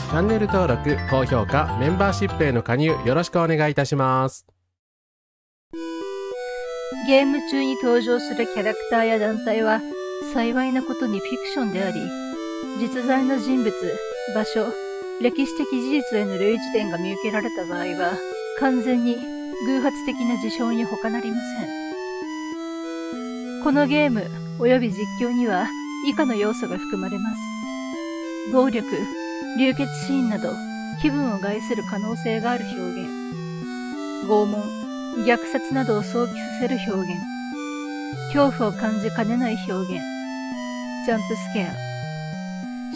チャンネル登録、高評価、メンバーシップへの加入よろしくお願いいたします。ゲーム中に登場するキャラクターや団体は幸いなことにフィクションであり、実在の人物、場所、歴史的事実への類似点が見受けられた場合は完全に偶発的な事象に他なりません。このゲーム及び実況には以下の要素が含まれます。暴力、流血シーンなど気分を害する可能性がある表現、拷問、虐殺などを想起させる表現、恐怖を感じかねない表現、ジャンプスケア、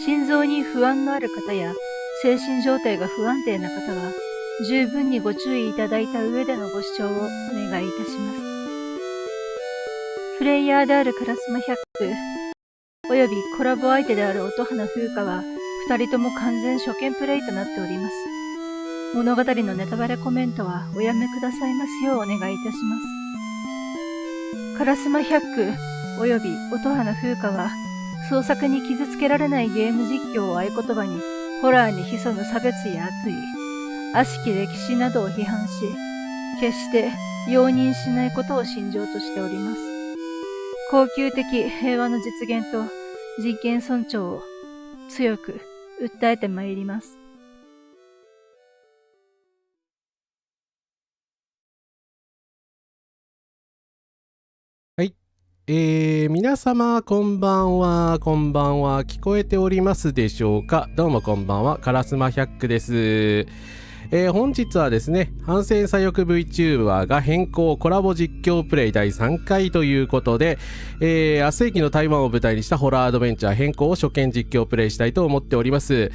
心臓に不安のある方や精神状態が不安定な方は十分にご注意いただいた上でのご視聴をお願いいたします。プレイヤーであるカラスマ100およびコラボ相手である音花風花は二人とも完全初見プレイとなっております。物語のネタバレコメントはおやめくださいますようお願いいたします。カラスマ100および音花風花は創作に傷つけられないゲーム実況を合言葉にホラーに潜む差別や悪意、悪しき歴史などを批判し、決して容認しないことを信条としております。恒久的平和の実現と人権尊重を強く訴えてまいります。はい。皆様こんばんは。聞こえておりますでしょうか。どうもこんばんは。カラスマ100です。本日はですね、反戦左翼 VTuber が変更コラボ実況プレイ第3回ということで、明世紀の台湾を舞台にしたホラーアドベンチャー変更を初見実況プレイしたいと思っております。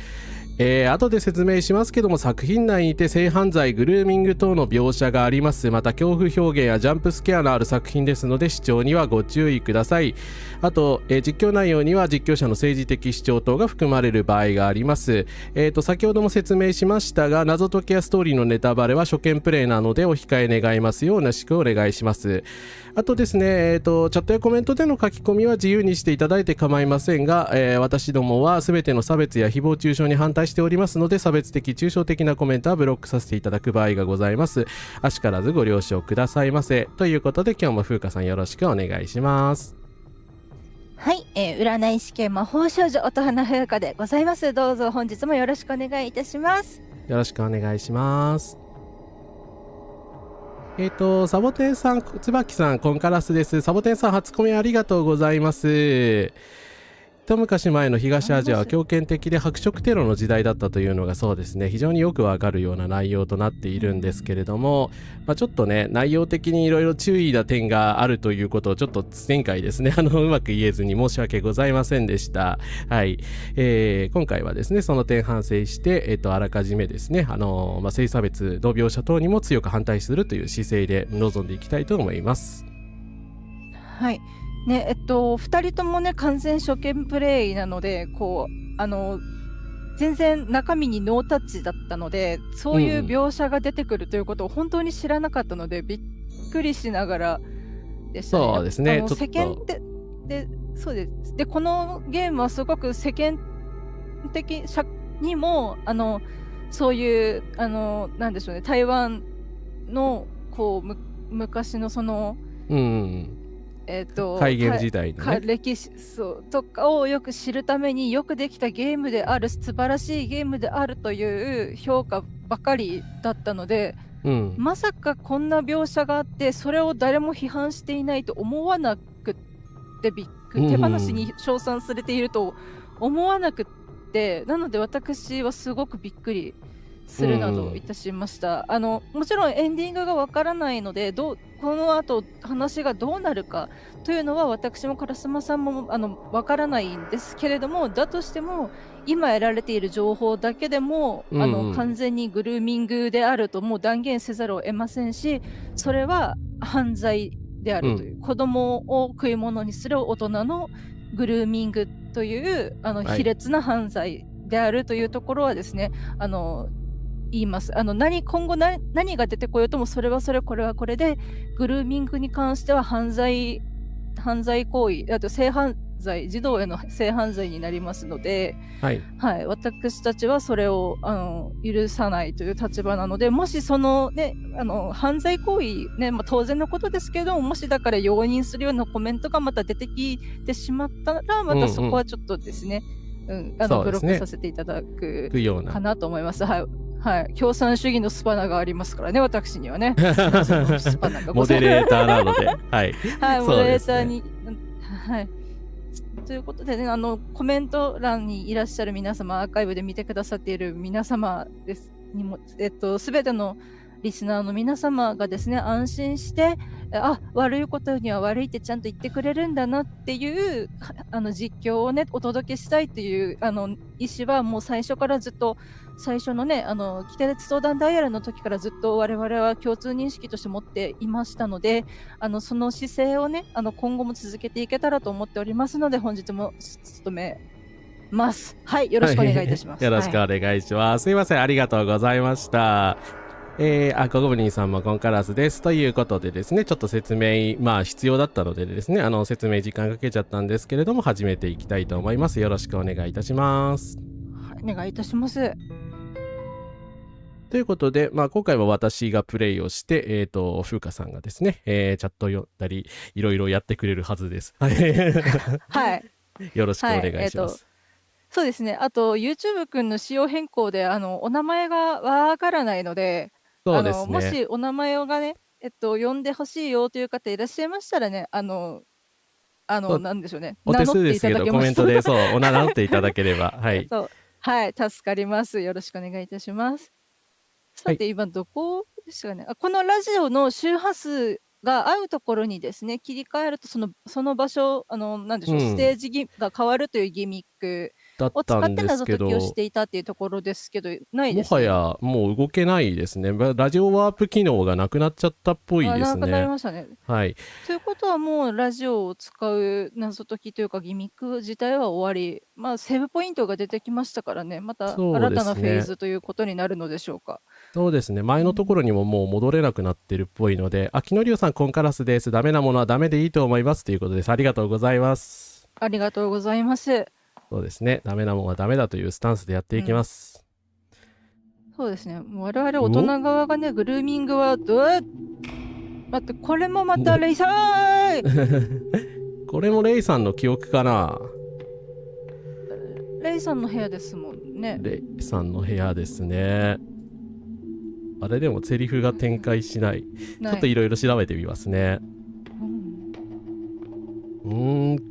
後で説明しますけども、作品内にて性犯罪、グルーミング等の描写があります。また恐怖表現やジャンプスケアのある作品ですので、視聴にはご注意ください。あと、実況内容には実況者の政治的主張等が含まれる場合があります。先ほども説明しましたが、謎解きやストーリーのネタバレは初見プレイなのでお控え願いますようよろしくお願いします。あとですね、チャットやコメントでの書き込みは自由にしていただいて構いませんが、私どもは全ての差別や誹謗中傷に反対しておりますので、差別的抽象的なコメントはブロックさせていただく場合がございます。あしからずご了承くださいませ。ということで今日も風花さんよろしくお願いします。はい、占い師系魔法少女音花風花でございます。どうぞ本日もよろしくお願いいたします。よろしくお願いします。サボテンさん、椿さん、コンカラスです。サボテンさん、初コメありがとうございます。一昔前の東アジアは強権的で白色テロの時代だったというのがそうですね、非常によくわかるような内容となっているんですけれども、ちょっとね、内容的にいろいろ注意な点があるということをちょっと前回ですね、うまく言えずに申し訳ございませんでした。はい。今回はですね、その点反省して、あらかじめですね、性差別の描写等にも強く反対するという姿勢で臨んでいきたいと思います。はい。ね、2人ともね、完全初見プレイなので、全然中身にノータッチだったので、そういう描写が出てくるということを本当に知らなかったので、びっくりしながらでしたね。そうですね、世間で、そうです。で、このゲームはすごく世間的にも、そういう、なんでしょうね、台湾の、昔のその、戒厳時代のね、歴史とかをよく知るためによくできたゲームである、素晴らしいゲームであるという評価ばかりだったので、まさかこんな描写があってそれを誰も批判していないと思わなくって手放しに称賛されていると思わなくって、なので私はすごくびっくりするなどいたしました。もちろんエンディングがわからないので、この後話がどうなるかというのは私も烏丸さんもわからないんですけれども、だとしても今得られている情報だけでも、完全にグルーミングであるともう断言せざるを得ませんし、それは犯罪であるという、子供を食い物にする大人のグルーミングという卑劣な犯罪であるというところはですね、言います。今後何が出てこようともそれはそれ、これはこれで、グルーミングに関しては犯罪行為、あと性犯罪、児童への性犯罪になりますので、私たちはそれを許さないという立場なので、もしそのね、犯罪行為ね、当然のことですけども、もしだから容認するようなコメントがまた出てきてしまったら、またそこはちょっとですね、ブロックさせていただくかなと思います。共産主義のスパナがありますからね、私にはね。スパナがモデレーターなので、はい、モデレーターに、ということでね、コメント欄にいらっしゃる皆様、アーカイブで見てくださっている皆様ですにも、すべてのリスナーの皆様がですね、安心して、悪いことには悪いってちゃんと言ってくれるんだなっていう実況をね、お届けしたいっていう意思はもう最初からずっと、最初のね、キテレツ相談ダイヤルの時からずっと我々は共通認識として持っていましたので、その姿勢をね、今後も続けていけたらと思っておりますので、本日も務めます。はい、よろしくお願いいたします。よろしくお願いします。すいません、ありがとうございました。ゴブリンさんもコンカラスです。ということでですね、ちょっと説明、必要だったのでですね、説明時間かけちゃったんですけれども、始めていきたいと思います。よろしくお願いいたします。お願いいたします。ということで、今回は私がプレイをして、風花さんがですね、チャットを読んだり、いろいろやってくれるはずです。はい。よろしくお願いします。そうですね。あと、YouTube 君の仕様変更で、お名前がわからないので、そうですね、もしお名前がね、呼んでほしいよという方いらっしゃいましたらね、なんでしょうね。お手数ですけど、コメントで、名乗っていただければ、はい。助かります。よろしくお願いいたします。さて、今どこですかね。このラジオの周波数が合うところにですね、切り替えると、その場所、なんでしょう、ステージが変わるというギミックだったんですけど、を使って謎解きをしていたっていうところですけど、ないですもね。はやもう動けないですね。ラジオワープ機能がなくなっちゃったっぽいですなくなりね。ましたね。はい。ということはもうラジオを使う謎解きというかギミック自体は終わり、セーブポイントが出てきましたからね、またそう新たなフェーですね。ズということになるのでしょうか。そうですね。前のところにももう戻れなくなってるっぽいので、秋野龍さん、コンカラスです。ダメなものはダメでいいと思います。ということです。ありがとうございます。ありがとうございます。そうですね。ダメなものはダメだというスタンスでやっていきます。そうですね。もう我々大人側がね、グルーミングは待って、これもまたレイさんこれもレイさんの記憶かな。レイさんの部屋ですもんね。レイさんの部屋ですね。あれでもセリフが展開しない。ちょっといろいろ調べてみますね。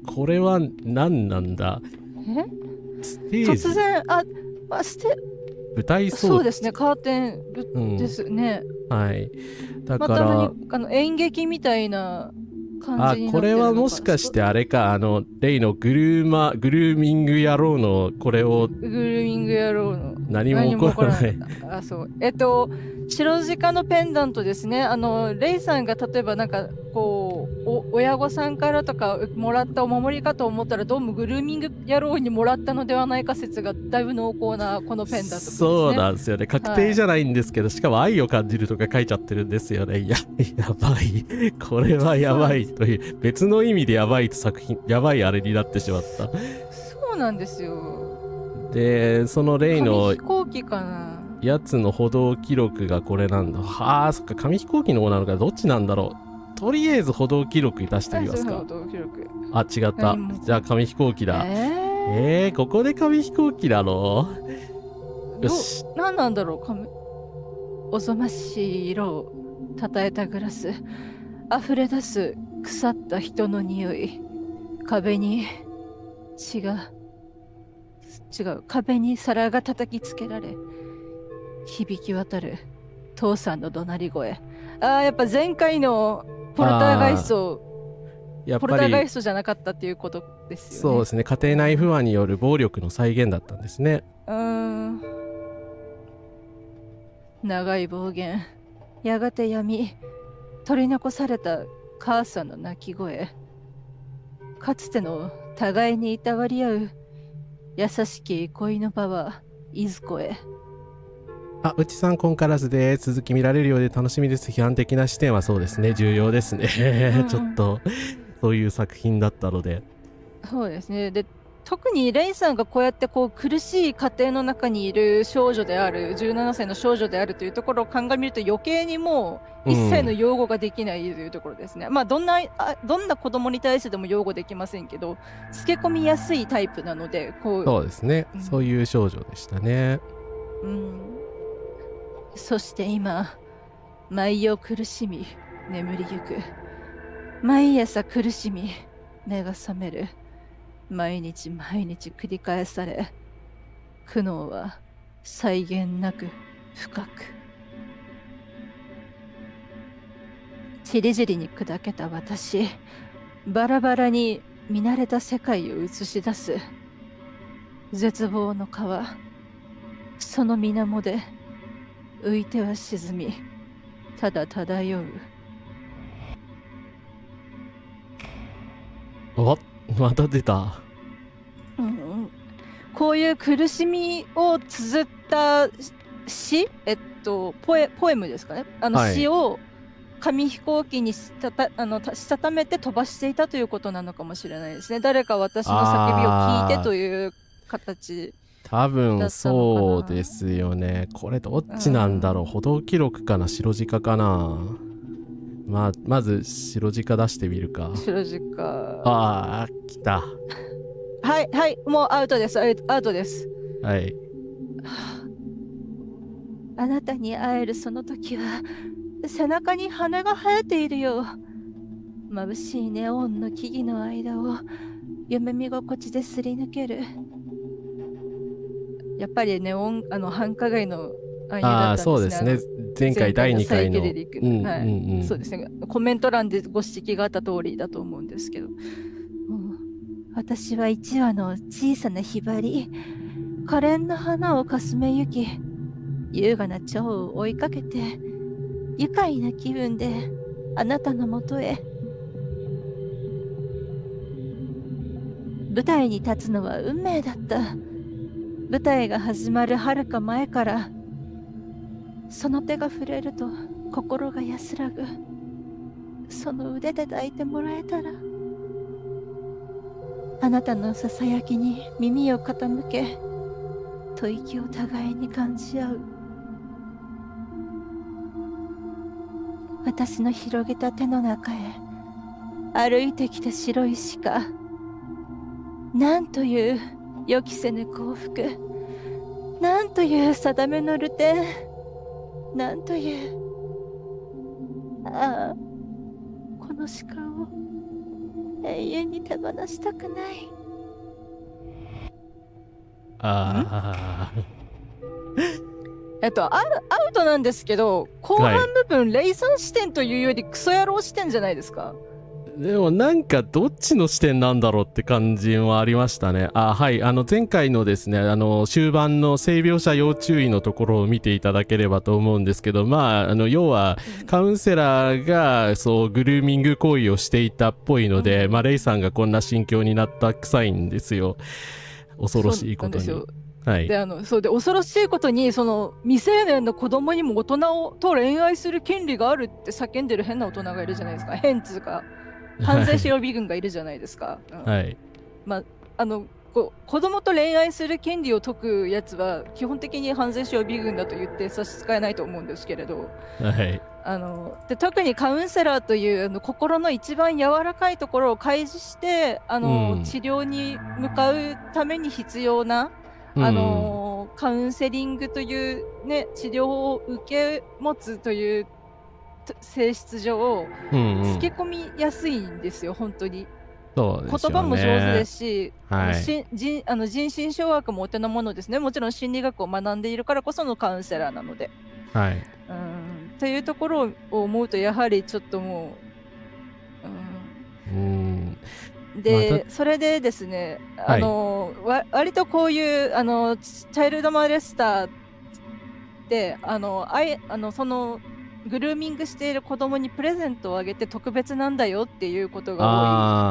これは何なんだ。ステージ突然、舞台装置。そうですね、カーテンですね。はい。だから、また演劇みたいな感じになってるのか。これはもしかしてあれか、レイのグルーミング野郎のこれを。グルーミング野郎の。何も起こらない。そう。白鹿のペンダントですね。レイさんが例えばなんかこう親御さんからとかもらったお守りかと思ったら、どうもグルーミング野郎にもらったのではないか説がだいぶ濃厚なこのペンダントですね。そうなんですよね。確定じゃないんですけど、しかも愛を感じるとか書いちゃってるんですよね。やばい。これはやばいという、別の意味でやばい作品、やばいあれになってしまった。そうなんですよ。で、そのレイの紙飛行機かな。やつの歩道記録がこれなんだ。そっか、紙飛行機の方なのか、どっちなんだろう。とりあえず歩道記録出してみますか。違った。じゃあ紙飛行機だ。ここで紙飛行機なの？よし。何なんだろう。おぞましい色をたたえたグラス。溢れ出す腐った人の匂い。壁に壁に皿が叩きつけられ、響き渡る父さんの怒鳴り声。やっぱ前回のポルターガイストじゃなかったっていうことですよね。そうですね。家庭内不和による暴力の再現だったんですね。長い暴言、やがて闇、取り残された母さんの泣き声、かつての互いにいたわり合う優しき憩いの場はいずこへ。内さん、コンカラスで続き見られるようで楽しみです。批判的な視点はそうですね、重要ですね。ちょっとそういう作品だったので。そうですね。で、特にレイさんがこうやって苦しい家庭の中にいる少女である、17歳の少女であるというところを鑑みると、余計にもう一切の擁護ができないというところですね。どんな子供に対してでも擁護できませんけど、つけ込みやすいタイプなので、そうですね、そういう少女でしたね。そして今、毎夜苦しみ、眠りゆく。毎朝苦しみ、目が覚める。毎日毎日繰り返され、苦悩は際限なく深く。ちりぢりに砕けた私、バラバラに見慣れた世界を映し出す。絶望の川、その水面で浮いては沈み、ただ漂う。また出た。こういう苦しみを綴った詩、ポエムですかね。詩を紙飛行機にしたためて飛ばしていたということなのかもしれないですね。誰か私の叫びを聞いてという形。多分そうですよね。これどっちなんだろう。歩道記録かな、白鹿かな。まず白鹿出してみるか。白鹿。来た。はい、もうアウトです。アウトです。はい。あなたに会えるその時は、背中に羽が生えているよ。眩しいネオンの木々の間を夢見心地ですり抜ける。やっぱりネオン、繁華街の暗喩だったんですね。そうですね。前回第2回の。そうですね。コメント欄でご指摘があった通りだと思うんですけど。私は一羽の小さなひばり、可憐な花をかすめゆき、優雅な蝶を追いかけて、愉快な気分であなたのもとへ。舞台に立つのは運命だった。舞台が始まるはるか前から、その手が触れると心が安らぐ。その腕で抱いてもらえたら、あなたのささやきに耳を傾け、吐息を互いに感じ合う。私の広げた手の中へ歩いてきた白い鹿。なんという予期せぬ幸福。なんという定めの流転。なんという。ああ、この鹿を永遠に手放したくない。あアウトなんですけど、後半部分、レイさん視点というよりクソ野郎視点じゃないですか。でもなんかどっちの視点なんだろうって感じはありましたね。はい。前回のですね、終盤の性描写要注意のところを見ていただければと思うんですけど、まあ、要は、カウンセラーが、そう、グルーミング行為をしていたっぽいので、まあ、レイさんがこんな心境になった臭いんですよ。恐ろしいことに。はい、でそうで恐ろしいことに、その未成年の子供にも大人と恋愛する権利があるって叫んでる変な大人がいるじゃないですか。変つうか犯罪者予備軍がいるじゃないですか。はい。まあ子供と恋愛する権利を解くやつは基本的に犯罪者予備軍だと言って差し支えないと思うんですけれど、はい、で特にカウンセラーという心の一番柔らかいところを開示して治療に向かうために必要なカウンセリングという、ね、治療を受け持つという性質上、つけ込みやすいんですよ、本当に。そうですよね、言葉も上手ですし、はい、人心掌握もお手の物ですね。もちろん心理学を学んでいるからこそのカウンセラーなので。はい、というところを思うと、やはりちょっともう、で、それでですね、割とこういうチャイルドマレスターでそのグルーミングしている子供にプレゼントをあげて特別なんだよっていうことが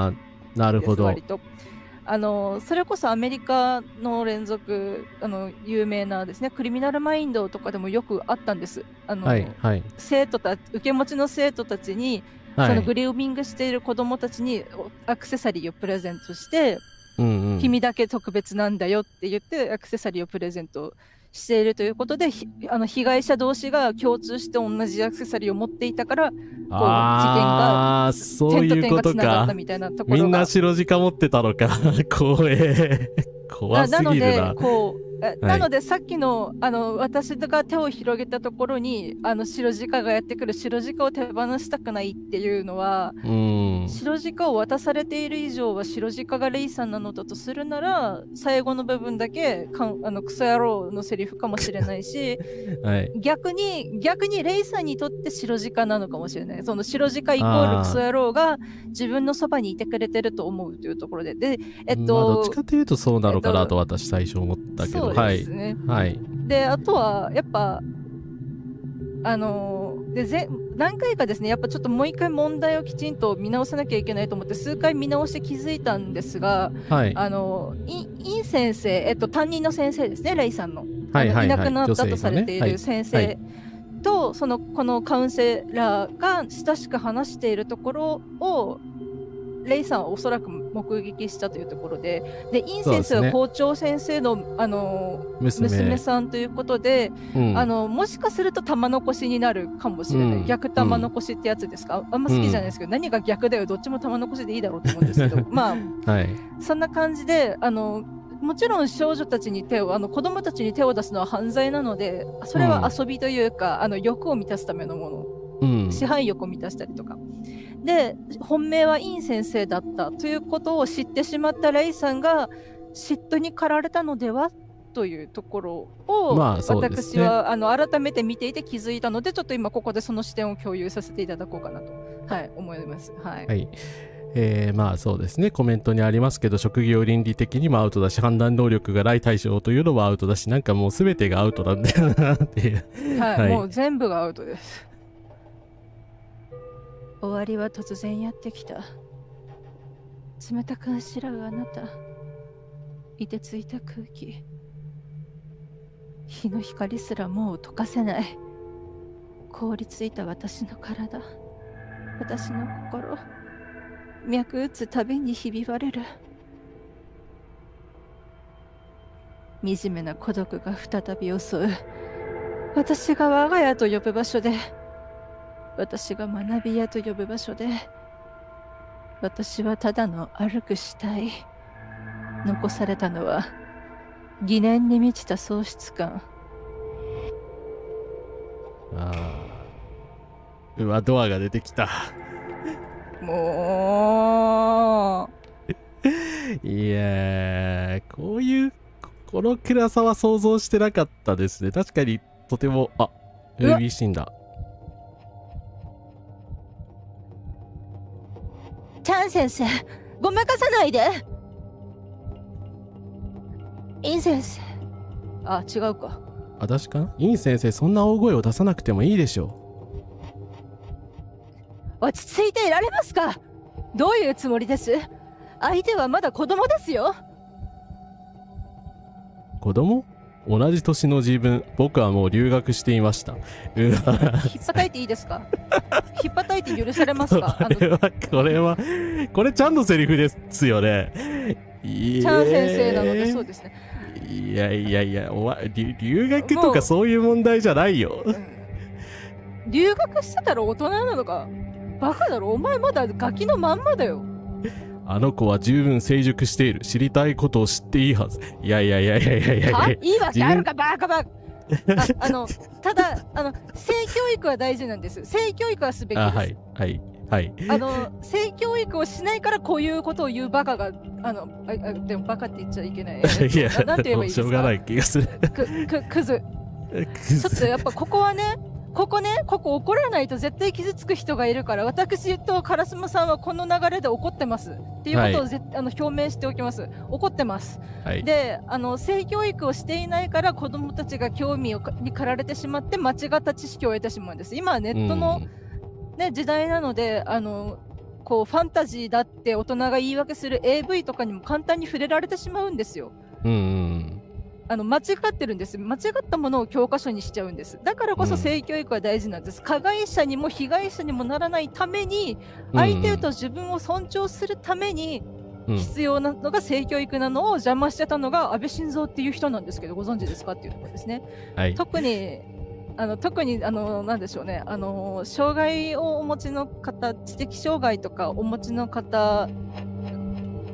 多いです。なるほど。割とそれこそアメリカの連続有名なですね、クリミナルマインドとかでもよくあったんです。受け持ちの生徒たちに、そのグルーミングしている子どもたちにアクセサリーをプレゼントして、君だけ特別なんだよって言ってアクセサリーをプレゼントしているということで、被害者同士が共通して同じアクセサリーを持っていたから、こう事件が点と点がつながったみたいなところが。みんな白鹿持ってたのか。怖すぎるな。なのでさっきの私が手を広げたところに白鹿がやってくる、白鹿を手放したくないっていうのは、白鹿を渡されている以上は白鹿がレイさんなのだとするなら、最後の部分だけクソ野郎のセリフかもしれないし、はい、逆にレイさんにとって白鹿なのかもしれない。その白鹿イコールクソ野郎が自分のそばにいてくれてると思うというところで、どっちかというとそうなのかなと私最初思ったけど。そうですね。はい。で、あとはやっぱ何回かですね、やっぱちょっともう一回問題をきちんと見直さなきゃいけないと思って数回見直して気づいたんですが、はい、イン先生、担任の先生ですね、レイさんの、いなくなったとされている先生と、このカウンセラーが親しく話しているところをレイさんはおそらく目撃したというところで、イン先生は校長先生の、娘さんということで、もしかすると玉残しになるかもしれない、逆玉残しってやつですか、あんま好きじゃないですけど、何が逆だよ、どっちも玉残しでいいだろうと思うんですけどまあ、はい、そんな感じでもちろん少女たちに子供たちに手を出すのは犯罪なので、それは遊びというか、欲を満たすためのもの、支配欲を満たしたりとかで、本命はイン先生だったということを知ってしまったレイさんが嫉妬に駆られたのではというところを、私は改めて見ていて気づいたので、ちょっと今ここでその視点を共有させていただこうかなと、思います。はい。まあそうですね、コメントにありますけど、職業倫理的にもアウトだし、判断能力がない対象というのもアウトだし、なんかもう全てがアウトなんだよなっていうはい、はいもう全部がアウトです。終わりは突然やってきた。冷たくあしらうあなた。凍てついた空気。日の光すらもう溶かせない。凍りついた私の体。私の心。脈打つたびにひび割れる。惨めな孤独が再び襲う。私が我が家と呼ぶ場所で、私が学び屋と呼ぶ場所で、私はただの歩く死体。残されたのは疑念に満ちた喪失感。うわ、ドアが出てきた。もういやー、こういうこの暗さは想像してなかったですね。確かにとても、ABC だ。チャン先生、ごまかさないで。イン先生。あ、違うか。私かな？イン先生、そんな大声を出さなくてもいいでしょう。落ち着いていられますか？どういうつもりです？相手はまだ子供ですよ。子供？同じ年の自分、僕はもう留学していました。ひっぱたいていいですか？ひっぱたいて許されますか？これちゃんのセリフですよね。チャン先生なのでそうですね。いや、留学とかそういう問題じゃないよ。留学してたら大人なのか？バカだろ、お前まだガキのまんまだよ。あの子は十分成熟している。知りたいことを知っていいはず。いや。いいわけあるか、バカバカ。ただ性教育は大事なんです。性教育はすべきです。はい。性教育をしないからこういうことを言うバカがでもバカって言っちゃいけない。いや、なんて言えばいいですか？しょうがない気がする。クズ。ちょっとやっぱここ怒らないと絶対傷つく人がいるから、私と烏丸さんはこの流れで怒ってますっていうことを表明しておきます。怒ってます。で、性教育をしていないから子供たちが興味に駆られてしまって間違った知識を得てしまうんです。今はネットの、時代なので、こうファンタジーだって大人が言い訳する AV とかにも簡単に触れられてしまうんですよ。間違ってるんです。間違ったものを教科書にしちゃうんです。だからこそ性教育は大事なんです。加害者にも被害者にもならないために、相手と自分を尊重するために必要なのが性教育なのを邪魔してたのが安倍晋三っていう人なんですけど、ご存知ですかっていうところですね。特になんでしょうね、障害をお持ちの方、知的障害とかお持ちの方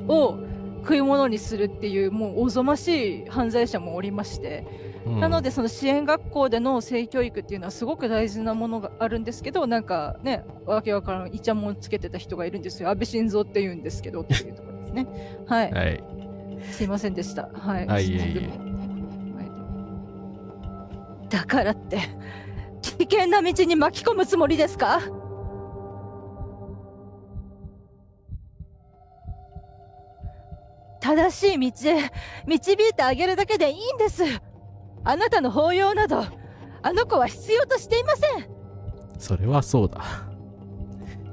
を食い物にするっていう、もうおぞましい犯罪者もおりまして、なのでその支援学校での性教育っていうのはすごく大事なものがあるんですけど、なんかね、わけわからんイチャモンつけてた人がいるんですよ。安倍晋三って言うんですけどっていうところですね。はい。すいませんでした。はい。だからって危険な道に巻き込むつもりですか？正しい道へ導いてあげるだけでいいんです。あなたの抱擁などあの子は必要としていません。それはそうだ。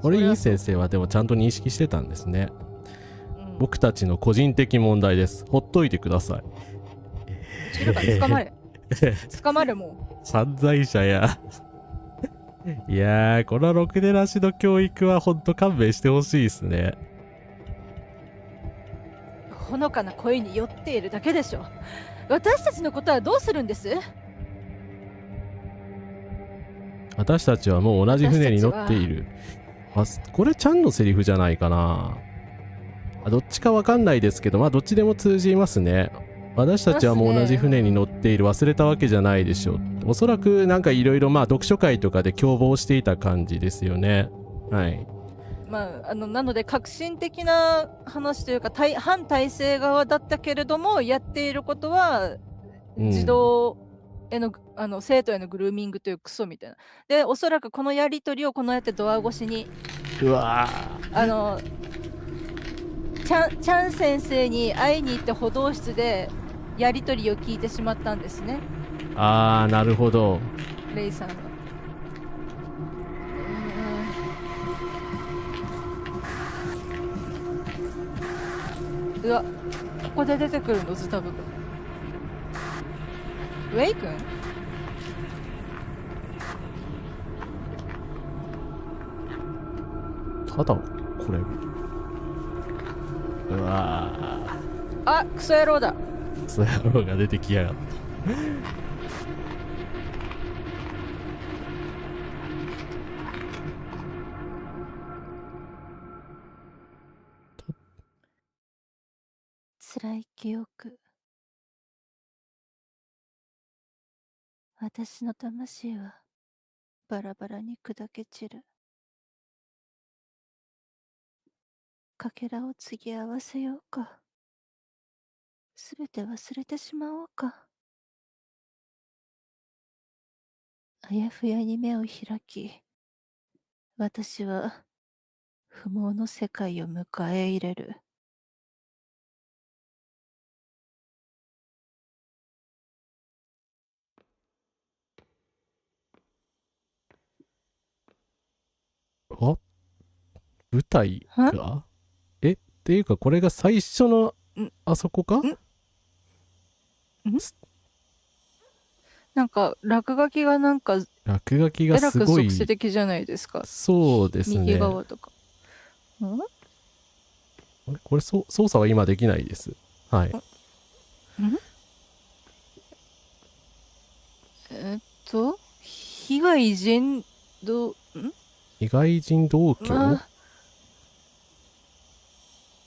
これいい先生はでもちゃんと認識してたんですね。僕たちの個人的問題です。ほっといてください。捕まれ。捕まれもう。犯罪者や。いやー、このろくでなしの教育はほんと勘弁してほしいですね。ほのかな声に酔っているだけでしょ。私たちのことはどうするんです？私たちはもう同じ船に乗っている。これちゃんのセリフじゃないかな。どっちかわかんないですけど、まあどっちでも通じますね。私たちはもう同じ船に乗っている。忘れたわけじゃないでしょう。おそらくなんかいろいろ読書会とかで共謀していた感じですよね。はい。なので革新的な話というか反体制側だったけれども、やっていることは児童への、生徒へのグルーミングというクソみたいな。で、おそらくこのやり取りをこのやってドア越しにチャン先生に会いに行って歩道室でやり取りを聞いてしまったんですね。あー、なるほど。レイさんが。うわ、ここで出てくるのズタブが。ウェイ君？ただこれ、うわー、あ、クソ野郎だ。クソ野郎が出てきやがった。辛い記憶。私の魂はバラバラに砕け散る。かけらを継ぎ合わせようか。すべて忘れてしまおうか。あやふやに目を開き、私は不毛の世界を迎え入れる。あ、舞台がっていうかこれが最初のあそこか？なんか落書きが落書きがすごい。えらく即的じゃないですか。そうですね。右側とか。これ操作は今できないです。はい。被害人被害人同居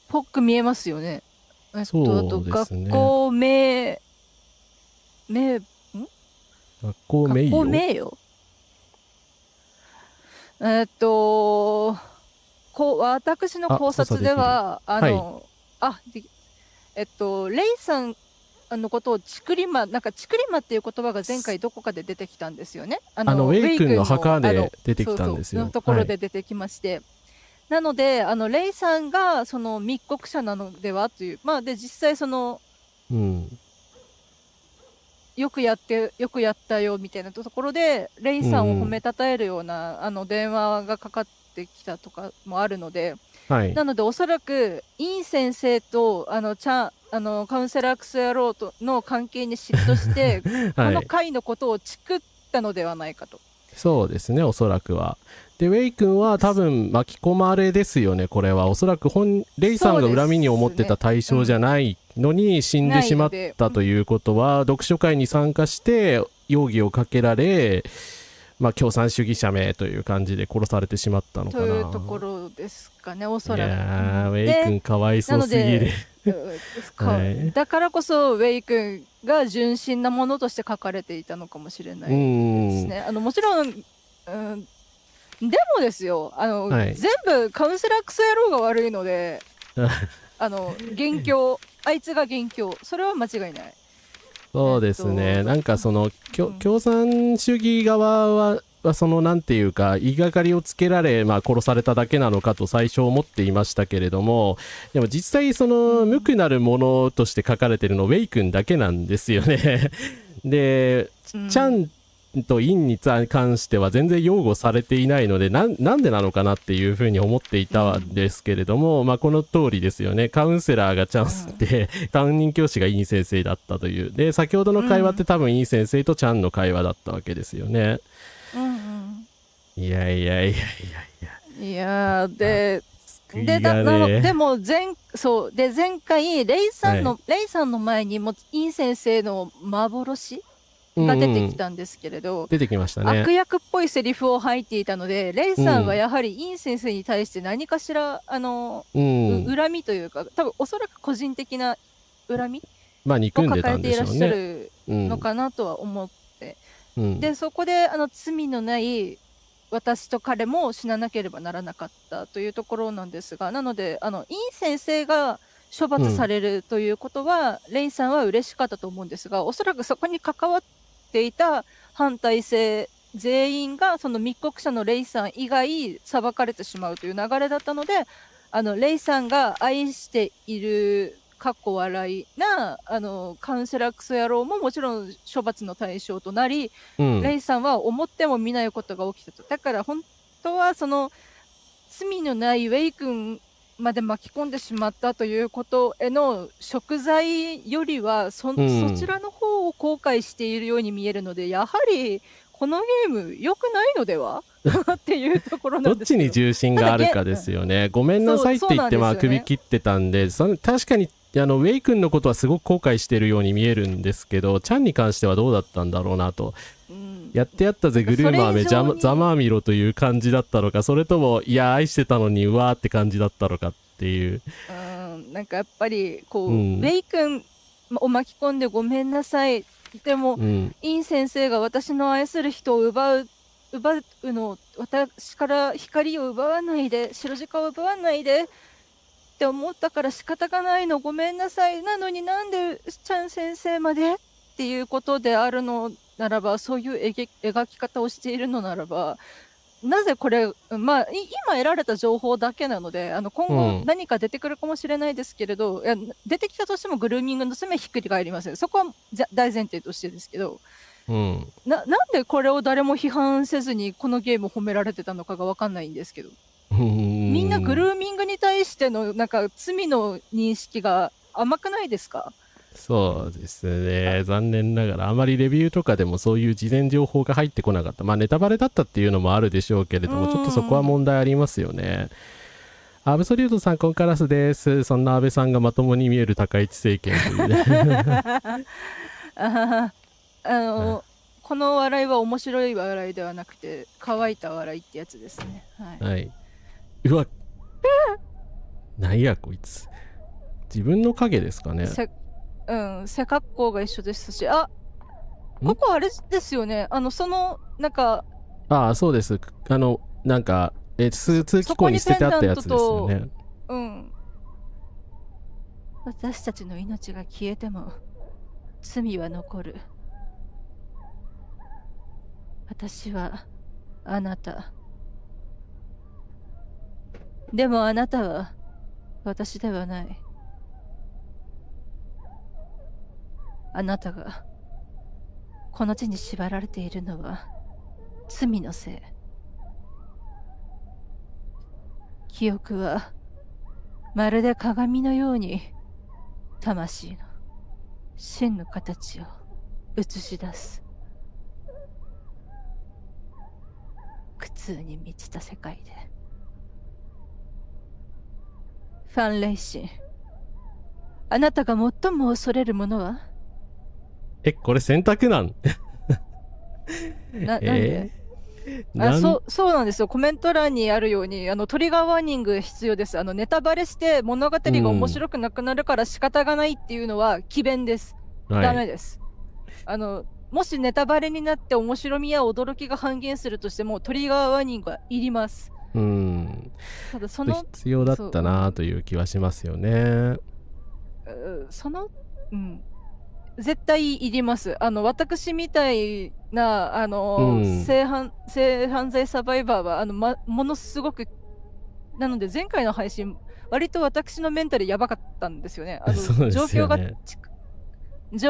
ぽく見えますよね。そうですね。学校名学校名誉。学校名誉。私の考察ではレイさんのことをチクリマっていう言葉が前回どこかで出てきたんですよね。ウェイ君の墓で出てきたんですよ。のところで出てきまして、なのでレイさんがその密告者なのではという、で実際その、よくやったよみたいなところでレイさんを褒めたたえるような、電話がかかってきたとかもあるので、なのでおそらくイン先生とカウンセラークソ野郎との関係に嫉妬して、この回のことをチクったのではないかと。そうですね、おそらくは。でウェイ君は多分巻き込まれですよね。これはおそらくレイさんが恨みに思ってた対象じゃないのに死んでしまったということは、読書会に参加して容疑をかけられ、共産主義者名という感じで殺されてしまったのかなというところですかね、おそらく。いやウェイ君かわいそうすぎる。だからこそウェイ君が純真なものとして書かれていたのかもしれないですね。もちろん、でもですよ、全部カウンセラークソ野郎が悪いので元凶、あいつが元凶、それは間違いない。そうですね、なんかその共産主義側はそのなんていうか言いがかりをつけられ、殺されただけなのかと最初思っていましたけれども、でも実際その無垢なるものとして書かれてるのウェイ君だけなんですよねで、チャンとインに関しては全然擁護されていないので、なんでなのかなっていうふうに思っていたんですけれども、この通りですよね。カウンセラーがチャンスで、担任教師がイン先生だったという。で、先ほどの会話って多分イン先生とチャンの会話だったわけですよね。いやでも前回レイさんの前にもイン先生の幻が出てきたんですけれど、出てきましたね。悪役っぽいセリフを吐いていたので、レイさんはやはりイン先生に対して何かしら恨みというか、多分おそらく個人的な恨み憎んでたんでしょうね。を抱えていらっしゃるのかなとは思って、でそこで罪のない私と彼も死ななければならなかったというところなんですが、なのでイン先生が処罰されるということは、レイさんは嬉しかったと思うんですが、おそらくそこに関わっていた反体制全員がその密告者のレイさん以外裁かれてしまうという流れだったので、レイさんが愛しているかっこ笑いなカウンセラークソ野郎ももちろん処罰の対象となり、レイさんは思っても見ないことが起きたと。だから本当はその罪のないウェイ君まで巻き込んでしまったということへの贖罪よりはそちらの方を後悔しているように見えるので、やはりこのゲーム良くないのではっていうところなんですよ。どっちに重心があるかですよね。ごめんなさいって言って首切ってたんで、確かにウェイ君のことはすごく後悔してるように見えるんですけど、ちゃんに関してはどうだったんだろうなと。やってやったぜグルーマーめざまあみろという感じだったのか、それともいや愛してたのにうわーって感じだったのかっていう。なんかやっぱりこう、ウェイ君を巻き込んでごめんなさい。でも、イン先生が私の愛する人を奪うの、私から光を奪わないで、白時間を奪わないでって思ったから仕方がないの、ごめんなさい。なのになんでチャン先生までっていうことであるのならば、そういう描き方をしているのならば、なぜこれ、今得られた情報だけなので、今後何か出てくるかもしれないですけれど、出てきたとしてもグルーミングの罪はひっくり返りません。そこは大前提としてですけど、なんでこれを誰も批判せずにこのゲームを褒められてたのかが分かんないんですけど、みんなグルーミングに対してのなんか罪の認識が甘くないですか？そうですね、残念ながらあまりレビューとかでもそういう事前情報が入ってこなかった。ネタバレだったっていうのもあるでしょうけれども、ちょっとそこは問題ありますよね。アブソリュートさん、コンカラスです。そんな安倍さんがまともに見える高市政権というねこの笑いは面白い笑いではなくて乾いた笑いってやつですね。はい。うわなんやこいつ、自分の影ですかね。背格好が一緒ですし、ここあれですよね。なんかそうです。なんかスーツ機構に捨ててあったやつですよね。私たちの命が消えても罪は残る。私はあなた。でもあなたは私ではない。あなたがこの地に縛られているのは罪のせい。記憶はまるで鏡のように魂の真の形を映し出す。苦痛に満ちた世界で。ファン・レイシン、あなたが最も恐れるものは？これ選択なんなんで？そうなんですよ。コメント欄にあるようにトリガーワーニング必要です。ネタバレして物語が面白くなくなるから仕方がないっていうのは詭弁です。ダメです。もしネタバレになって面白みや驚きが半減するとしてもトリガーワーニングはいります。ただ必要だったなという気はしますよね。絶対いります。私みたいな性犯罪サバイバーはものすごくなので、前回の配信割と私のメンタルやばかったんですよね。状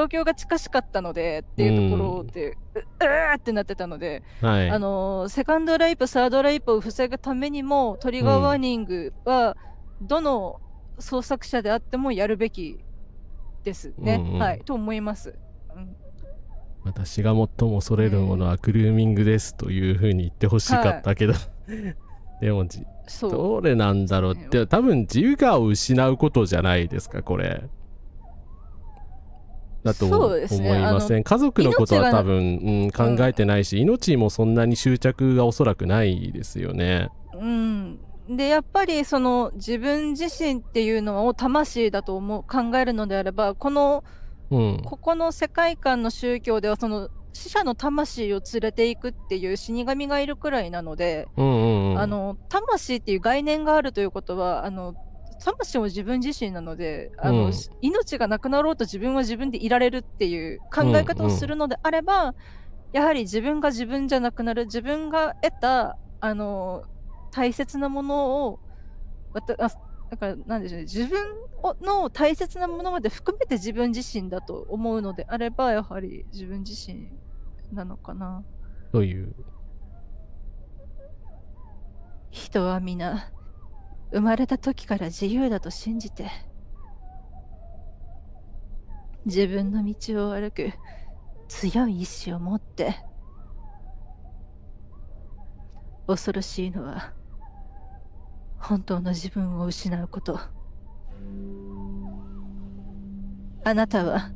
況が近しかったのでっていうところでってなってたので、セカンドライプサードライプを防ぐためにもトリガーワーニングはどの創作者であってもやるべきですね。と思います。私が最も恐れるものはグルーミングですというふうに言ってほしかったけど、でもどれなんだろうって、多分自由を失うことじゃないですか、これ。だと思いません。家族のことは多分、考えてないし、命もそんなに執着がおそらくないですよね。でやっぱり自分自身っていうのを魂だと考えるのであれば、ここの世界観の宗教では死者の魂を連れていくっていう死神がいるくらいなので、魂っていう概念があるということは魂も自分自身なので、命がなくなろうと自分は自分でいられるっていう考え方をするのであれば、やはり自分が自分じゃなくなる、自分が得た大切なものをだからなんでしょうね、自分の大切なものまで含めて自分自身だと思うのであれば、やはり自分自身なのかな。という。人は皆生まれた時から自由だと信じて自分の道を歩く強い意志を持って、恐ろしいのは本当の自分を失うこと。あなたは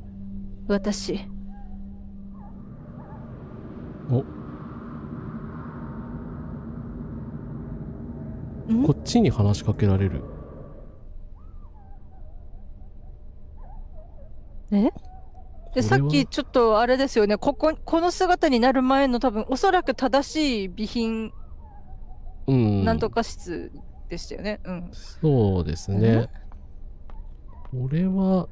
私。お、こっちに話しかけられる。でさっきちょっとあれですよね、この姿になる前の多分おそらく正しい備品、なんとか室でしたよね。そうですね。これは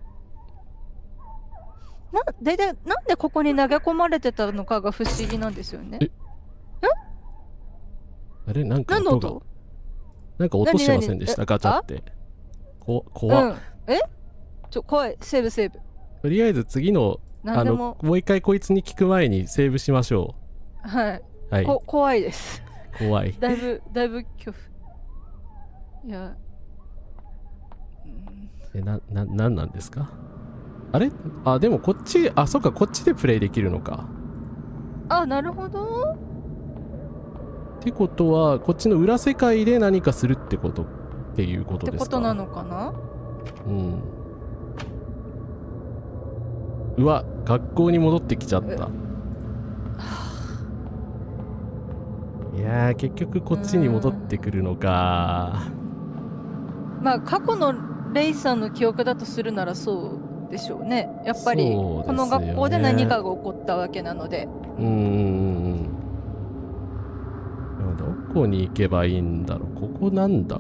なんでここに投げ込まれてたのかが不思議なんですよね。あれ、なんか音しませんでした？ガチャって。怖っ。怖い。セーブ。とりあえず次のもう一回こいつに聞く前にセーブしましょう。はい。怖いです。怖い。だいぶ恐怖。いや。なんなんですか？あれ？でもこっち、そっか、こっちでプレイできるのか。なるほど。ってことは、こっちの裏世界で何かするっていうことですか？ってことなのかな？うわ、学校に戻ってきちゃった。いやー、結局こっちに戻ってくるのか。まあ過去のレイさんの記憶だとするならそうでしょうね。やっぱりこの学校で何かが起こったわけなので。どこに行けばいいんだろう。ここなんだ。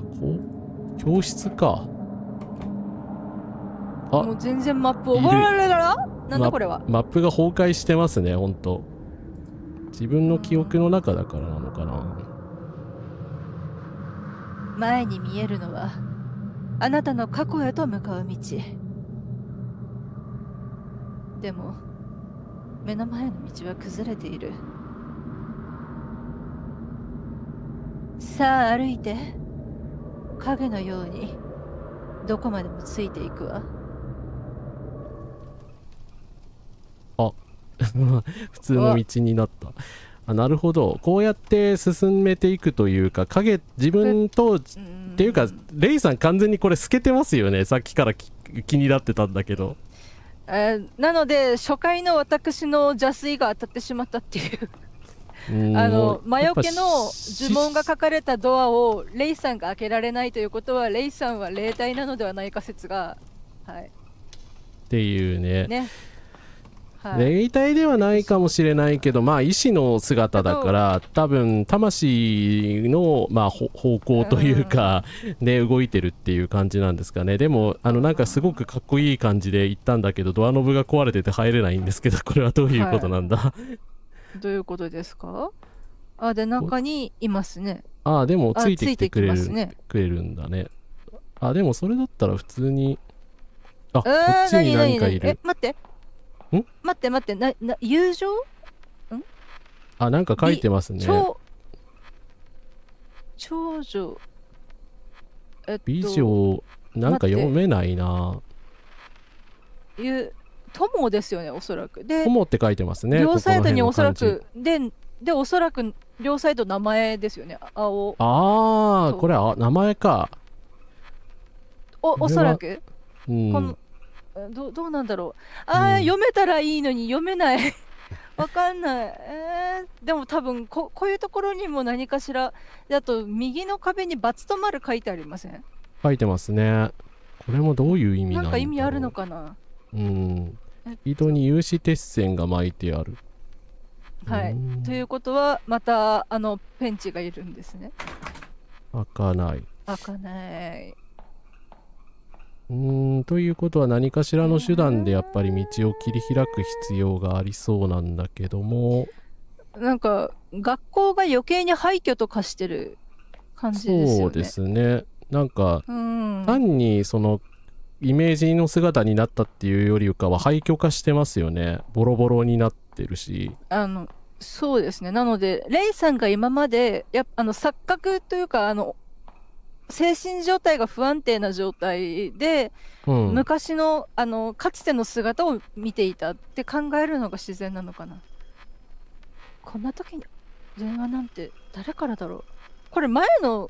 教室か。もう全然マップを。なんだこれは。マップが崩壊してますね、ほんと。自分の記憶の中だからなのかな。前に見えるのはあなたの過去へと向かう道。でも目の前の道は崩れている。さあ歩いて、影のようにどこまでもついていくわ。普通の道になった。なるほど。こうやって進めていくというか、自分とっていうか、レイさん完全にこれ透けてますよね。さっきから気になってたんだけど。なので初回の私の邪推が当たってしまったっていう魔除けの呪文が書かれたドアをレイさんが開けられないということは、レイさんは霊体なのではないか説が、っていうね。霊体ではないかもしれないけど、意志の姿だから多分魂の、方向というかで動いてるっていう感じなんですかね。でもなんかすごくかっこいい感じで行ったんだけど、ドアノブが壊れてて入れないんですけど、これはどういうことなんだ？どういうことですか？で中にいますね。でもついてきてくれるんだね。でもそれだったら普通にこっちに何かいる。待って友情？なんか書いてますね。長女。美女、なんか読めないな。友ですよね、おそらく。で、友って書いてますね。両サイドにおそらく、で、おそらく両サイド名前ですよね。青。これ名前か。おそらく。どうなんだろう。読めたらいいのに読めない。わかんない。でも多分こういうところにも何かしら。あと右の壁に×と丸書いてありません？書いてますね。これもどういう意味なんだろう。なんか意味あるのかな。井戸に有刺鉄線が巻いてある。ということはまたペンチがいるんですね。開かない。ということは何かしらの手段でやっぱり道を切り開く必要がありそうなんだけども、なんか学校が余計に廃墟と化してる感じですよね。そうですね。なんか単にそのイメージの姿になったっていうよりかは廃墟化してますよね。ボロボロになってるし。そうですね。なのでレイさんが今まで錯覚というか精神状態が不安定な状態で、昔のかつての姿を見ていたって考えるのが自然なのかな。こんな時に電話なんて誰からだろう。これ前の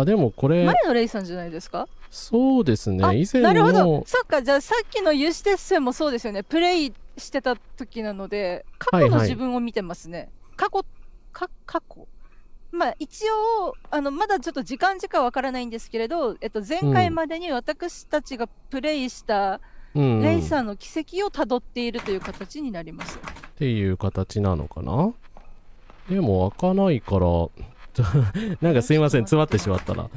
でもこれ前のレイさんじゃないですか。そうですね。以前のなるほど。そっか。じゃあさっきの有刺鉄線もそうですよね。プレイしてた時なので過去の自分を見てますね。過去一応まだちょっと時間はわからないんですけれど、前回までに私たちがプレイしたレイさんの軌跡をたどっているという形になります。っていう形なのかな。でも開かないからなんかすいません、詰まってしまったら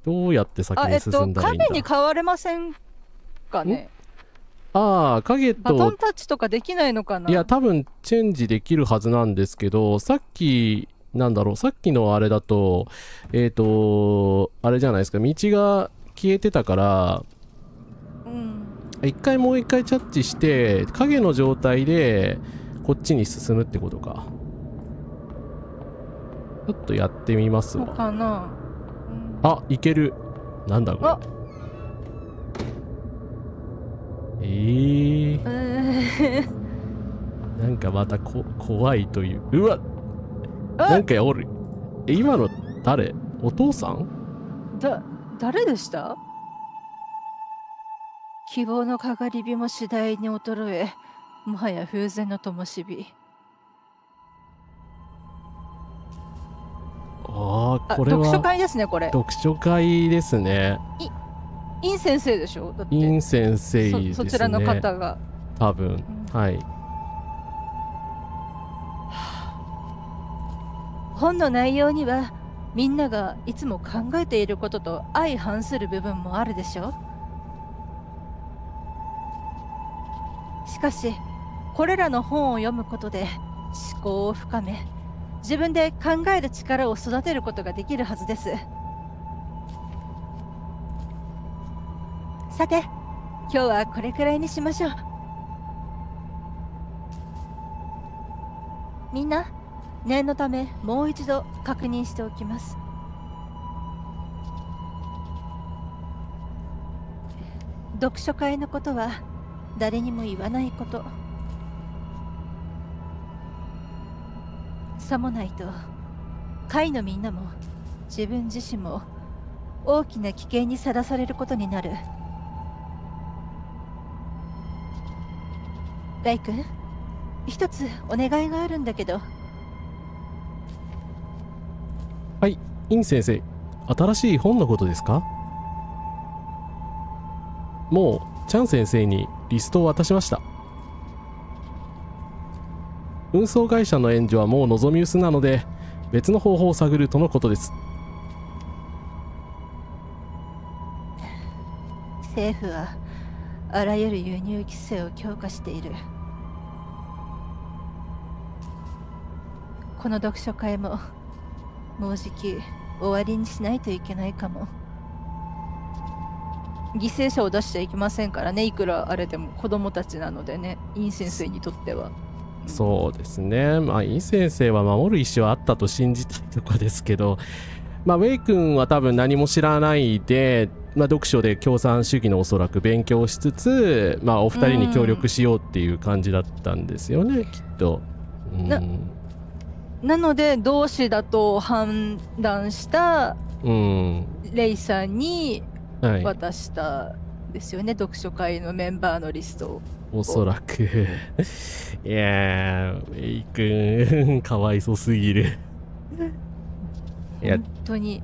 どうやって先に進んだらいいんだ。影に変われませんかね。影とバトンタッチとかできないのかな。いや多分チェンジできるはずなんですけど、さっきのあれだとあれじゃないですか、道が消えてたから、もう一回チャッチして影の状態でこっちに進むってことか。ちょっとやってみますわ。かな。いける。なんだこれ。なんかまた怖いという。うわ、なんかおる。今の誰？お父さん？誰でした？希望のかがり火も次第に衰え、もはや風前の灯火。これは読書会ですね。これ読書会ですね。イン先生でしょ。だってイン先生ですね。そちらの方が多分、はい。本の内容にはみんながいつも考えていることと相反する部分もあるでしょ。しかしこれらの本を読むことで思考を深め、自分で考える力を育てることができるはずです。さて、今日はこれくらいにしましょう。みんな、念のためもう一度確認しておきます。読書会のことは誰にも言わないこと。さもないと会のみんなも自分自身も大きな危険にさらされることになる。ライ君、一つお願いがあるんだけど。はい、イン先生、新しい本のことですか？もうチャン先生にリストを渡しました。運送会社の援助はもう望み薄なので別の方法を探るとのことです。政府はあらゆる輸入規制を強化している。この読書会ももうじき終わりにしないといけないかも。犠牲者を出しちゃいけませんからね。いくらあれでも子供たちなのでね、イン先生にとっては。そうですね。イン先生は守る意思はあったと信じたいとこですけど、ウェイ君は多分何も知らないで、読書で共産主義のおそらく勉強しつつ、お二人に協力しようっていう感じだったんですよね、きっと。なので同志だと判断したレイさんに渡したんですよね、読書会のメンバーのリストを。おそらくいやー、メイ君かわいそすぎる本当に。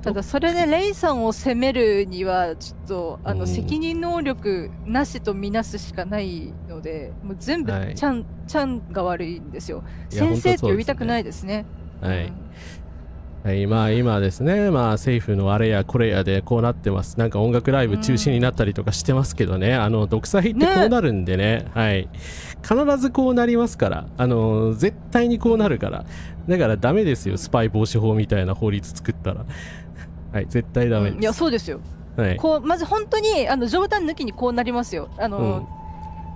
ただそれでレイさんを責めるにはちょっと責任能力なしとみなすしかないので、もう全部ちゃんが悪いんですよ。先生って呼びたくないですね。はい、今ですね、政府のあれやこれやでこうなってます。なんか音楽ライブ中止になったりとかしてますけどね、独裁ってこうなるんでね、はい、必ずこうなりますから、絶対にこうなるから、だからダメですよ、スパイ防止法みたいな法律作ったら。はい、絶対ダメです。いや、そうですよ。はい、こうまず本当に冗談抜きにこうなりますよ。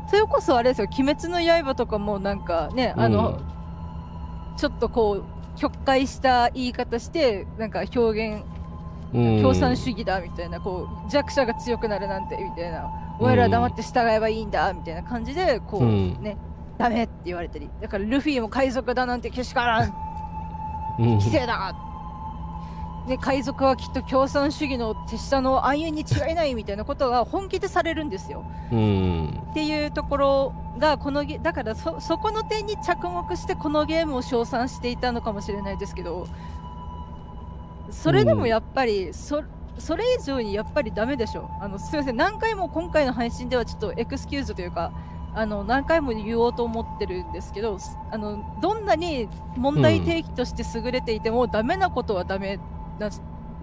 それこそあれですよ、鬼滅の刃とかもなんかね、ちょっとこう曲解した言い方してなんか表現、共産主義だみたいな、こう弱者が強くなるなんてみたいな、お前ら黙って従えばいいんだみたいな感じでこう、ね、ダメって言われたり、だからルフィも海賊だなんてけしからん、規制だ、ね、海賊はきっと共産主義の手下の暗喩に違いないみたいなことが本気でされるんですよ。っていうところがだからそこの点に着目してこのゲームを称賛していたのかもしれないですけど、それでもやっぱりそれ以上にやっぱりダメでしょ。すいません、何回も今回の配信ではちょっとエクスキューズというか何回も言おうと思ってるんですけど、どんなに問題提起として優れていても、ダメなことはダメなん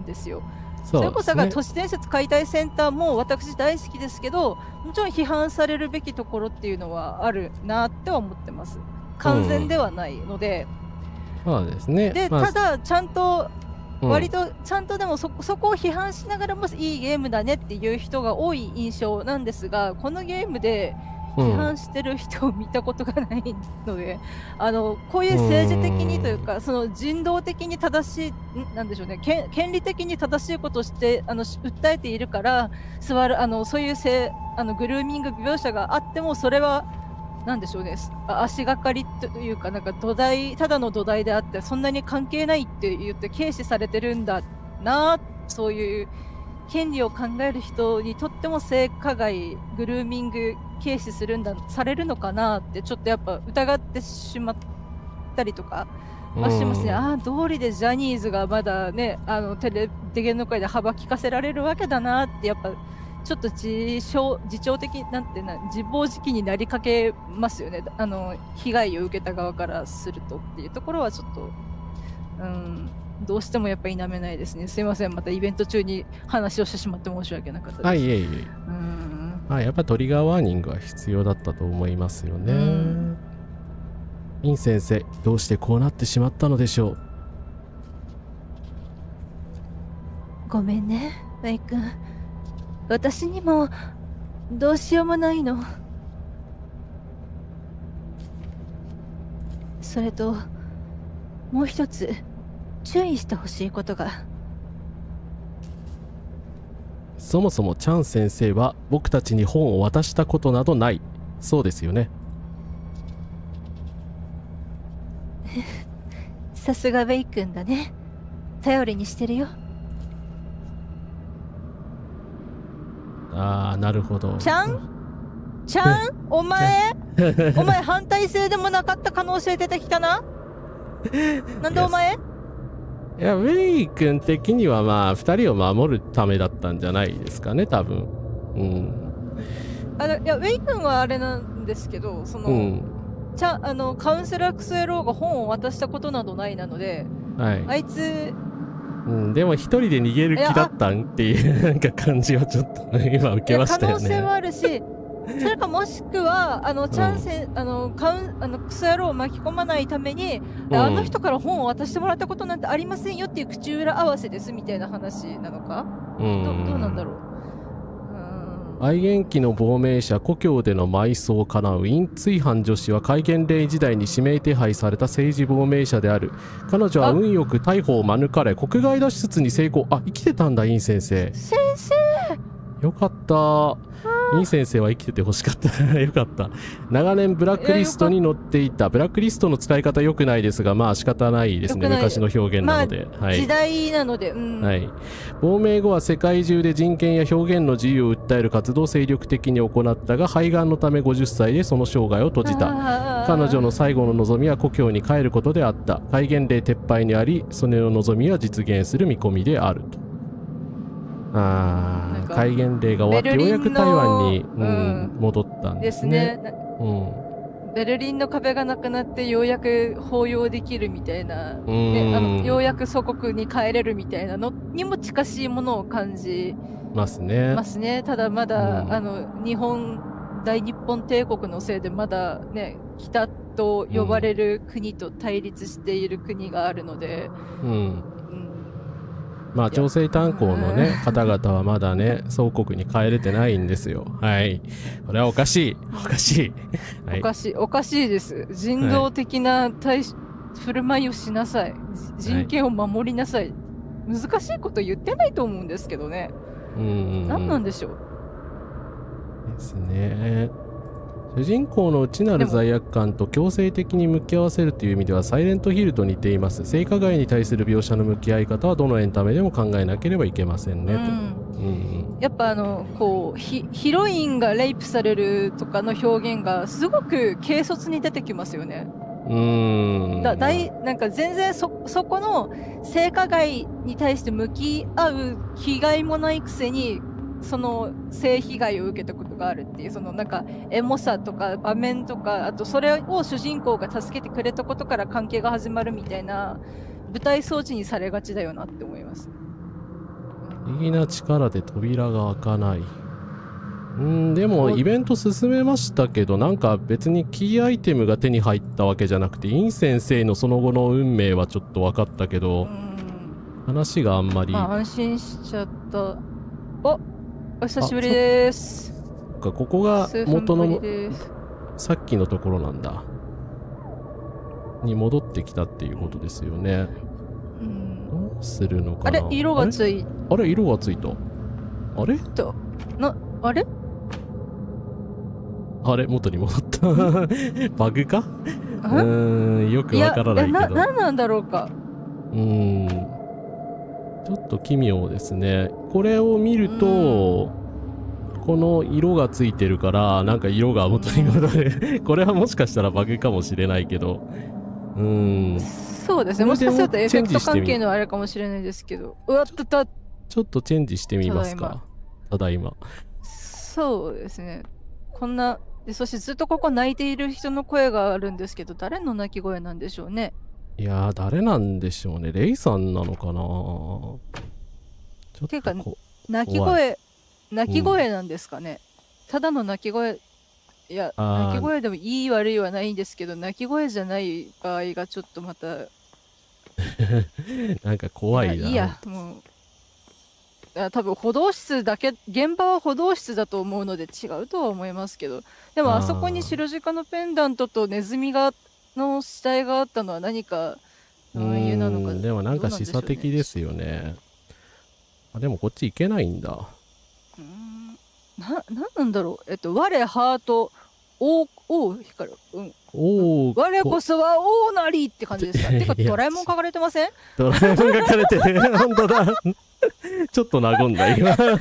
ですよ。それこそが都市伝説解体センターも私大好きですけど、もちろん批判されるべきところっていうのはあるなっては思ってます。完全ではないので、そうですね。で、ただちゃんと割とちゃんとでもそこを批判しながらもいいゲームだねっていう人が多い印象なんですが、このゲームで批判してる人を見たことがないので、こういう政治的にというか、その人道的に正しい、なんでしょうね、権利的に正しいことをして訴えているからそういうグルーミング描写があっても、それはなんでしょうね、足がかりというか、なんかただの土台であってそんなに関係ないって言って軽視されてるんだな、そういう権利を考える人にとっても性加害、グルーミング軽視されるのかなってちょっとやっぱ疑ってしまったりとかはしますね。道理でジャニーズがまだね芸能界で幅利かせられるわけだなって、やっぱちょっと自重的自暴自棄になりかけますよね。被害を受けた側からするとっていうところはちょっとどうしてもやっぱり否めないですね。すいません、またイベント中に話をしてしまって申し訳なかったです。はい、いえいえ。やっぱトリガーワーニングは必要だったと思いますよね。イン先生、どうしてこうなってしまったのでしょう。ごめんね、メイ君。私にもどうしようもないの。それともう一つ注意してほしいことが。そもそもチャン先生は僕たちに本を渡したことなどない、そうですよね。さすがウェイ君だね。頼りにしてるよ。なるほど。ちゃんお前反対性でもなかった可能性出てきたな。なんでお前？いや、ウェイ君的にはまあ2人を守るためだったんじゃないですかね、多分。いやウェイ君はあれなんですけど、カウンセラークスエローが本を渡したことなどないなので、あいつでも一人で逃げる気だったんっていうなんか感じはちょっと今受けましたよね。可能性はあるし、それかもしくはチャンセクソ野郎を巻き込まないために、あの人から本を渡してもらったことなんてありませんよっていう口裏合わせですみたいな話なのか。どうなんだろう。愛元記の亡命者故郷での埋葬を叶う陰追犯女子は戒厳令時代に指名手配された政治亡命者である。彼女は運よく逮捕を免れ国外脱出に成功。生きてたんだ、陰先生。先生よかった。イン先生は生きてて欲しかったよかった。長年ブラックリストに載っていた。ブラックリストの使い方良くないですが、まあ仕方ないですね。昔の表現なので、時代なので、亡命後は世界中で人権や表現の自由を訴える活動を精力的に行ったが、肺がんのため50歳でその生涯を閉じた。彼女の最後の望みは故郷に帰ることであった。戒厳令撤廃にあり、その望みは実現する見込みであると。戒厳令が終わってようやく台湾に、戻ったんですね。ベルリンの壁がなくなってようやく抱擁できるみたいな、ようやく祖国に帰れるみたいなのにも近しいものを感じますね。ただまだ、大日本帝国のせいでまだね、北と呼ばれる国と対立している国があるので、まあ、調整炭鉱のね、方々はまだね、祖国に帰れてないんですよ。はい。これはおかしい。おかしい。はい、おかしいです。人道的な振る舞いをしなさい。人権を守りなさい。難しいこと言ってないと思うんですけどね。何なんでしょう。ですね。主人公の内なる罪悪感と強制的に向き合わせるという意味ではサイレントヒルと似ています。性加害に対する描写の向き合い方はどのエンタメでも考えなければいけませんね、やっぱこうヒロインがレイプされるとかの表現がすごく軽率に出てきますよね。なんか全然そこの性加害に対して向き合う被害もないくせにその性被害を受けたことがあるっていうそのなんかエモさとか場面とか、あとそれを主人公が助けてくれたことから関係が始まるみたいな舞台装置にされがちだよなって思います。不思議な力で扉が開かない。でもイベント進めましたけど、なんか別にキーアイテムが手に入ったわけじゃなくて、イン先生のその後の運命はちょっと分かったけど、話があんまり。安心しちゃった。お久しぶりです。ここが元のさっきのところなんだ。に戻ってきたっていうことですよね。どうするのかな。あれ色がついた。あれ色がついた。あれあれあれ元に戻ったバグかよくわからないけど。何なんだろうか。ちょっと奇妙ですね。これを見ると、この色がついてるから、なんか色が元に戻る。これはもしかしたらバグかもしれないけど。そうですね。もしかするとエフェクト関係のあれかもしれないですけど。ちょっとチェンジしてみますか。ただいま。そうですね。そしてずっとここ泣いている人の声があるんですけど、誰の泣き声なんでしょうね。いやー、誰なんでしょうね。レイさんなのかな。ていうか、泣き声なんですかね。ただの泣き声、いや、泣き声でもいい悪いはないんですけど、泣き声じゃない場合がちょっとまたなんか怖いな。いや、もう。多分歩道室だけ、現場は歩道室だと思うので違うとは思いますけど、でもあそこに白鹿のペンダントとネズミの死体があったのは何か暗喩なのか。でもなんか示唆的ですよね。でもこっち行けないんだ。なんだろう。我ハート光る。我こそは王なりって感じですか。てかドラえもん書かれてません？ドラえもん書かれてる。本当だ。ちょっと和んだ今。そう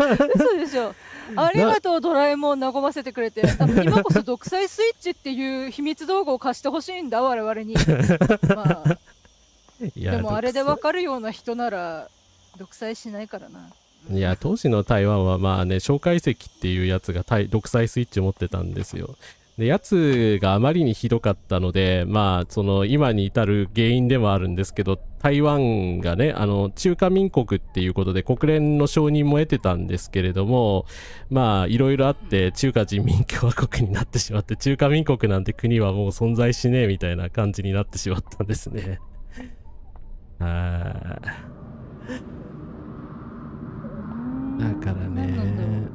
でしょ。ありがとうドラえもん和ませてくれて。今こそ独裁スイッチっていう秘密道具を貸してほしいんだ我々に。まあ、でもあれで分かるような人なら独裁しないからな。いや当時の台湾はまあね蒋介石っていうやつが独裁スイッチを持ってたんですよ。でやつがあまりにひどかったのでまあその今に至る原因でもあるんですけど、台湾がね中華民国っていうことで国連の承認も得てたんですけれども、まあいろいろあって中華人民共和国になってしまって、中華民国なんて国はもう存在しねえみたいな感じになってしまったんですね。だからね、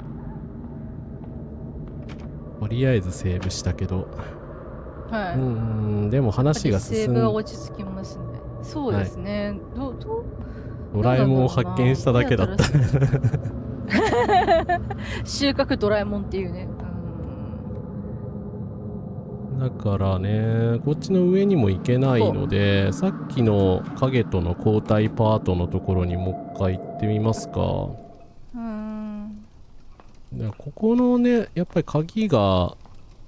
とりあえずセーブしたけど、はい、でも話が進んで、セーブは落ち着きますね。そうですね、はい、ドラえもんを発見しただけだった収穫ドラえもんっていうね。だからねこっちの上にも行けないので、さっきの影との交代パートのところにもう一回行ってみますか。ここのねやっぱり鍵が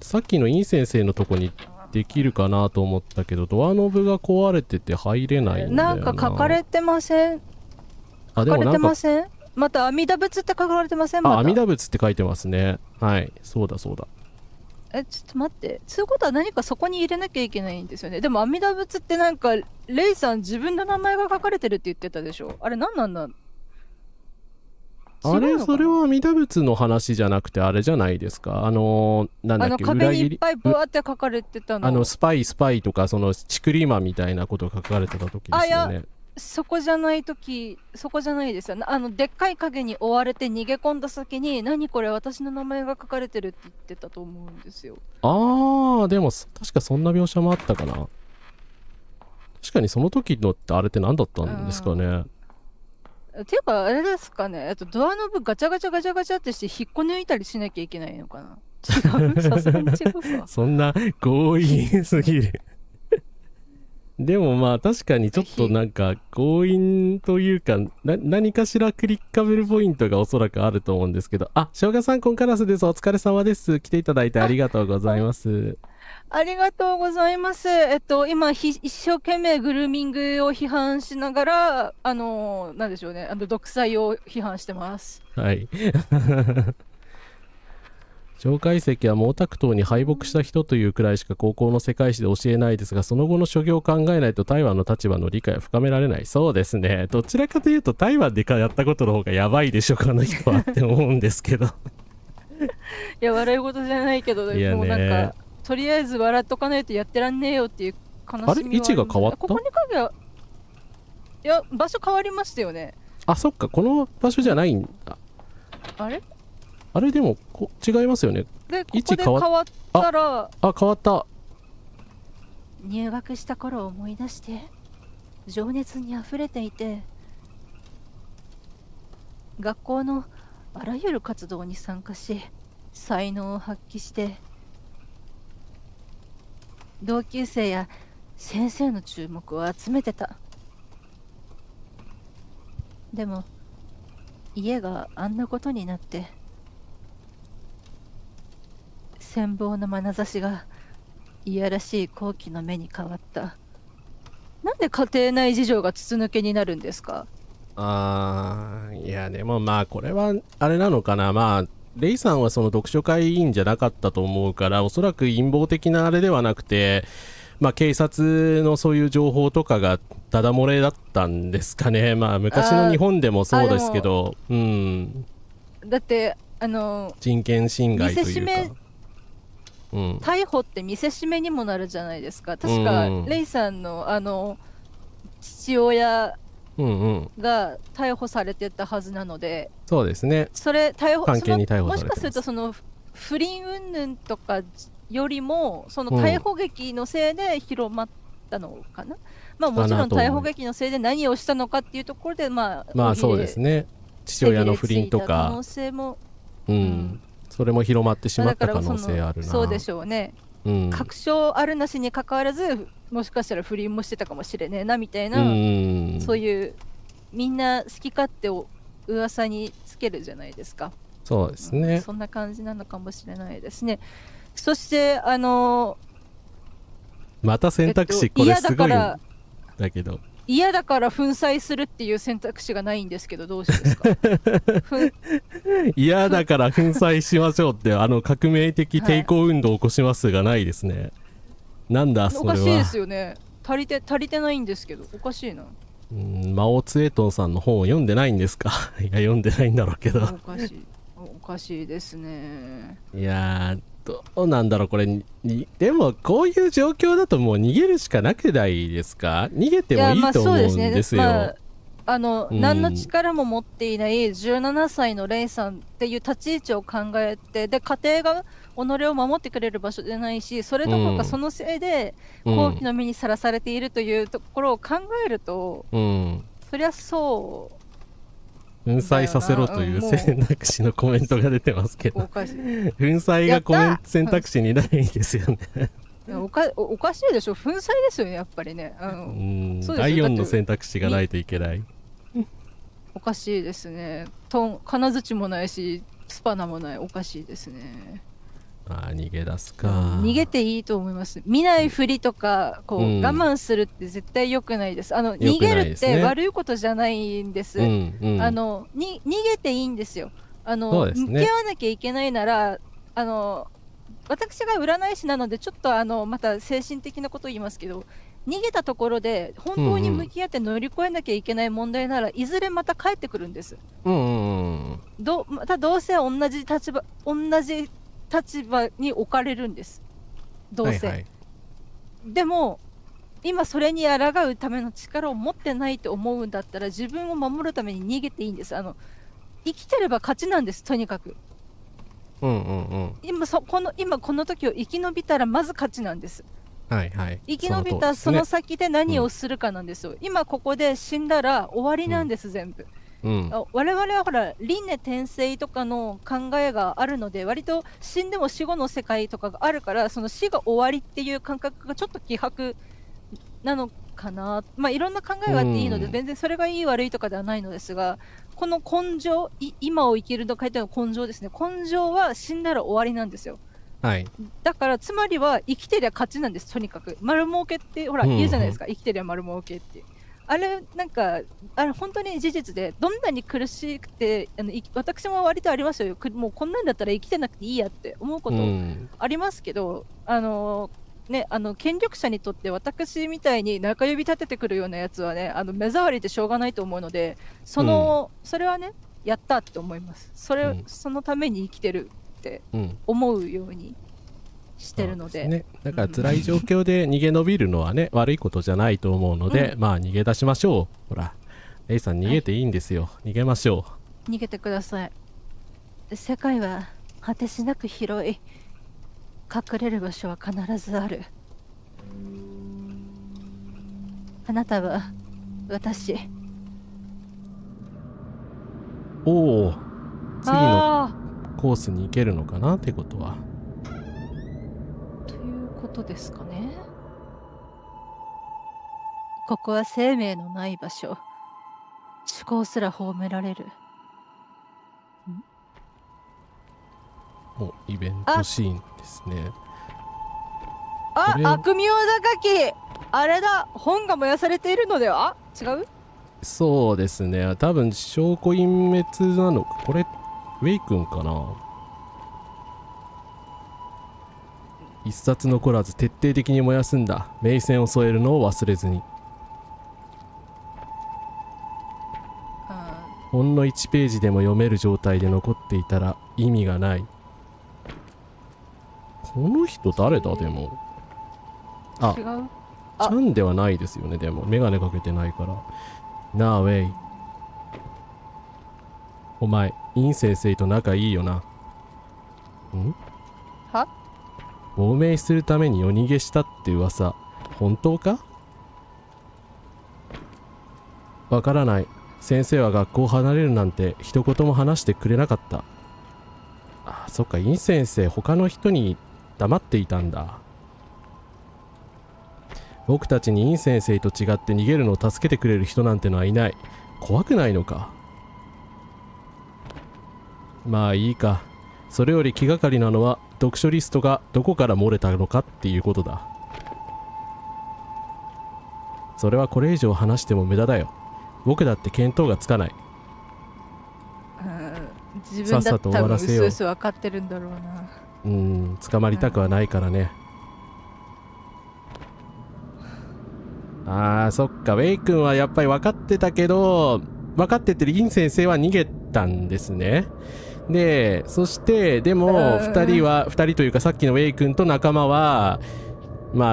さっきのイン先生のとこにできるかなと思ったけど、ドアノブが壊れてて入れないんだよな。なんか書かれてません？書かれてません？また阿弥陀仏って書かれてません？阿弥陀仏って書いてますね。はい、そうだそうだ。ちょっと待って、そういうことは何かそこに入れなきゃいけないんですよね。でも阿弥陀仏ってなんかレイさん自分の名前が書かれてるって言ってたでしょ。あれ何なんだ。あれそれは阿弥陀仏の話じゃなくてあれじゃないですか。なんだっけ、壁にいっぱいブワーって書かれてたの。スパイとかそのチクリマみたいなことが書かれてた時ですよね。そこじゃないですよ。でっかい影に追われて逃げ込んだ先に、何これ私の名前が書かれてるって言ってたと思うんですよ。でも確かそんな描写もあったかな。確かにその時のってあれって何だったんですかね。っていうか、あれですかね、ドアノブガチャガチャガチャガチャってして引っこ抜いたりしなきゃいけないのかな。違う、さすがに違うか。そんな強引すぎる。でもまあ確かにちょっとなんか強引というか、何かしらクリッカブルポイントがおそらくあると思うんですけど、しょうがさんコンカラスです。お疲れ様です。来ていただいてありがとうございます。ありがとうございます。今一生懸命グルーミングを批判しながら、なんでしょうね、独裁を批判してます。はい。蒋介石は毛沢東に敗北した人というくらいしか高校の世界史で教えないですが、その後の諸行を考えないと台湾の立場の理解は深められない。そうですね。どちらかというと台湾でやったことの方がやばいでしょ、この人はって思うんですけど。いや、笑い事じゃないけど、いやね、もうなんか、とりあえず笑っとかないとやってらんねえよっていう悲しみはある。あれ位置が変わった？ここに影は、いや、場所変わりましたよね。そっか、この場所じゃないんだ。あれでも違いますよね。で、ここで変わったら、変わった。入学した頃を思い出して情熱にあふれていて、学校のあらゆる活動に参加し才能を発揮して、同級生や先生の注目を集めてた。でも家があんなことになって、羨望の眼差しがいやらしい好奇の目に変わった。なんで家庭内事情が筒抜けになるんですか？いやでもまあこれはあれなのかな。まあレイさんはその読書会委員じゃなかったと思うから、おそらく陰謀的なあれではなくて、まあ警察のそういう情報とかがダダ漏れだったんですかね。まあ昔の日本でもそうですけど、だって人権侵害というか、逮捕って見せしめにもなるじゃないですか。確か、レイさんの父親が逮捕されてたはずなので、そうですね。それ関係に逮捕されてます。もしかするとその不倫云々とかよりも、その逮捕劇のせいで広まったのかな。まあもちろん逮捕劇のせいで何をしたのかっていうところで、まあそうですね。父親の不倫とか可能性も、それも広まってしまった可能性あるな。そうでしょうね。確証あるなしにかかわらず、もしかしたら不倫もしてたかもしれねえなみたいな、そういうみんな好き勝手を噂につけるじゃないですか。そうですね。そんな感じなのかもしれないですね。そしてまた選択肢、これすごいんだけど、嫌だから粉砕するっていう選択肢がないんですけど、どうしてですか？嫌だから粉砕しましょうって革命的抵抗運動を起こしますがないですね。なんだそれは。おかしいですよね。足りてないんですけど、おかしいな。マオツエトンさんの本を読んでないんですか？いや読んでないんだろうけど。おかしいですね。いやどうなんだろうこれ。でもこういう状況だともう逃げるしかなくないですか？逃げてもいいと思うんですよ。何の力も持っていない17歳のレイさんっていう立ち位置を考えて、で家庭が己を守ってくれる場所じゃないし、それどころかそのせいで好奇の目にさらされているというところを考えると、そりゃそう粉砕させろという選択肢のコメントが出てますけど、粉砕が選択肢にないですよね。おかしいでしょ。粉砕ですよね、やっぱりね。第4の選択肢がないといけない。おかしいですね。金槌もないしスパナもない。おかしいですね。逃げ出すか。逃げていいと思います。見ないふりとか我慢するって絶対良くないです。逃げるって悪いことじゃないんです。逃げていいんですよ。向き合わなきゃいけないなら、私が占い師なのでちょっとまた精神的なことを言いますけど、逃げたところで本当に向き合って乗り越えなきゃいけない問題なら、いずれまた帰ってくるんです。またどうせ同じ立場に置かれるんです。どうせ。でも今それに抗うための力を持ってないと思うんだったら自分を守るために逃げていいんです。生きてれば勝ちなんです、とにかく。今この時を生き延びたらまず勝ちなんです。はいはい。生き延びたその先で何をするかなんですよ。今ここで死んだら終わりなんです、全部。我々はほら輪廻転生とかの考えがあるので、割と死んでも死後の世界とかがあるから、その死が終わりっていう感覚がちょっと希薄なのかな。いろんな考えがあっていいので、全然それがいい悪いとかではないのですが、この根性、今を生きると書いてある根性ですね。根性は死んだら終わりなんですよ。はい、だからつまりは生きてりゃ勝ちなんです。とにかく丸儲けってほら言うじゃないですか、生きてりゃ丸儲けって。あれなんか本当に事実で、どんなに苦しくて私も割とありますよ。もうこんなんだったら生きてなくていいやって思うことありますけど、権力者にとって私みたいに中指立ててくるようなやつはね、目障りでしょうがないと思うので、それはねやったって思います。そのために生きてるって思うようにしてるので、だから辛い状況で逃げ延びるのはね悪いことじゃないと思うので、逃げ出しましょう。ほらレイさん逃げていいんですよ、逃げましょう。逃げてください。世界は果てしなく広い。隠れる場所は必ずある。あなたは私。おお、次のコースに行けるのかなってことは。ということですかね。ここは生命のない場所。思考すら葬められる。イベントシーンですね。悪名高きあれだ、本が燃やされているのでは。違う？そうですね、多分証拠隠滅なのか。これウェイ君かな。一冊残らず徹底的に燃やすんだ。銘線を添えるのを忘れずに。ほんの1ページでも読める状態で残っていたら意味がない。この人誰だ。でも違う？ちゃんではないですよね。でもメガネかけてないから。なあウェイ、お前イン先生と仲いいよな。は？亡命するために夜逃げしたって噂本当か？わからない。先生は学校を離れるなんて一言も話してくれなかった。そっか、イン先生他の人に黙っていたんだ。僕たちにイン先生と違って逃げるのを助けてくれる人なんてのはいない。怖くないのか。まあいいか。それより気がかりなのは読書リストがどこから漏れたのかっていうことだ。それはこれ以上話しても無駄だよ。僕だって見当がつかない。自分だったらうすうす分かってるんだろうな。捕まりたくはないからね。そっか、ウェイ君はやっぱり分かってたけど、分かっててリン先生は逃げたんですね。で、そしてでも2人というかさっきのウェイ君と仲間は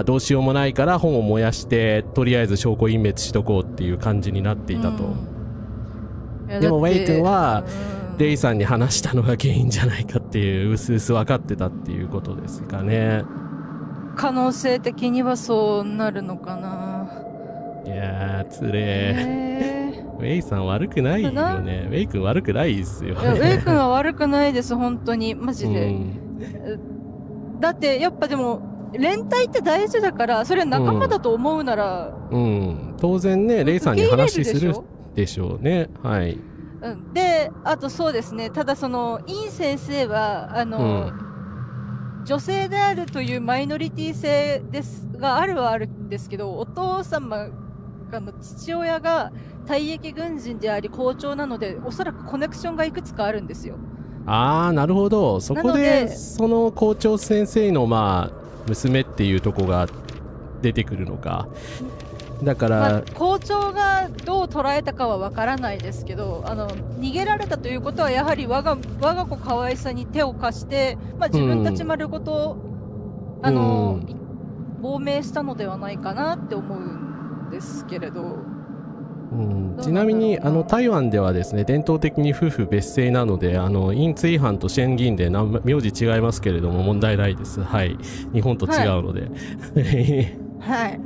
どうしようもないから本を燃やしてとりあえず証拠隠滅しとこうっていう感じになっていたと。でもウェイ君はレイさんに話したのが原因じゃないかっていううすうす分かってたっていうことですかね。可能性的にはそうなるのかな。いやーつれー。ウェイさん悪くないよね。ウェイ君悪くないですよね。ウェイ君は悪くないです本当にマジで。だってやっぱでも連帯って大事だから、それ仲間だと思うなら、当然ねレイさんに話するでしょうね。はい。であとそうですね、ただそのイン先生は女性であるというマイノリティ性ですがあるはあるんですけど、お父様の父親が退役軍人であり校長なので、おそらくコネクションがいくつかあるんですよ。なるほど。そこでその校長先生の娘っていうとこが出てくるのか。だから、校長がどう捉えたかはわからないですけど、逃げられたということはやはり我が子可愛さに手を貸して、自分たち丸ごと亡命したのではないかなって思うんですけれど、ちなみに台湾ではですね、伝統的に夫婦別姓なので、陰追犯とシェンギンで名字違いますけれども問題ないです。はい、日本と違うので、はい、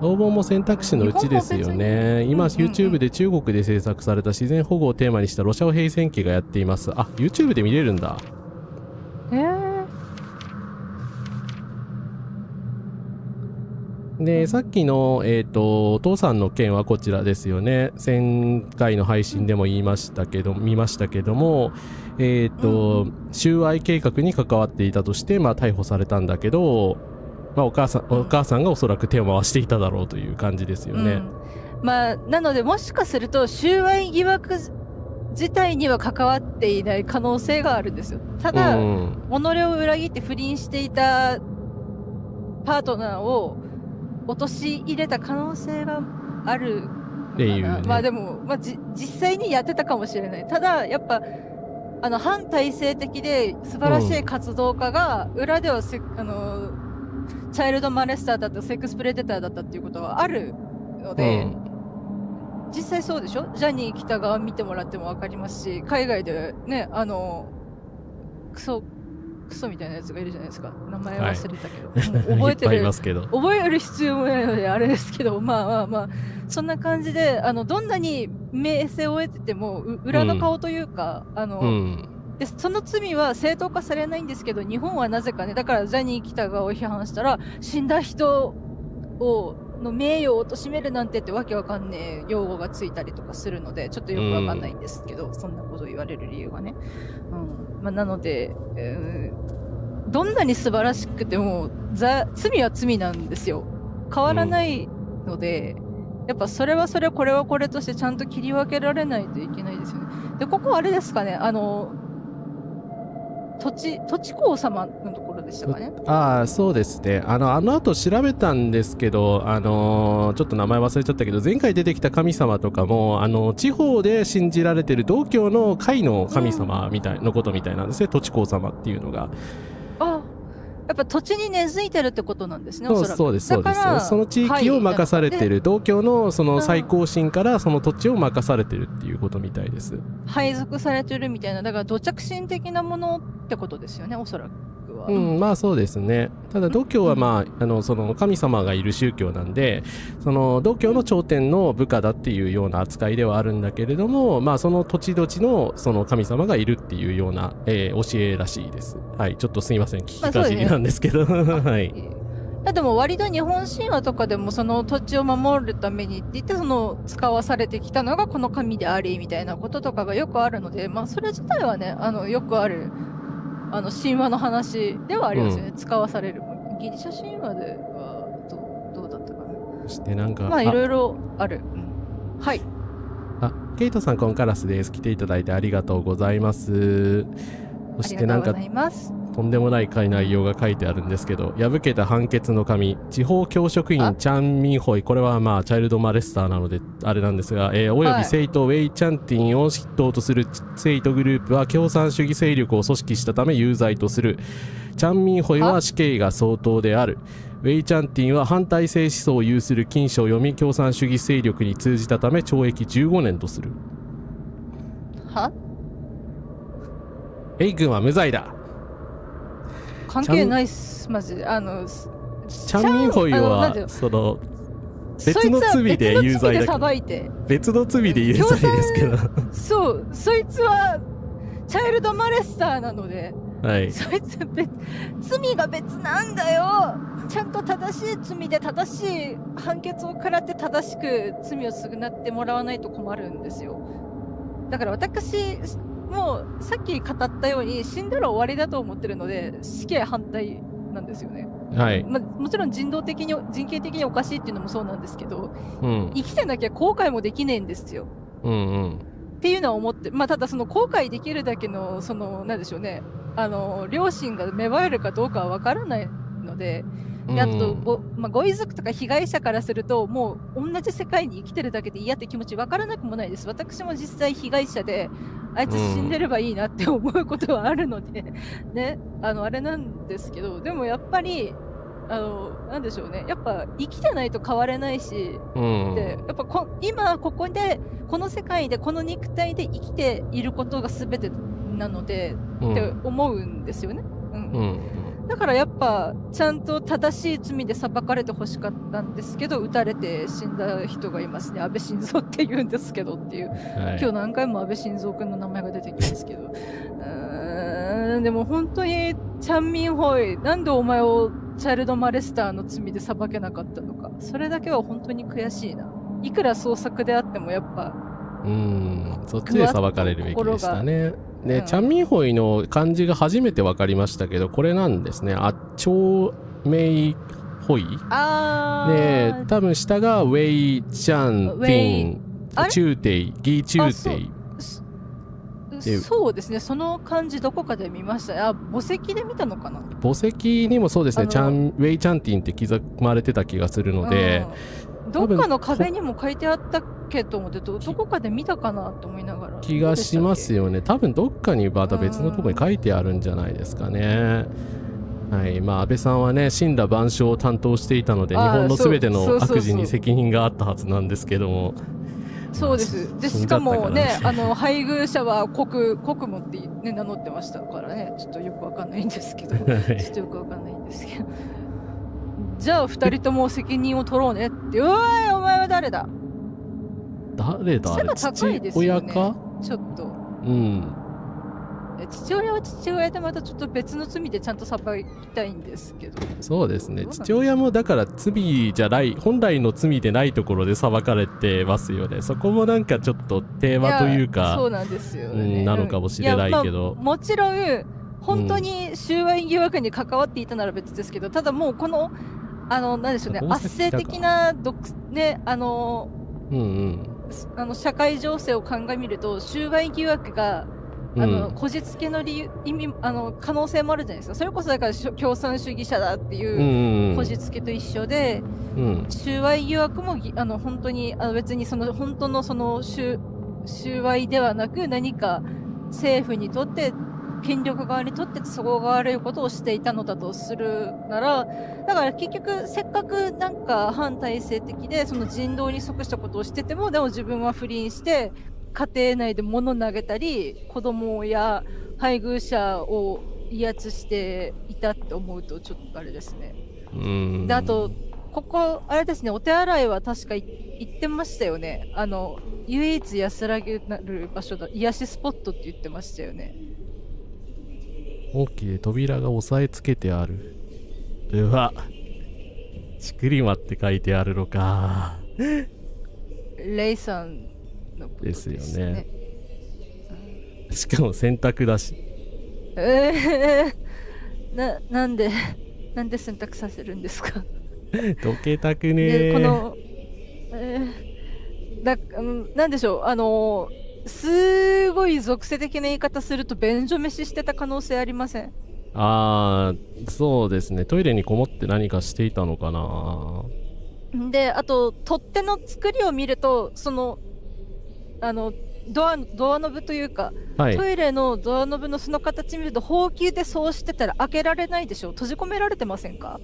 逃亡も選択肢のうちですよね。今 YouTube で中国で制作された自然保護をテーマにしたロシア語平戦記がやっています。あ、 YouTube で見れるんだ。でさっきの、お父さんの件はこちらですよね。前回の配信でも見ましたけども、収賄計画に関わっていたとして、逮捕されたんだけど、お母さんがおそらく手を回していただろうという感じですよね。なのでもしかすると収賄疑惑自体には関わっていない可能性があるんですよ。ただ、己を裏切って不倫していたパートナーを陥れた可能性があるっていう、ね、でも、実際にやってたかもしれない。ただやっぱ反体制的で素晴らしい活動家が裏ではチャイルドマレスターだったセックスプレデターだったっていうことはあるので、実際そうでしょ。ジャニー喜多川見てもらっても分かりますし、海外でねクソみたいなやつがいるじゃないですか。名前忘れたけど、覚えてる覚える必要もないのであれですけど、そんな感じでどんなに名声を得てても裏の顔というか、でその罪は正当化されないんですけど、日本はなぜかね、だからジャニー喜多川を批判したら死んだ人の名誉を貶めるなんてってわけわかんねえ用語がついたりとかするので、ちょっとよくわかんないんですけど、そんなことを言われる理由がね、なので、どんなに素晴らしくても罪は罪なんですよ。変わらないので、やっぱそれはそれ、これはこれとしてちゃんと切り分けられないといけないですよね。でここはあれですかね、土地公様のところでしたかね。そうですね。後調べたんですけど、ちょっと名前忘れちゃったけど、前回出てきた神様とかも地方で信じられてる道教の会の神様みたいのことみたいなんですね、土地公様っていうのが。やっぱ土地に根付いてるってことなんですね。そうです。その地域を任されてる道教のその最高神からその土地を任されてるっていうことみたいです。配属されてるみたいな、だから土着神的なものってことですよね、おそらくは。そうですね。ただ道教はその神様がいる宗教なんで、その道教の頂点の部下だっていうような扱いではあるんだけれども、その土地土地のその神様がいるっていうような、教えらしいです。はい、ちょっとすいません、聞きかじりなんですけど、はい。でも割と日本神話とかでもその土地を守るためにって言って使わされてきたのがこの神でありみたいなこととかがよくあるので、それ自体はねよくある神話の話ではありますよね、使わされる。ギリシャ神話ではどうだったかな。そしてなんかいろいろある。はい。ケイトさんコンカラスです。来ていただいてありがとうございます。そしてなんかとんでもない内容が書いてあるんですけど、破けた判決の紙、地方教職員チャン・ミンホイ、これはチャイルドマレスターなのであれなんですが、および生徒ウェイ・チャンティンを筆頭とする生徒グループは共産主義勢力を組織したため有罪とする。チャン・ミンホイは死刑が相当である。ウェイ・チャンティンは反体制思想を有する禁書を読み共産主義勢力に通じたため懲役15年とする。ウェイ君は無罪だ。関係ないっす、マジで。チャン・ミンホイはその別の罪で有罪だけど、別の罪で有罪ですけどそいつはチャイルドマレスターなので、そいつ罪が別なんだよ。ちゃんと正しい罪で正しい判決を食らって正しく罪を償ってもらわないと困るんですよ。だから私もうさっき語ったように死んだら終わりだと思ってるので死刑反対なんですよね。もちろん人権的におかしいっていうのもそうなんですけど、生きてなきゃ後悔もできねえんですよ。っていうのは思って、ただその後悔できるだけのなんでしょうね、良心が芽生えるかどうかは分からないので、であとご遺族とか被害者からするともう同じ世界に生きてるだけで嫌って気持ち分からなくもないです。私も実際被害者であいつ死んでればいいなって思うことはあるので、ね、あれなんですけど、でもやっぱりなんでしょうね、やっぱ生きてないと変われないし、でやっぱ今ここでこの世界でこの肉体で生きていることが全てなので、って思うんですよね。だからやっぱちゃんと正しい罪で裁かれてほしかったんですけど、撃たれて死んだ人がいますね。安倍晋三って言うんですけどっていう、今日何回も安倍晋三君の名前が出てきますけど、でも本当にチャンミンホイ、なんでお前をチャイルドマレスターの罪で裁けなかったのか、それだけは本当に悔しいな。いくら創作であってもやっぱそっちで裁かれるべきでしたね。ね、チャンミンホイの漢字が初めて分かりましたけど、これなんですね。チョウメイホイ。ね、多分下がウェイチャンティンチューテイギーチューテイ。そうですね、その漢字どこかで見ました。墓石で見たのかな。墓石にもそうですね、ウェイチャンティンって刻まれてた気がするので、どっかの壁にも書いてあったけと思って、どこかで見たかなと思いながら気がしますよね。多分どっかにまた別のところに書いてあるんじゃないですかね。はい、まあ安倍さんはね、神羅万象を担当していたので、日本の全ての悪事に責任があったはずなんですけども。そうです。でしかもね、配偶者は国務って、ね、名乗ってましたからね、ちょっとよくわかんないんですけど、ちょっとよくわかんないんですけど。じゃあ2人とも責任を取ろうねって、お前は誰だ？誰だ？背が高いですよね。親か？ちょっと。父親は父親でまたちょっと別の罪でちゃんと裁きたいんですけど。そうですね。父親もだから罪じゃない、本来の罪でないところで裁かれてますよね。そこもなんかちょっとテーマというか、そうなんですよね。なのかもしれないけど。もちろん本当に収賄疑惑に関わっていたなら別ですけど、ただもうこのなんでしょうね、圧政的なね、社会情勢を鑑みると収賄疑惑がこじつけの意味可能性もあるじゃないですか。それこそだから共産主義者だっていうこじつけと一緒で、収賄疑惑も本当に別にその本当のその収賄ではなく、何か政府にとって権力側にとって都合が悪いことをしていたのだとするなら、だから結局せっかくなんか反体制的でその人道に即したことをしてても、でも自分は不倫して家庭内で物投げたり子供や配偶者を威圧していたって思うとちょっとあれですね。であとここあれですね、お手洗いは確か行ってましたよね。唯一安らげなる場所だ、癒しスポットって言ってましたよね。大きい扉が押さえつけてある。うわ、ちくりまって書いてあるのか。レイさんのことですね。ですよね。しかも洗濯だし。なんで洗濯させるんですか。溶けたくねー。このなんでしょう、すごい属性的な言い方すると便所飯してた可能性ありません？そうですね。トイレにこもって何かしていたのかな。であと取っ手の作りを見ると、そのドアノブというか、トイレのドアノブのその形見ると、ほうきでそうしてたら開けられないでしょ。閉じ込められてませんか？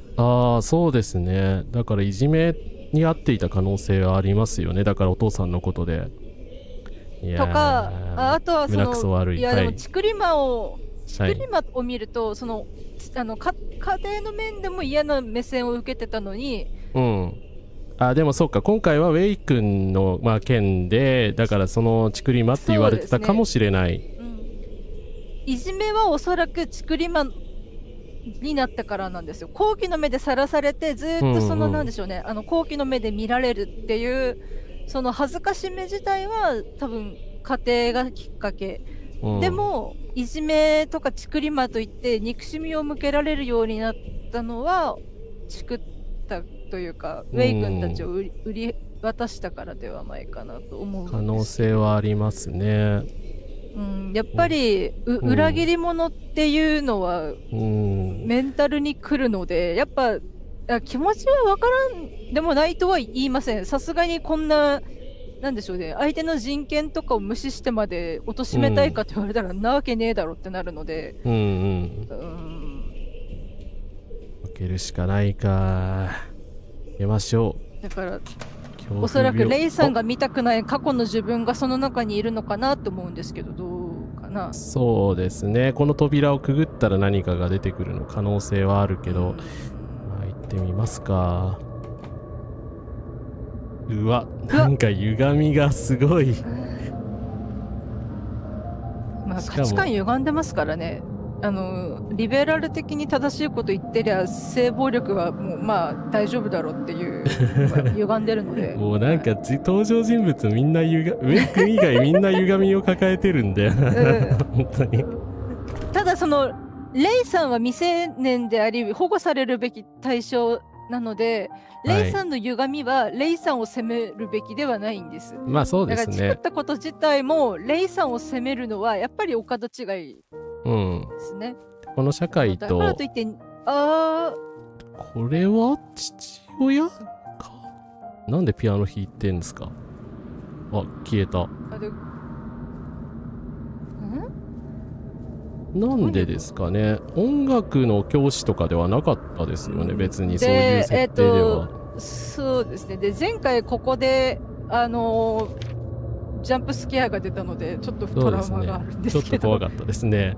そうですね。だからいじめに遭っていた可能性はありますよね。だからお父さんのことで。とか、あとはその悪い。いやでもチクリマを見ると、その家庭の面でも嫌な目線を受けてたのに、でもそうか、今回はウェイ君の、件で、だからそのチクリマって言われてたかもしれない。いじめはおそらくチクリマになったからなんですよ。好奇の目でさらされて、ずっとその、なんでしょうね、好奇の目で見られるっていうその恥ずかしめ自体は多分家庭がきっかけ、でもいじめとかチクリマといって憎しみを向けられるようになったのはチクったというか、ウェイ君たちを売り渡したからではないかなと思うんです。可能性はありますね。やっぱり、裏切り者っていうのは、メンタルに来るので、やっぱ気持ちは分からんでもないとは言いません。さすがにこんな、なんでしょうね、相手の人権とかを無視してまで貶めたいかと言われたら、なわけねえだろってなるので。受けるしかないか。受けましょう。だから、おそらくレイさんが見たくない過去の自分がその中にいるのかなと思うんですけど、どうかな。そうですね。この扉をくぐったら何かが出てくるの可能性はあるけど、まあ、行ってみますか。うわ、なんか歪みがすごい。まあ、価値観歪んでますからね。リベラル的に正しいこと言ってりゃ性暴力はもうまあ大丈夫だろうっていう歪んでるのでもうなんか登場人物みんなウェイ君以外みんな歪みを抱えてるんで、本当に。ただそのレイさんは未成年であり保護されるべき対象なので、レイさんの歪みはレイさんを責めるべきではないんです。まあそうですね。だから作ったこと自体もレイさんを責めるのはやっぱりお門違いですね。この社会と。だからといって、これは父親か。なんでピアノ弾いてんですか。あ、消えた。なんでですかね。音楽の教師とかではなかったですよね、別にそういう設定では。そうですね。で、前回ここでジャンプスケアが出たのでちょっとトラウマがあるんですけど、ちょっと怖かったですね。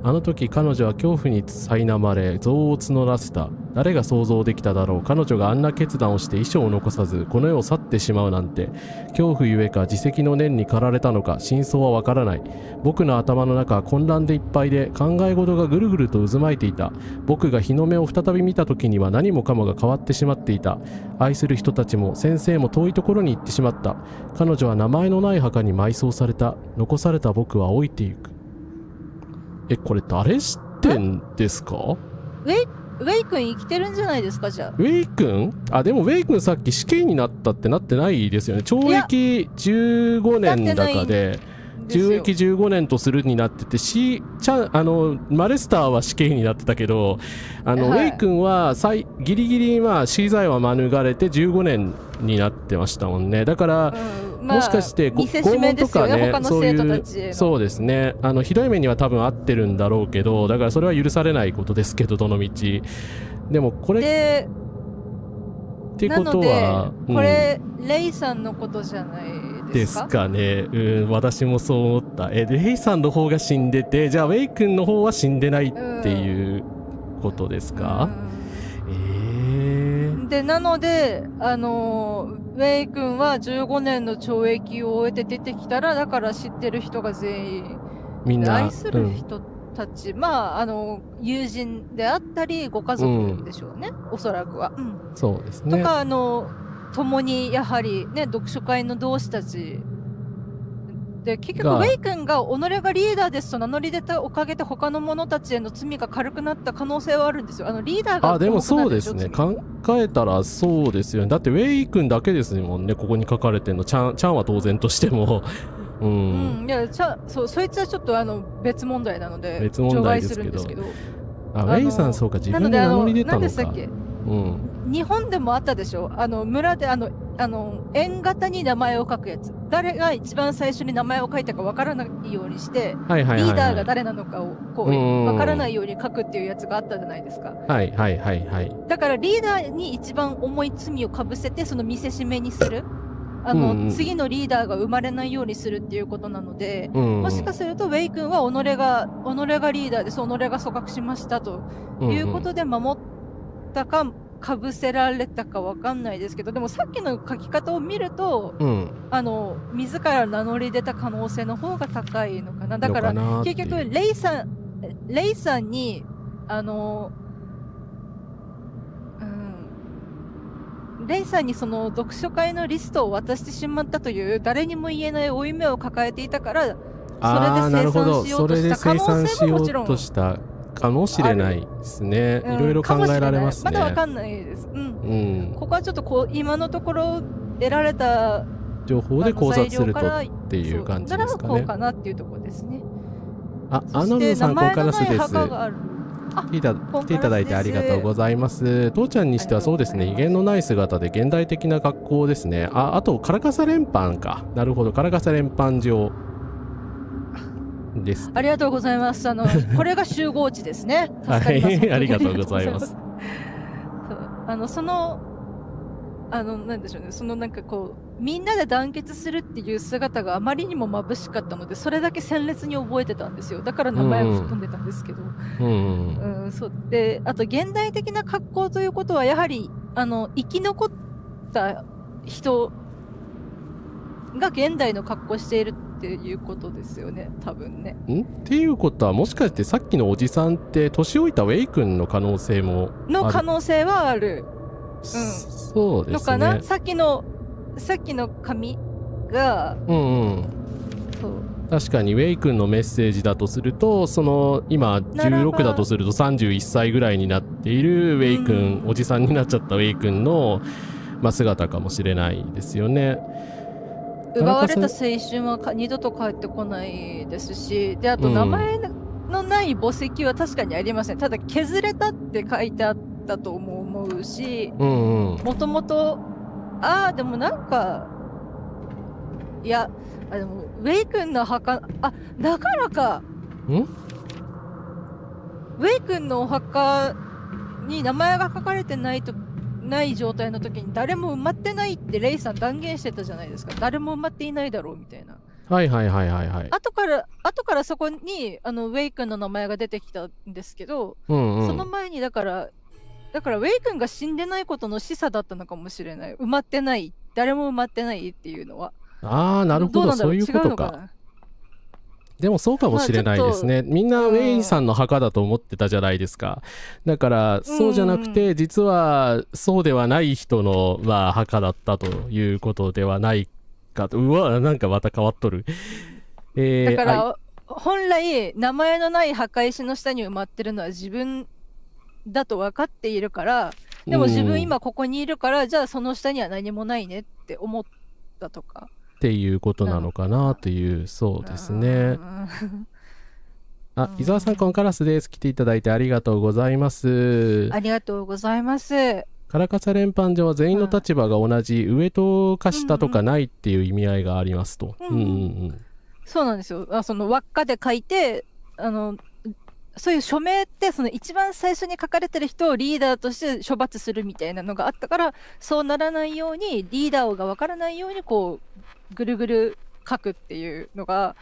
あの時彼女は恐怖に苛まれ憎悪を募らせた。誰が想像できただろう。彼女があんな決断をして遺書を残さずこの世を去ってしまうなんて。恐怖ゆえか自責の念に駆られたのか真相はわからない。僕の頭の中は混乱でいっぱいで考え事がぐるぐると渦巻いていた。僕が日の目を再び見た時には何もかもが変わってしまっていた。愛する人たちも先生も遠いところに行ってしまった。彼女は名前のない墓に埋葬された。残された僕は老いていく。これ誰知ってんですか？ウェイ君生きてるんじゃないですか。じゃあウェイ君？でもウェイ君さっき死刑になったってなってないですよね。懲役15年だかで懲役15年とするになってて、マレスターは死刑になってたけど、ウェイ君はギリギリ死罪は免れて15年になってましたもんね。だから、もしかして拷問とかね、そうですね、ひどい目には多分合ってるんだろうけど、だからそれは許されないことですけど、どの道でもこれってことはこれ、レイさんのことじゃないですかね。私もそう思った。レイさんの方が死んでて、じゃあウェイ君の方は死んでないっていうことですか？でなのでウェイ君は15年の懲役を終えて出てきたら、だから知ってる人が全員みんな愛する人たち、友人であったりご家族でしょうね、おそらくは。そうですね。とか共にやはりね、読書会の同志たちで、結局ウェイ君が己がリーダーですと名乗り出たおかげで他の者たちへの罪が軽くなった可能性はあるんですよ。リーダーがでもそうですね、考えたらそうですよね。だってウェイ君だけですもんね、ここに書かれてるの。ちゃんは当然としてもいやそいつはちょっと別問題なので別問題ですけど、ウェイさんそうか、自分で名乗り出たのか。何でしたっけ、日本でもあったでしょ、村で円形に名前を書くやつ。誰が一番最初に名前を書いたかわからないようにして、リーダーが誰なのかをわからないように書くっていうやつがあったじゃないですか。だからリーダーに一番重い罪をかぶせて、その見せしめにする、次のリーダーが生まれないようにするっていうことなので、もしかするとウェイ君は己がリーダーです、己が組閣しましたということで守ったか、かぶせられたかわかんないですけど、でもさっきの書き方を見ると、自ら名乗り出た可能性の方が高いのかな。だから結局レイさんにレイさんにその読書会のリストを渡してしまったという誰にも言えない負い目を抱えていたから、それで生産しようとした可能性ももちろんかもしれないですね。いろいろ考えられますね。まだわかんないです。ここはちょっと今のところ得られた情報で考察するとっていう感じですかね。こうかなっていうところですね。アノルさん、コンカラスです。来ていただいてありがとうございます。父ちゃんにしてはそうですね、威厳のない姿で現代的な格好ですね。あと、カラカサ連班か。なるほど、カラカサ連班場です。ありがとうございます。これが集合地ですね。助かります。はい、ありがとうございます。なんでしょうね、なんかこう、みんなで団結するっていう姿があまりにも眩しかったので、それだけ鮮烈に覚えてたんですよ。だから名前を含んでたんですけど。そうで、あと現代的な格好ということは、やはり生き残った人が現代の格好しているっていうことですよね、多分ね。っていうことは、もしかしてさっきのおじさんって年老いたウェイ君の可能性もの可能性はある。そうですね。のかな、さっきの紙が、確かにウェイ君のメッセージだとすると、今16だとすると31歳ぐらいになっているウェイ君、おじさんになっちゃったウェイ君の、姿かもしれないですよね。奪われた青春は二度と帰ってこないですし、で、あと名前のない墓石は確かにありません。ただ削れたって書いてあったと思うし、もともとでもなんか、いや、でもウェイ君の墓、だからか、ウェイ君のお墓に名前が書かれてない状態の時に誰も埋まってないってレイさん断言してたじゃないですか。誰も埋まっていないだろうみたいな。はい。後からそこにウェイ君の名前が出てきたんですけど、その前にだからウェイ君が死んでないことの示唆だったのかもしれない。埋まってない、誰も埋まってないっていうのは。なるほど、そういうことか。でもそうかもしれないですね。みんなウェイさんの墓だと思ってたじゃないですか。だからそうじゃなくて、実はそうではない人の、墓だったということではないかと。なんかまた変わっとる。だから本来名前のない墓石の下に埋まってるのは自分だと分かっているから、でも自分今ここにいるから、じゃあその下には何もないねって思ったとか。っていうことなのかなという、そうですね。伊沢さん、こんカラスです。来ていただいてありがとうございます。ありがとうございます。カラカサ連班上は全員の立場が同じ、上とか下とかないっていう意味合いがありますと。そうなんですよ。その輪っかで書いて、そういう署名ってその一番最初に書かれてる人をリーダーとして処罰するみたいなのがあったから、そうならないようにリーダーが分からないようにこうぐるぐる書くっていうのが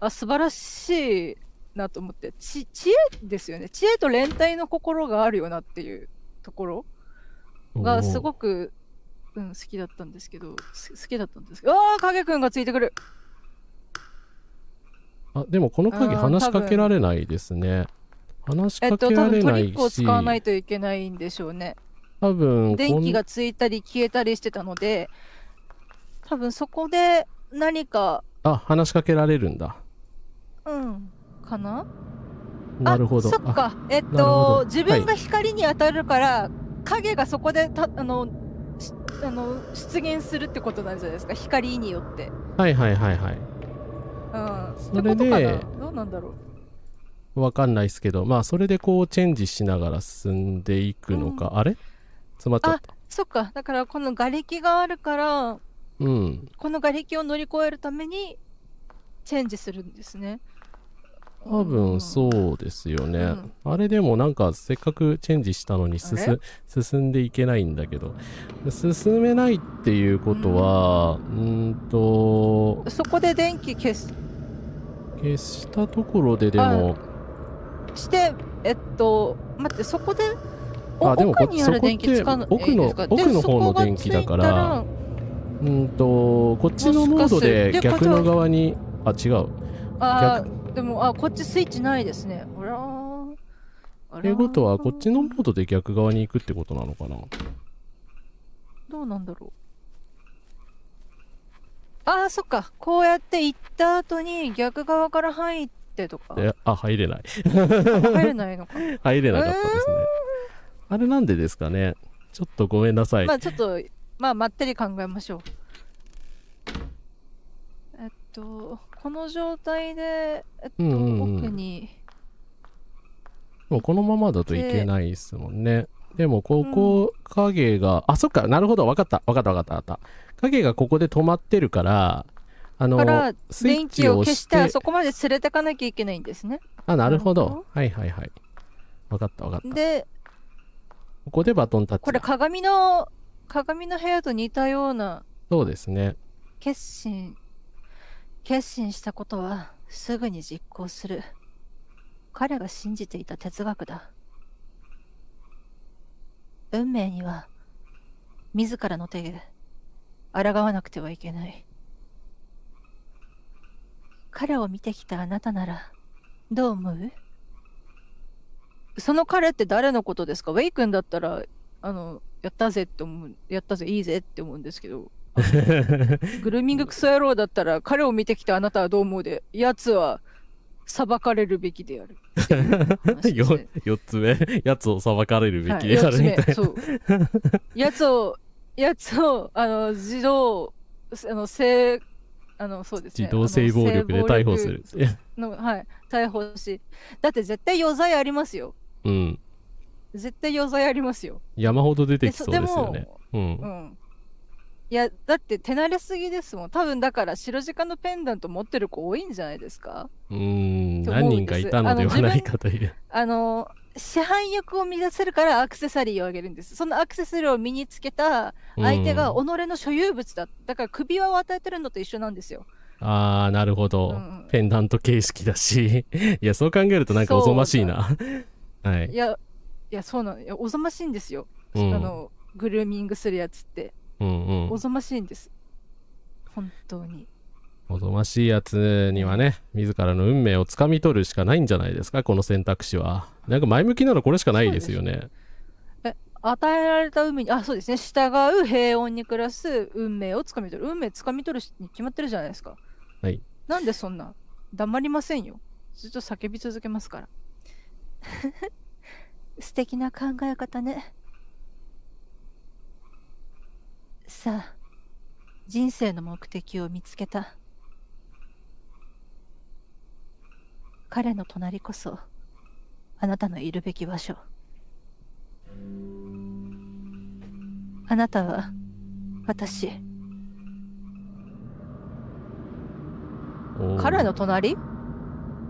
素晴らしいなと思って、知恵ですよね。知恵と連帯の心があるよなっていうところがすごく、好きだったんですけど、影くんがついてくる。でもこの鍵話しかけられないですね。話しかけられないし、多分トリックを使わないといけないんでしょうね。多分電気がついたり消えたりしてたので、多分そこで何か話しかけられるんだ。かな。なるほど。そっか。自分が光に当たるから、影がそこで出現するってことなんじゃないですか、光によって。はい。それでどうなんだろう。わかんないですけど、それでこうチェンジしながら進んでいくのか。あれ？詰まっちゃった。そっか。だからこの瓦礫があるから、この瓦礫を乗り越えるためにチェンジするんですね。多分そうですよね。あれでもなんかせっかくチェンジしたのに進んでいけないんだけど、進めないっていうことは、そこで電気消したところででもして待って、そこででも奥にある電気使わないですか？奥の方の電気だから、こっちのモードで逆の側に違う。でもこっちスイッチないですね。ってことはこっちのモードで逆側に行くってことなのかな。どうなんだろう。そっか。こうやって行った後に逆側から入ってとか。入れない。入れないのか。入れなかったですね。あれなんでですかね。ちょっとごめんなさい。ちょっとまったり考えましょう。この状態で奥にもうこのままだといけないですもんね。でもここ、影が、あ、そっか、なるほど、わかった。影がここで止まってるから、スイッ電気をチを押して、消してあそこまで連れてかなきゃいけないんですね。あ、なるほど。はい。わかった。で、ここでバトンタッチだ。これ鏡の部屋と似たような。そうですね。決心したことはすぐに実行する。彼が信じていた哲学だ。運命には自らの手で抗わなくてはいけない。彼を見てきたあなたならどう思う？その彼って誰のことですか？ウェイ君だったらやったぜ、いいぜって思うんですけど、グルーミングクソ野郎だったら彼を見てきたあなたはどう思うで、奴は裁かれるべきである。4つ目、やつを裁かれるべきであるみたいな。そう。やつを自動そうですね。自動性暴力で逮捕する。はい、逮捕し。だって絶対余罪ありますよ。うん。絶対余罪ありますよ。山ほど出てきそうですよね。いや、だって手慣れすぎですもん。多分だから白直のペンダント持ってる子多いんじゃないですか？何人かいたのではないかという。市販欲を乱せるからアクセサリーをあげるんです。そのアクセサリーを身につけた相手が己の所有物だ。だから首輪を与えてるのと一緒なんですよ。ああ、なるほど。ペンダント形式だし。いや、そう考えるとなんかおぞましいな。はい。いや、そうなの。いや、おぞましいんですよ。グルーミングするやつって。おぞましいんです。本当に。おぞましいやつにはね、自らの運命をつかみ取るしかないんじゃないですか、この選択肢は。なんか前向きなのこれしかないですよね。与えられた運命に、そうですね、従う平穏に暮らす運命をつかみ取る。運命つかみ取るに決まってるじゃないですか。はい。なんでそんな、黙りませんよ。ずっと叫び続けますから。素敵な考え方ね。さあ、人生の目的を見つけた。彼の隣こそあなたのいるべき場所。あなたは私。彼の隣？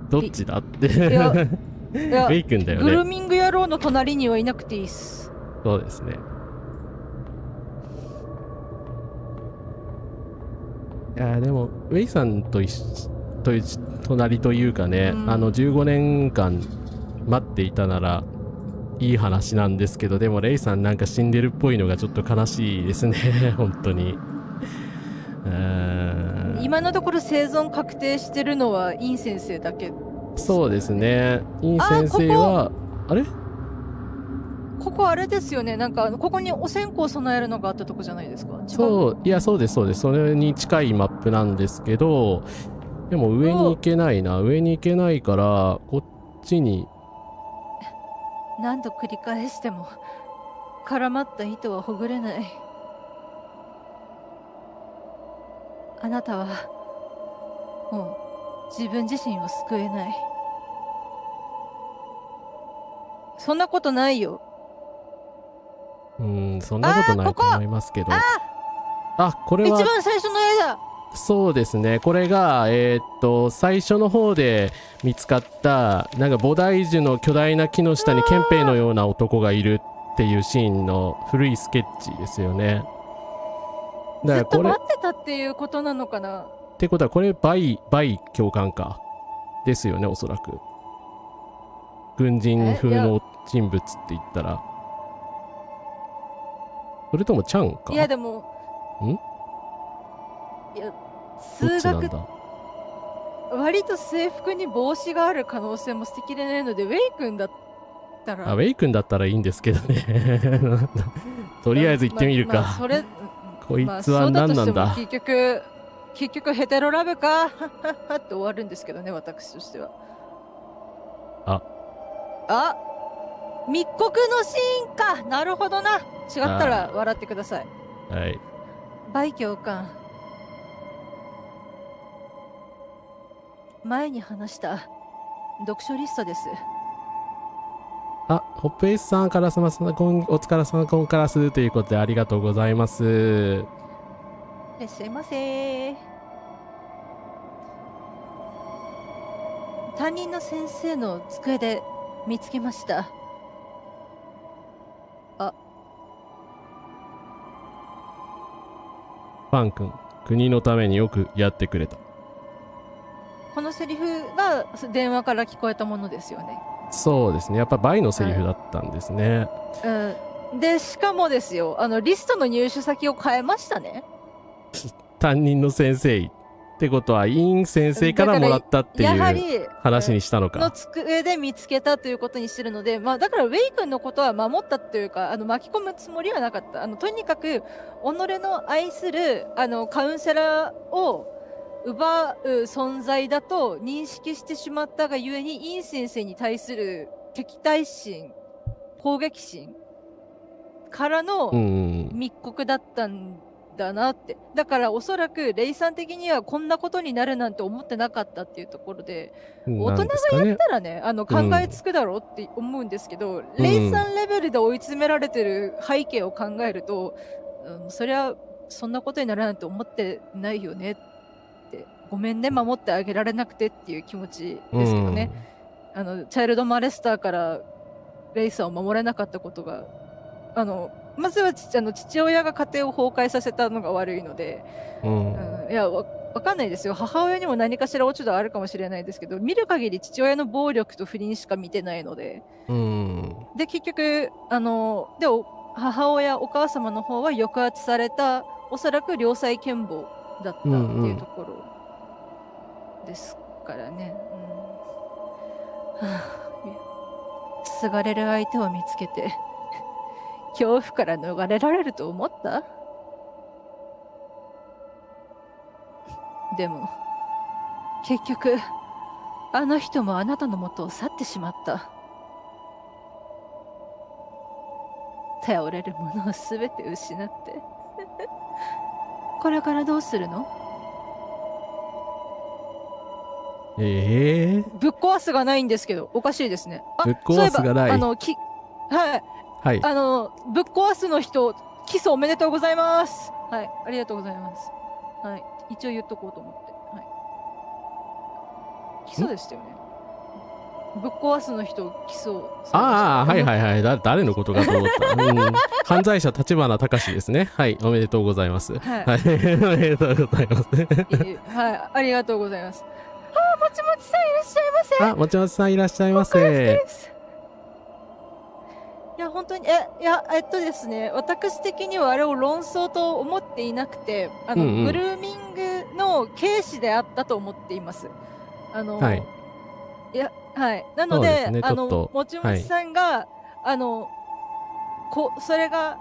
どっちだって。いやウェイ君だよね。グルーミング野郎の隣にはいなくていいっす。そうですね。いやでもウェイさんと隣というかね、15年間待っていたならいい話なんですけど、でもレイさんなんか死んでるっぽいのがちょっと悲しいですね。本当に。今のところ生存確定してるのはイン先生だけ、ね。そうですね。イン先生はあれここあれですよね。なんかここにお線香を備えるのがあったとこじゃないですか。そう、いやそうです。それに近いマップなんですけど、でも上に行けないな。上に行けないからこっちに。何度繰り返しても絡まった糸はほぐれない。あなたはもう自分自身を救えない。そんなことないよ。そんなことないと思いますけど。これは一番最初の絵だ。そうですね。これが最初の方で見つかったなんか菩提樹の巨大な木の下に憲兵のような男がいるっていうシーンの古いスケッチですよね。だからこれずっと待ってたっていうことなのかな。ってことはこれバイ教官かですよね、おそらく。軍人風の人物って言ったら。それともチャンか。いやでもいや数学割と制服に帽子がある可能性も捨てきれないので、ウェイ君だったらウェイ君だったらいいんですけどね。とりあえず行ってみるか。こいつは何なんだ。結局ヘテロラブかって終わるんですけどね、私としては。密告のシーンか。なるほどな。違ったら笑ってください。はい。バイ教官、前に話した読書リストです。あ、ホップエイスさんからすまさん、お疲れ様コンからすということでありがとうございます。いらっしゃいませ。担任の先生の机で見つけました。あ。ファン君、国のためによくやってくれた。このセリフが電話から聞こえたものですよね。そうですね。やっぱバイのセリフだったんですね。で、しかもですよ、リストの入手先を変えましたね。担任の先生ってことは、イン先生からもらったっていう話にしたのか。の机で見つけたということにしてるので、まあ、だからウェイ君のことは守ったというか、巻き込むつもりはなかった。とにかく、己の愛するカウンセラーを奪う存在だと認識してしまったがゆえに、イン先生に対する敵対心、攻撃心からの密告だったんだなって。だからおそらくレイさん的にはこんなことになるなんて思ってなかったっていうところで、大人がやったらね、考えつくだろうって思うんですけど、レイさんレベルで追い詰められてる背景を考えると、そりゃそんなことになるなんて思ってないよねって、ごめんね、守ってあげられなくてっていう気持ちですけどね。チャイルドマレスターからレイさんを守れなかったことが、まずは父親が家庭を崩壊させたのが悪いので、いや、わかんないですよ。母親にも何かしら落ち度あるかもしれないですけど、見る限り父親の暴力と不倫しか見てないので、で、結局、母親、お母様の方は抑圧された、おそらく良妻賢母だったっていうところですからね。すがれる相手を見つけて、恐怖から逃れられると思った？でも、結局、あの人もあなたの元を去ってしまった。頼れるものをすべて失って。これからどうするの？ぶっ壊すがないんですけど、おかしいですね。ぶっ壊すがない。はい。はい。ぶっ壊すの人、キスおめでとうございます。はい。ありがとうございます。はい。一応言っとこうと思って。はい。キスでしたよね。ぶっ壊すの人、キスを。ああ、はいはいはい。誰のことかと思った。犯罪者、立花隆ですね。はい。おめでとうございます。はい。おめでとうございます。はい。ありがとうございます。もちもちさんいらっしゃいませ。もちもちさんいらっしゃいませ。いや、本当に、ですね、私的にはあれを論争と思っていなくて、グルーミングの軽視であったと思っています。はい。いや、はい。なので、ね、もちもちさんが、それが、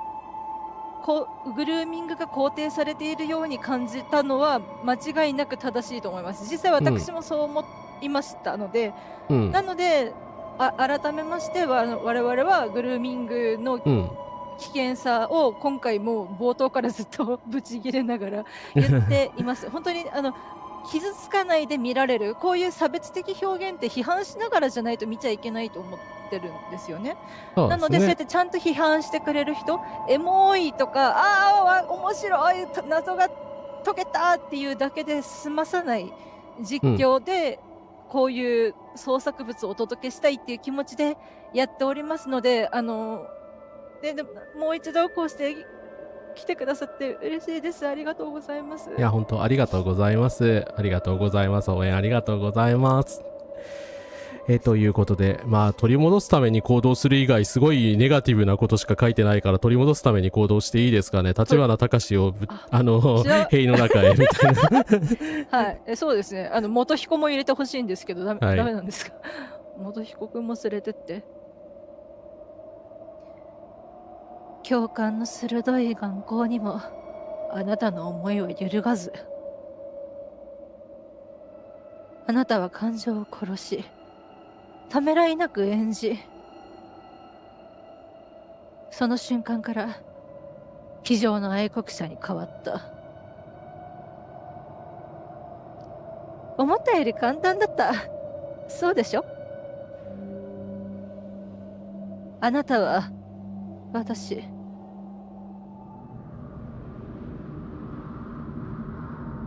グルーミングが肯定されているように感じたのは間違いなく正しいと思います。実際私もそう思いましたので、なので改めまして我々はグルーミングの危険さを今回も冒頭からずっとブチギレながら言っています。本当に傷つかないで見られるこういう差別的表現って批判しながらじゃないと見ちゃいけないと思ってるんですよね。なのでそうやってちゃんと批判してくれる人、エモいとか面白い謎が解けたっていうだけで済まさない実況で、こういう創作物をお届けしたいっていう気持ちでやっておりますので、でもう一度こうして来てくださって嬉しいです。ありがとうございます。いや、本当ありがとうございます。ありがとうございます。応援ありがとうございます。ということで、まあ、取り戻すために行動する以外、すごいネガティブなことしか書いてないから、取り戻すために行動していいですかね。立花隆を、塀の中へ、みたいな。はい。そうですね。元彦も入れてほしいんですけど、ダメなんですか。元彦くんも連れてって。共感の鋭い眼光にも、あなたの思いは揺るがず。あなたは感情を殺し、ためらいなく演じ、その瞬間から、机上の愛国者に変わった。思ったより簡単だった。そうでしょ？あなたは私。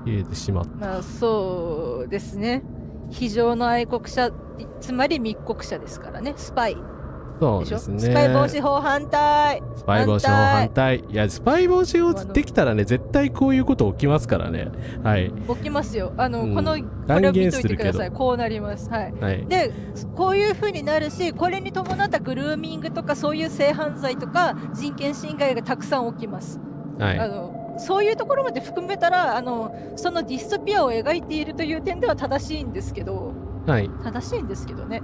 消えてしまった。まあそうですね。非常の愛国者、つまり密告者ですからね。スパイ。そうですね。スパイ防止法反対。スパイ防止法反対。いや、スパイ防止法できたらね、絶対こういうこと起きますからね。はい。起きますよ。これを見といてください。こうなります。はい。はい、で、こういう風になるし、これに伴ったグルーミングとか、そういう性犯罪とか、人権侵害がたくさん起きます。はい。そういうところまで含めたら、そのディストピアを描いているという点では正しいんですけど、はい。正しいんですけどね。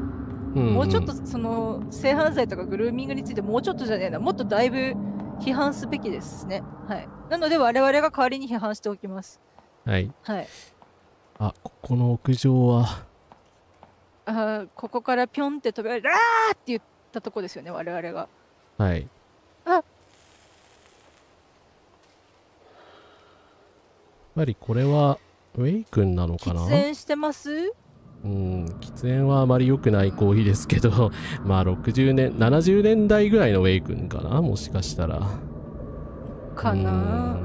もうちょっとその性犯罪とかグルーミングについてもうちょっとじゃねえな、もっとだいぶ批判すべきですね。はい。なので我々が代わりに批判しておきます。はい。はい。あ、ここの屋上は。ここからピョンって飛び降りて、あーって言ったとこですよね、我々が。はい。あ。やっぱりこれはウェイ君なのかな？喫煙してます？喫煙はあまり良くない行為ですけどまあ60年70年代ぐらいのウェイ君かな、もしかしたらかな。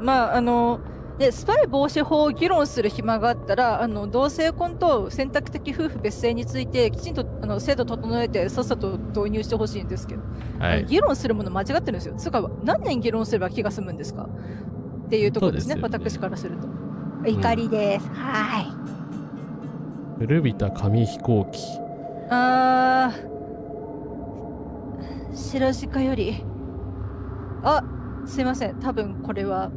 まあスパイ防止法を議論する暇があったら同性婚と選択的夫婦別姓についてきちんと制度整えてさっさと導入してほしいんですけど、はい、議論するもの間違ってるんですよ。つうか何年議論すれば気が済むんですかっていうところですね、私からすると。怒りです。はい。古びた紙飛行機。白鹿より。すいません。多分これは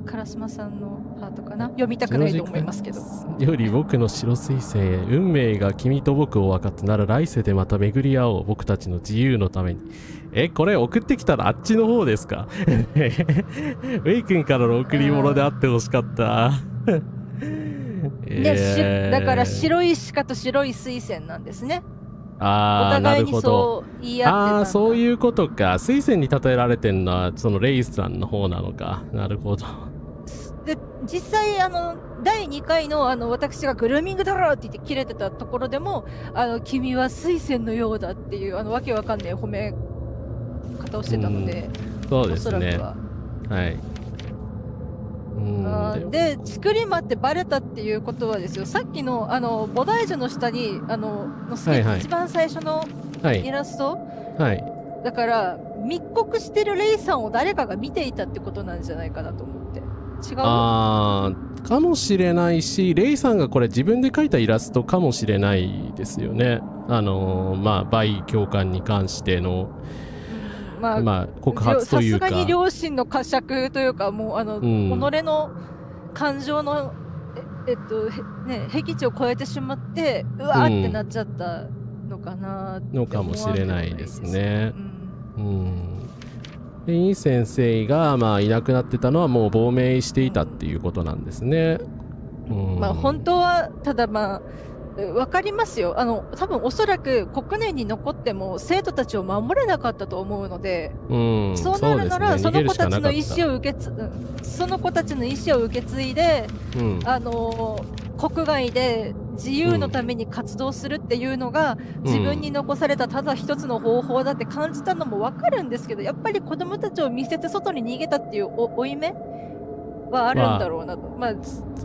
烏丸さんのパートかな。読みたくないと思いますけど。より僕の白彗星へ、運命が君と僕を分かつなら来世でまた巡り合おう、僕たちの自由のために。これ送ってきたらあっちの方ですか？ウェイ君からの贈り物であってほしかった。だから白い鹿と白い水仙なんですね。お互いにそう言い合ってたんだ。そういうことか。水仙に例えられてるのはそのレイさんの方なのか。なるほど。で実際第2回の私がグルーミングだろって言って切れてたところでも君は水仙のようだっていうわけわかんない褒め方をしてたので、そうですね。はい。で作り魔ってバレたっていうことはですよ、さっきの菩提樹の下に一番最初のイラスト、だから密告してるレイさんを誰かが見ていたってことなんじゃないかなと思って。違う？かもしれないし、レイさんがこれ自分で描いたイラストかもしれないですよね。バイ教官に関しての告発というか、さすがに両親の呵責というか、もう己の感情の僻地を超えてしまってうわーってなっちゃったのかなのかもしれないですね。でイン先生がいなくなってたのはもう亡命していたっていうことなんですね。本当はただ分かりますよ。多分おそらく国内に残っても生徒たちを守れなかったと思うので、そうなるならその子たちの意思を受け継いで、国外で自由のために活動するっていうのが、自分に残されたただ一つの方法だって感じたのも分かるんですけど、やっぱり子供たちを見捨てて外に逃げたっていう負い目はあるんだろうなと。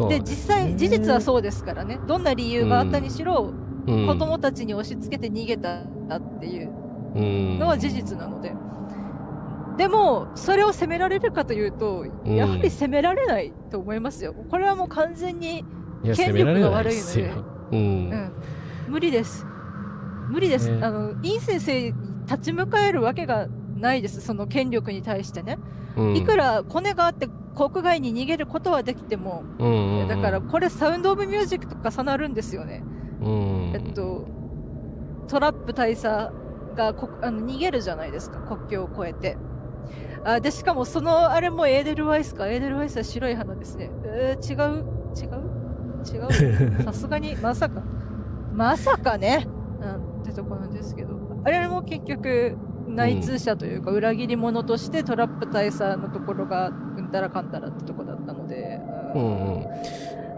で実際事実はそうですからね。どんな理由があったにしろ、子供たちに押し付けて逃げたっていうのは事実なので、でもそれを責められるかというと、やはり責められないと思いますよ。これはもう完全に権力が悪いので、無理です。無理です。イン先生に立ち向かえるわけがないです。その権力に対してね。いくらコネがあって国外に逃げることはできても、だからこれサウンド・オブ・ミュージックと重なるんですよね。トラップ大佐が逃げるじゃないですか、国境を越えて。でしかもそのあれもエーデルワイスか。エーデルワイスは白い花ですね。違うさすがにまさかね、ってとこなんですけど、あれも結局内通者というか裏切り者としてトラップ大佐のところがうんたらかんたらってとこだったので、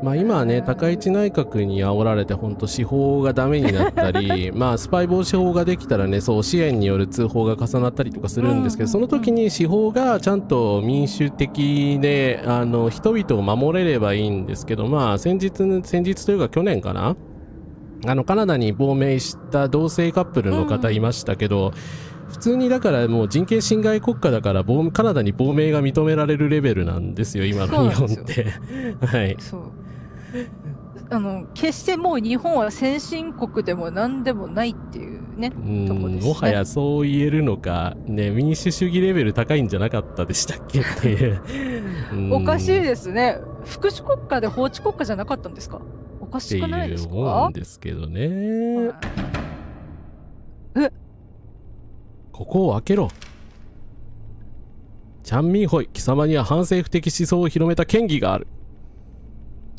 まあ今はね、高市内閣に煽られて本当司法がダメになったりまあスパイ防止法ができたらね、そう支援による通報が重なったりとかするんですけど、その時に司法がちゃんと民主的で人々を守れればいいんですけど、まあ先日というか去年かな、カナダに亡命した同性カップルの方いましたけど、普通にだからもう人権侵害国家だからカナダに亡命が認められるレベルなんですよ今の日本ってはい。そう決してもう日本は先進国でも何でもないっていうね、とこですね。もはやそう言えるのかね、民主主義レベル高いんじゃなかったでしたっけっていうおかしいですね。福祉国家で法治国家じゃなかったんですか？おかしくないですか？っていう思うんですけどね、ここを開けろ。チャンミンホイ、貴様には反政府的思想を広めた権利がある。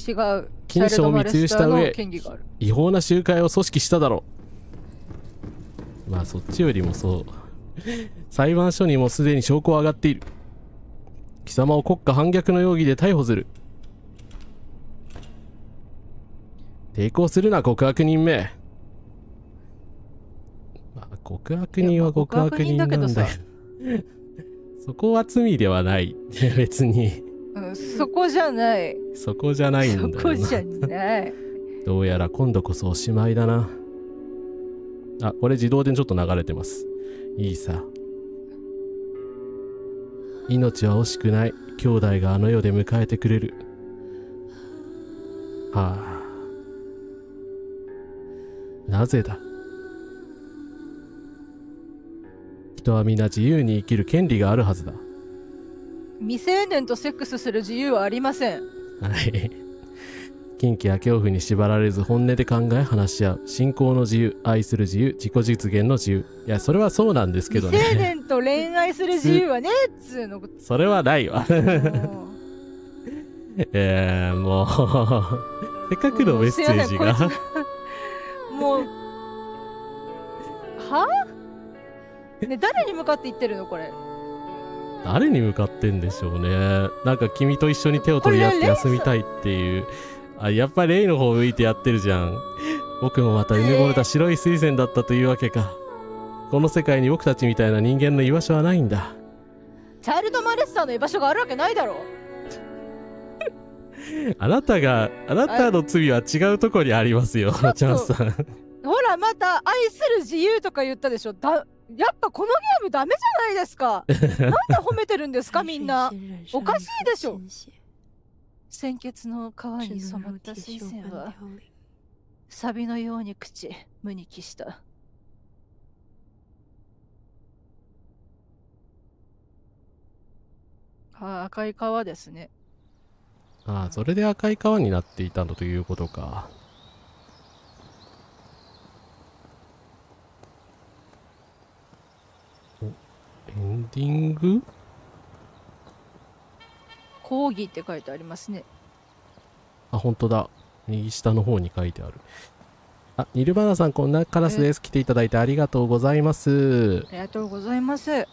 違う。金賞を密輸した上、違法な集会を組織しただろう。まあそっちよりもそう裁判所にもすでに証拠は上がっている。貴様を国家反逆の容疑で逮捕する。抵抗するな極悪人め。まあ極悪人は極悪人なんだよそこは罪ではない別に、そこじゃない。そこじゃないんだよな。そこじゃないどうやら今度こそおしまいだな。あ、これ自動でちょっと流れてます。いいさ。命は惜しくない。兄弟があの世で迎えてくれる。はあ。なぜだ。人は皆自由に生きる権利があるはずだ。未成年とセックスする自由はありません。はい。禁忌や恐怖に縛られず本音で考え話し合う。信仰の自由、愛する自由、自己実現の自由。いや、それはそうなんですけどね。未成年と恋愛する自由はねっつうの。それはないわ。もう、せっかくのメッセージが。もう、はね、誰に向かって言ってるのこれ。誰に向かってんでしょうね。なんか君と一緒に手を取り合って休みたいっていう。あ、やっぱりレイの方を向いてやってるじゃん。僕もまたうぬぼれた白い水仙だったというわけか。この世界に僕たちみたいな人間の居場所はないんだ。チャイルドマレッサーの居場所があるわけないだろ。あなたの罪は違うところにありますよ、チャンさん。ほら、また愛する自由とか言ったでしょ。やっぱこのゲームダメじゃないですか。なんで褒めてるんですかみんな。おかしいでしょ。鮮血の川に染まった水仙はサビのように朽ち無に帰した。あ、赤い川ですね。ああ、それで赤い川になっていたのということか。エンディング？講義って書いてありますね。あ、本当だ。右下の方に書いてある。あ、ニルバナさん、こんなカラスです。来ていただいてありがとうございます。ありがとうございます。い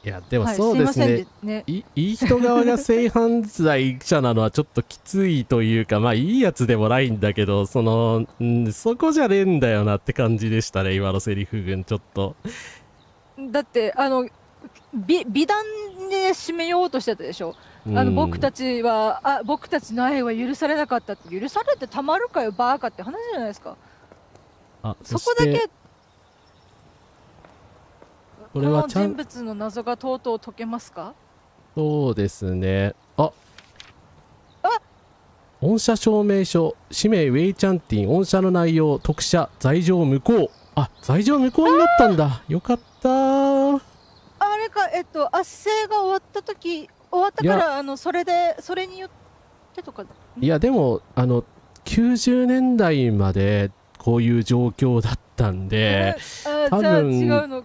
や、でもそうですね。いい人側が性犯罪者なのはちょっときついというか、まあいいやつでもないんだけど、そこじゃねえんだよなって感じでしたね、今のセリフ群、ちょっと。だって美談で締めようとしてたでしょ。僕たちの愛は許されなかったって。許されてたまるかよバーカって話じゃないですか。そこだけこの人物の謎がとうとう解けますか？そうですね。御社証明書、氏名ウェイチャンティン、御社の内容、特赦、罪状無効。あ、罪状無効になったんだ。よかったー。あれか、圧政が終わったから、それによってとか。いや、でも、90年代までこういう状況だったんで、多分、じゃあ違うの。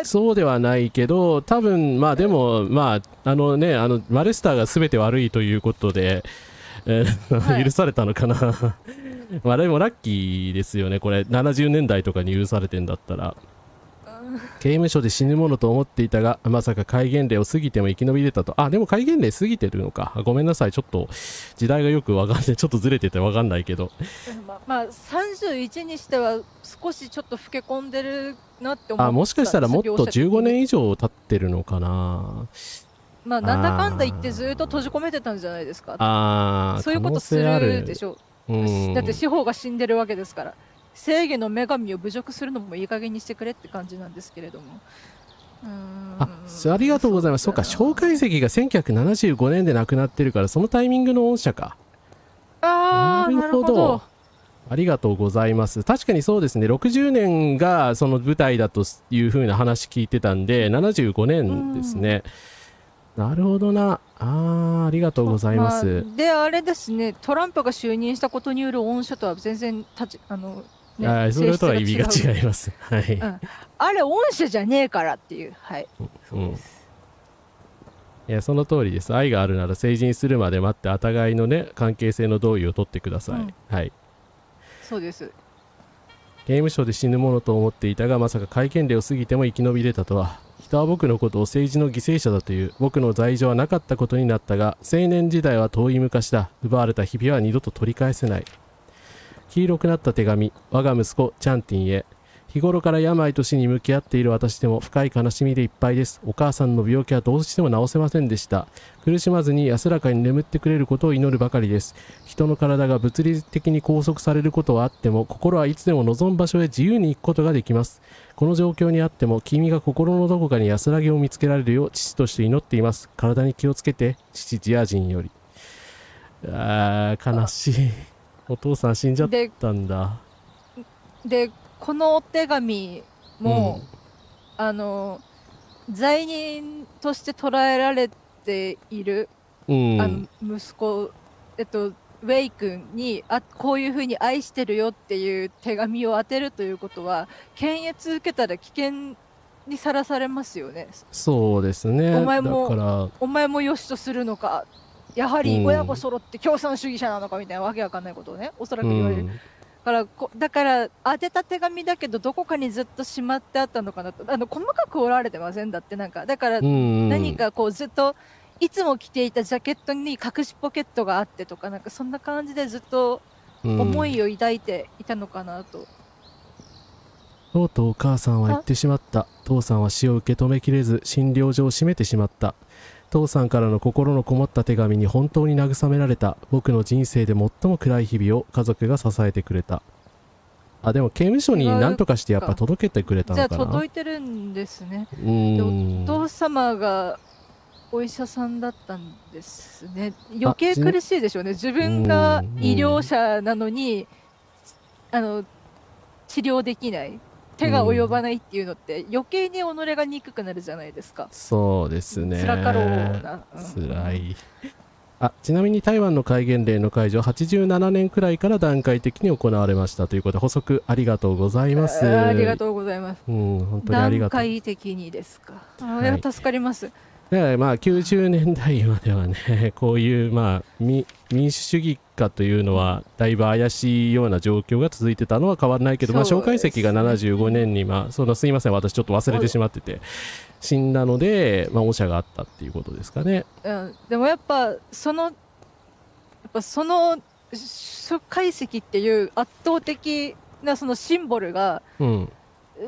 そうではないけど、多分、まあでも、まあ、マレスターが全て悪いということで、許されたのかな。まあでもラッキーですよね、これ。70年代とかに許されてんだったら。刑務所で死ぬものと思っていたが、まさか戒厳令を過ぎても生き延びれたと。あ、でも戒厳令過ぎてるのか。ごめんなさい。ちょっと時代がよくわかんない。ちょっとずれててわかんないけど。まあ、31にしては少しちょっと老け込んでるなって思った。もしかしたらもっと15年以上経ってるのかな。まあ、なんだかんだ言ってずっと閉じ込めてたんじゃないですか。そういうことするでしょう。だって司法が死んでるわけですから。正義の女神を侮辱するのもいい加減にしてくれって感じなんですけれども。ありがとうございます。そうか、蒋介石が1975年で亡くなってるから、そのタイミングの恩赦か。なるほど。ありがとうございます。確かにそうですね。60年がその舞台だという風な話聞いてたんで、75年ですね。なるほどな。ありがとうございます。で、あれですね、トランプが就任したことによる恩赦とは全然それとは意味が違います。はい。あれ恩赦じゃねえからっていう。はい。そうです。いや、その通りです。愛があるなら成人するまで待って、お互いのね、関係性の同意を取ってください。はい。そうです。刑務所で死ぬものと思っていたが、まさか戒厳令を過ぎても生き延びれたとは。人は僕のことを政治の犠牲者だという。僕の罪状はなかったことになったが、青年時代は遠い昔だ。奪われた日々は二度と取り返せない。黄色くなった手紙、我が息子チャンティンへ。日頃から病と死に向き合っている私でも深い悲しみでいっぱいです。お母さんの病気はどうしても治せませんでした。苦しまずに安らかに眠ってくれることを祈るばかりです。人の体が物理的に拘束されることはあっても、心はいつでも望む場所へ自由に行くことができます。この状況にあっても、君が心のどこかに安らぎを見つけられるよう父として祈っています。体に気をつけて、父ジア人より。悲しい。お父さん死んじゃったんだ。で、このお手紙も、罪人として捉えられている、息子、ウェイ君にこういうふうに愛してるよっていう手紙を当てるということは、検閲受けたら危険にさらされますよね。そうですね。お前もよしとするのか、やはり親子揃って共産主義者なのかみたいなわけわかんないことをね、おそらく言われる。だから当てた手紙だけどどこかにずっとしまってあったのかなと。細かく折られてません？だってだから何かこうずっといつも着ていたジャケットに隠しポケットがあってとか、そんな感じでずっと思いを抱いていたのかなと。とうとうお母さんは言ってしまった。父さんは死を受け止めきれず診療所を閉めてしまった。父さんからの心のこもった手紙に本当に慰められた。僕の人生で最も暗い日々を家族が支えてくれた。でも刑務所に何とかしてやっぱ届けてくれたのかな。じゃあ届いてるんですね。お父様がお医者さんだったんですね。余計苦しいでしょうね。自分が医療者なのに治療できない。手が及ばないっていうのって余計に己が憎くなるじゃないですか。そうですね。辛かろうな。辛い。ちなみに台湾の戒厳令の解除は87年くらいから段階的に行われましたということで、補足ありがとうございます。ありがとうございます。本当にありがとう。段階的にですか。助かります。90年代まではね、こういう民主主義化というのはだいぶ怪しいような状況が続いてたのは変わらないけど、蒋介石が75年にすいません、私ちょっと忘れてしまってて死んだので、恩赦があったっていうことですかね。でもやっぱその蒋介石っていう圧倒的なそのシンボルが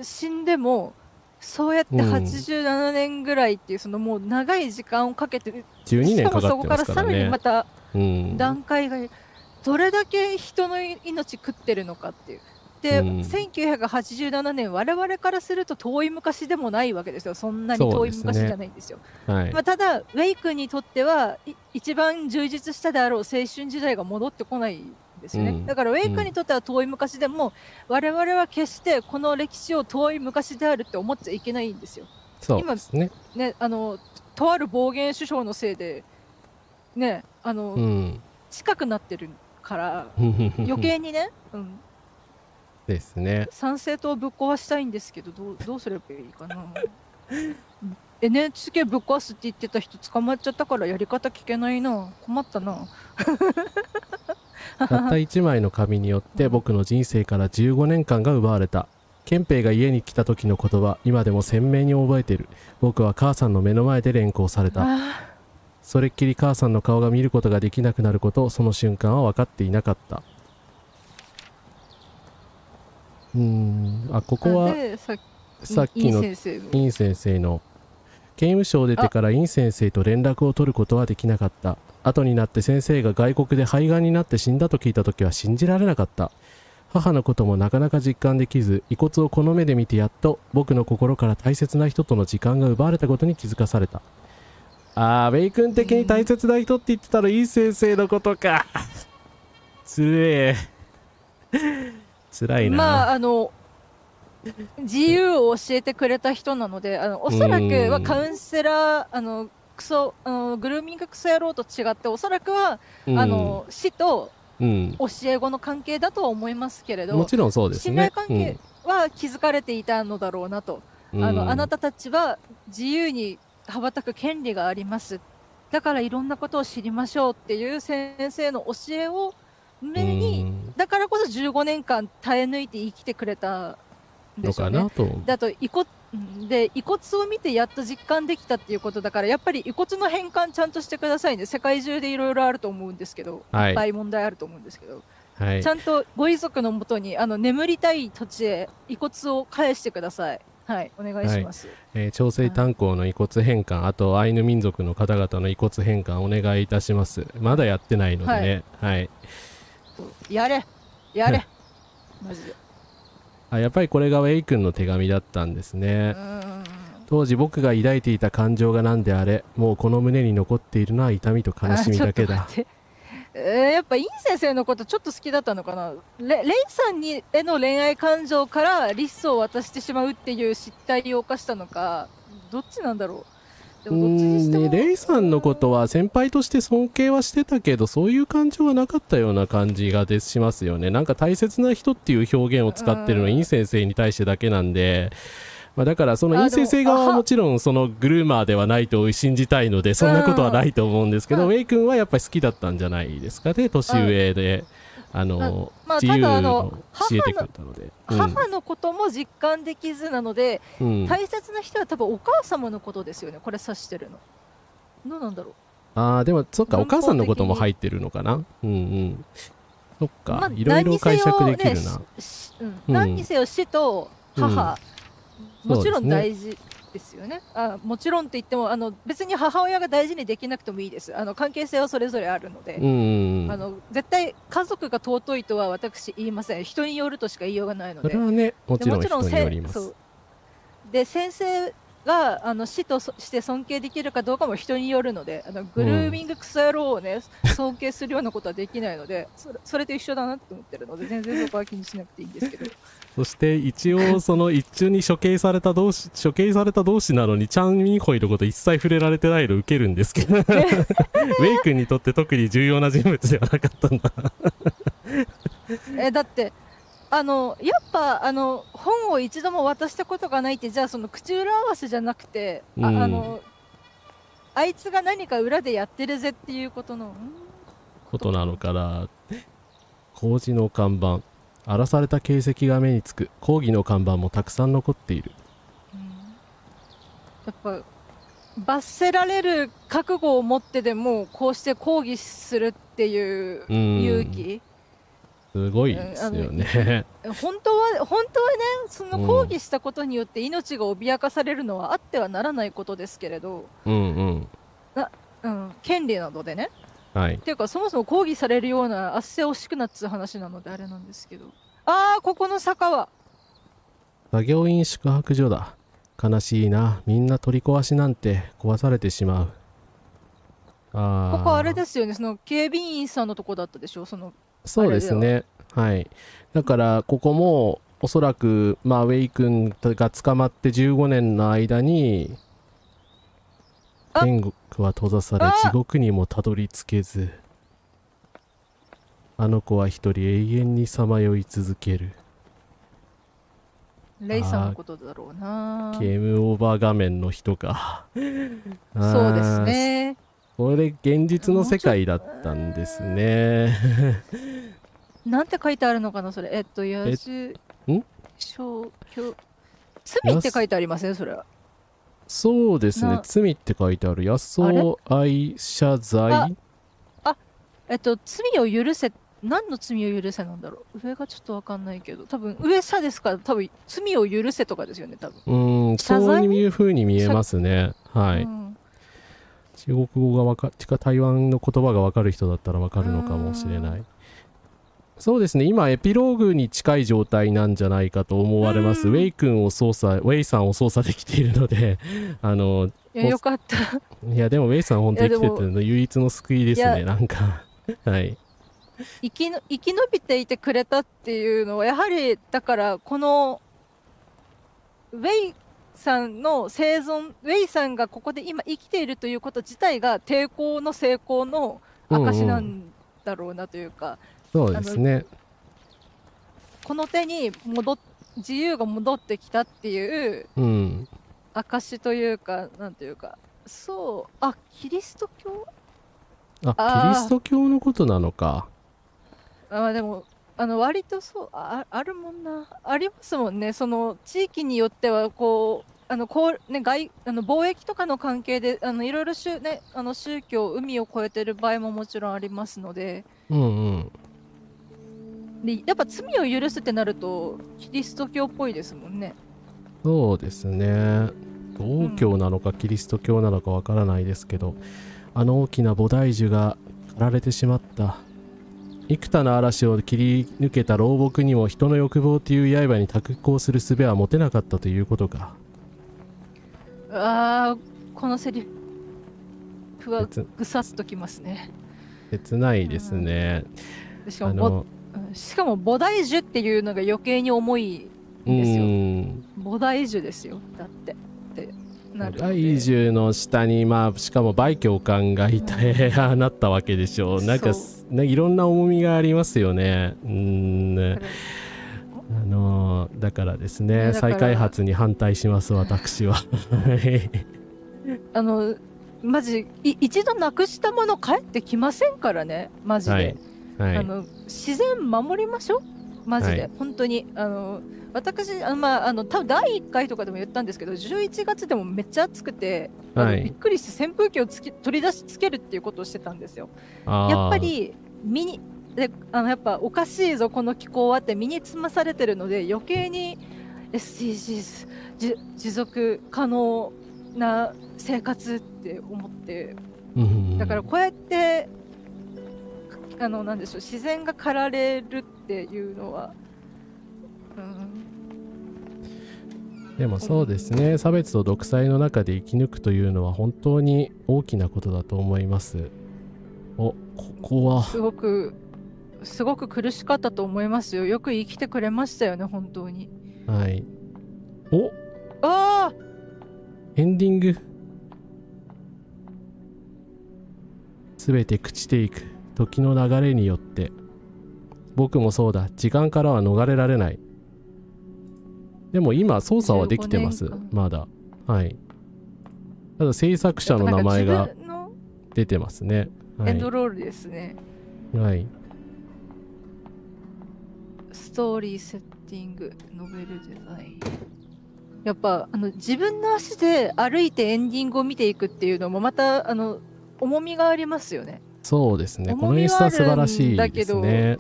死んでも、そうやって87年ぐらいっていうそのもう長い時間をかけて、12年かかってますからね。しかもそこからさらにまた段階がどれだけ人の命食ってるのかっていう。で、1987年我々からすると遠い昔でもないわけですよ。そんなに遠い昔じゃないんですよ。ただウェイ君にとっては一番充実したであろう青春時代が戻ってこないですよね。だからウェイ君にとっては遠い昔でも、我々は決してこの歴史を遠い昔であるって思っちゃいけないんですよ。そうですね。とある暴言首相のせいでね、近くなってるから余計にね、ですね。参政党をぶっ壊したいんですけど、どうすればいいかな。NHK ぶっ壊すって言ってた人捕まっちゃったからやり方聞けないな。困ったな。たった1枚の紙によって僕の人生から15年間が奪われた。憲兵が家に来た時の言葉、今でも鮮明に覚えてる。僕は母さんの目の前で連行された。それっきり母さんの顔が見ることができなくなることをその瞬間は分かっていなかった。ここはさっきのイン先生の刑務所を出てからイン先生と連絡を取ることはできなかった。後になって先生が外国で肺がんになって死んだと聞いた時は信じられなかった。母のこともなかなか実感できず、遺骨をこの目で見てやっと僕の心から大切な人との時間が奪われたことに気づかされた。ウェイ君的に大切な人って言ってたらイン先生のことか。つれえ。つらいな。自由を教えてくれた人なので、おそらくはカウンセラー、グルーミングクソ野郎と違って、おそらくは死と教え子の関係だとは思いますけれど、もちろんそうですね。信頼関係は築かれていたのだろうなと。あなたたちは自由に羽ばたく権利があります。だからいろんなことを知りましょうっていう先生の教えを胸に、だからこそ15年間耐え抜いて生きてくれたんでしょうね。のかなと。だと遺骨を見てやっと実感できたっていうことだから、やっぱり遺骨の返還ちゃんとしてくださいね。世界中でいろいろあると思うんですけど、いっぱい問題あると思うんですけど、ちゃんとご遺族のもとに眠りたい土地へ遺骨を返してください。はい、お願いします。長生炭鉱の遺骨返還、あとアイヌ民族の方々の遺骨返還お願いいたします。まだやってないのでね。はい。やれマジで。やっぱりこれがウェイ君の手紙だったんですね。当時僕が抱いていた感情が何であれ、もうこの胸に残っているのは痛みと悲しみだけだ。やっぱイン先生のことちょっと好きだったのかな。レイさんへの恋愛感情からリスを渡してしまうっていう失態を犯したのか、どっちなんだろう。でもどっちにしてもレイさんのことは先輩として尊敬はしてたけど、そういう感情はなかったような感じがしますよね。なんか大切な人っていう表現を使ってるのはイン先生に対してだけなんで、だからそのイン先生側はもちろんそのグルーマーではないと信じたいので、そんなことはないと思うんですけど、ウェイ君はやっぱり好きだったんじゃないですかね。年上で自由を教えてくれたので、母のことも実感できずなので、大切な人は多分お母様のことですよね。これ指してるのどうなんだろう。でもそっか、お母さんのことも入ってるのかな。そっか、いろいろ解釈できるな。何にせよ死と母、もちろん大事ですよね。もちろんって言っても別に母親が大事にできなくてもいいです。関係性はそれぞれあるので、絶対家族が尊いとは私言いません。人によるとしか言いようがないので。それはね、もちろん人によります。で、先生が死として尊敬できるかどうかも人によるので、グルーミングクソ野郎をね、尊敬するようなことはできないので、それと一緒だなって思ってるので、全然そこは気にしなくていいんですけど。そして一応その一中に処刑された同士なのにチャン・ミンホイのこと一切触れられてないの受けるんですけどウェイ君にとって特に重要な人物ではなかったんだだってやっぱ本を一度も渡したことがないって、じゃあその口裏合わせじゃなくて、あいつが何か裏でやってるぜっていうことなのかな。工事の看板、荒らされた形跡が目につく。抗議の看板もたくさん残っている。やっぱ罰せられる覚悟を持ってでもこうして抗議するっていう勇気、すごいですよね。本当はね、その抗議したことによって命が脅かされるのはあってはならないことですけれど、権利などでね。っていうか、そもそも抗議されるようなあっせ惜しくなっつう話なのであれなんですけど、ここの坂は作業員宿泊所だ。悲しいな。みんな取り壊しなんて壊されてしまう。ここあれですよね、その警備員さんのとこだったでしょ。そうですね。はい。だからここもおそらくウェイ君が捕まって15年の間に天国は閉ざされ地獄にもたどり着けず、あの子は一人永遠にさまよい続ける。レイさんのことだろうな。ゲームオーバー画面の人かそうですね。これ現実の世界だったんですねなんて書いてあるのかなそれ。消去罪って書いてありますね、それは。そうですね。罪って書いてある。野草愛謝罪。罪を許せ、何の罪を許せなんだろう。上がちょっとわかんないけど、多分上謝ですから、多分罪を許せとかですよね、多分。そういう風に見えますね。はい。中国語が台湾の言葉がわかる人だったらわかるのかもしれない。そうですね。今エピローグに近い状態なんじゃないかと思われます。ウェイさんを操作できているのでいや、よかった。いやでもウェイさん本当に生きてての唯一の救いですね。なんかはい生き延びていてくれたっていうのはやはりだからこのウェイさんの生存、ウェイさんがここで今生きているということ自体が抵抗の成功の証なんだろうなというか、そうですね。この手に自由が戻ってきたっていう証というか、なんていうか、そう、キリスト教？キリスト教のことなのか。でも割とそうあるもんな、ありますもんね。その地域によってはこう貿易とかの関係でいろいろ宗教、海を越えてる場合ももちろんありますので、でやっぱ罪を許すってなるとキリスト教っぽいですもんね。そうですね。道教なのかキリスト教なのかわからないですけど、大きな菩提樹が刈られてしまった。幾多の嵐を切り抜けた老木にも人の欲望という刃に託抗する術は持てなかったということか。このセリフはぐさっときますね。切ないですね。しかも菩提樹っていうのが余計に重いんですよ。菩提樹ですよ、だって菩提樹の下にしかも梅教官がいてなったわけでしょう。なんかいろんな重みがありますよね。だからですね、再開発に反対します私は。マジ一度なくしたもの帰ってきませんからね、マジで。自然守りましょう、マジで、本当に。私多分第1回とかでも言ったんですけど、11月でもめっちゃ暑くて、びっくりして扇風機を取り出しつけるっていうことをしてたんですよ。やっぱりやっぱおかしいぞこの気候はって身につまされてるので、余計に SDGs 持続可能な生活って思って、だからこうやってなんでしょう、自然が刈られるっていうのは、でもそうですね、差別と独裁の中で生き抜くというのは本当に大きなことだと思います。ここはすごく苦しかったと思いますよ。よく生きてくれましたよね、本当に。はい。エンディング。すべて朽ちていく時の流れによって僕もそうだ、時間からは逃れられない。でも今操作はできてます、まだ。はい。ただ制作者の名前が出てますね。エンドロールですね。はい。ストーリーセッティング、ノベルデザイン。やっぱ自分の足で歩いてエンディングを見ていくっていうのもまた重みがありますよね。そうですね。この演出は素晴らしいですね。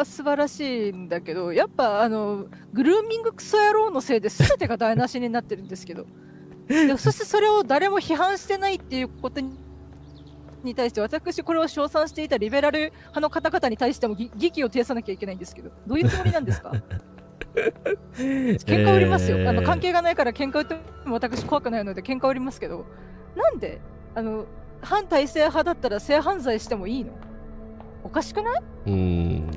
素晴らしいんだけど、やっぱグルーミングクソ野郎のせいで全てが台無しになってるんですけどそしてそれを誰も批判してないっていうことに対して、私これを称賛していたリベラル派の方々に対しても疑義を呈さなきゃいけないんですけど、どういうつもりなんですか？喧嘩売りますよ、関係がないから喧嘩売っても私怖くないので喧嘩売りますけど、なんで反体制派だったら性犯罪してもいいの？おかしくない？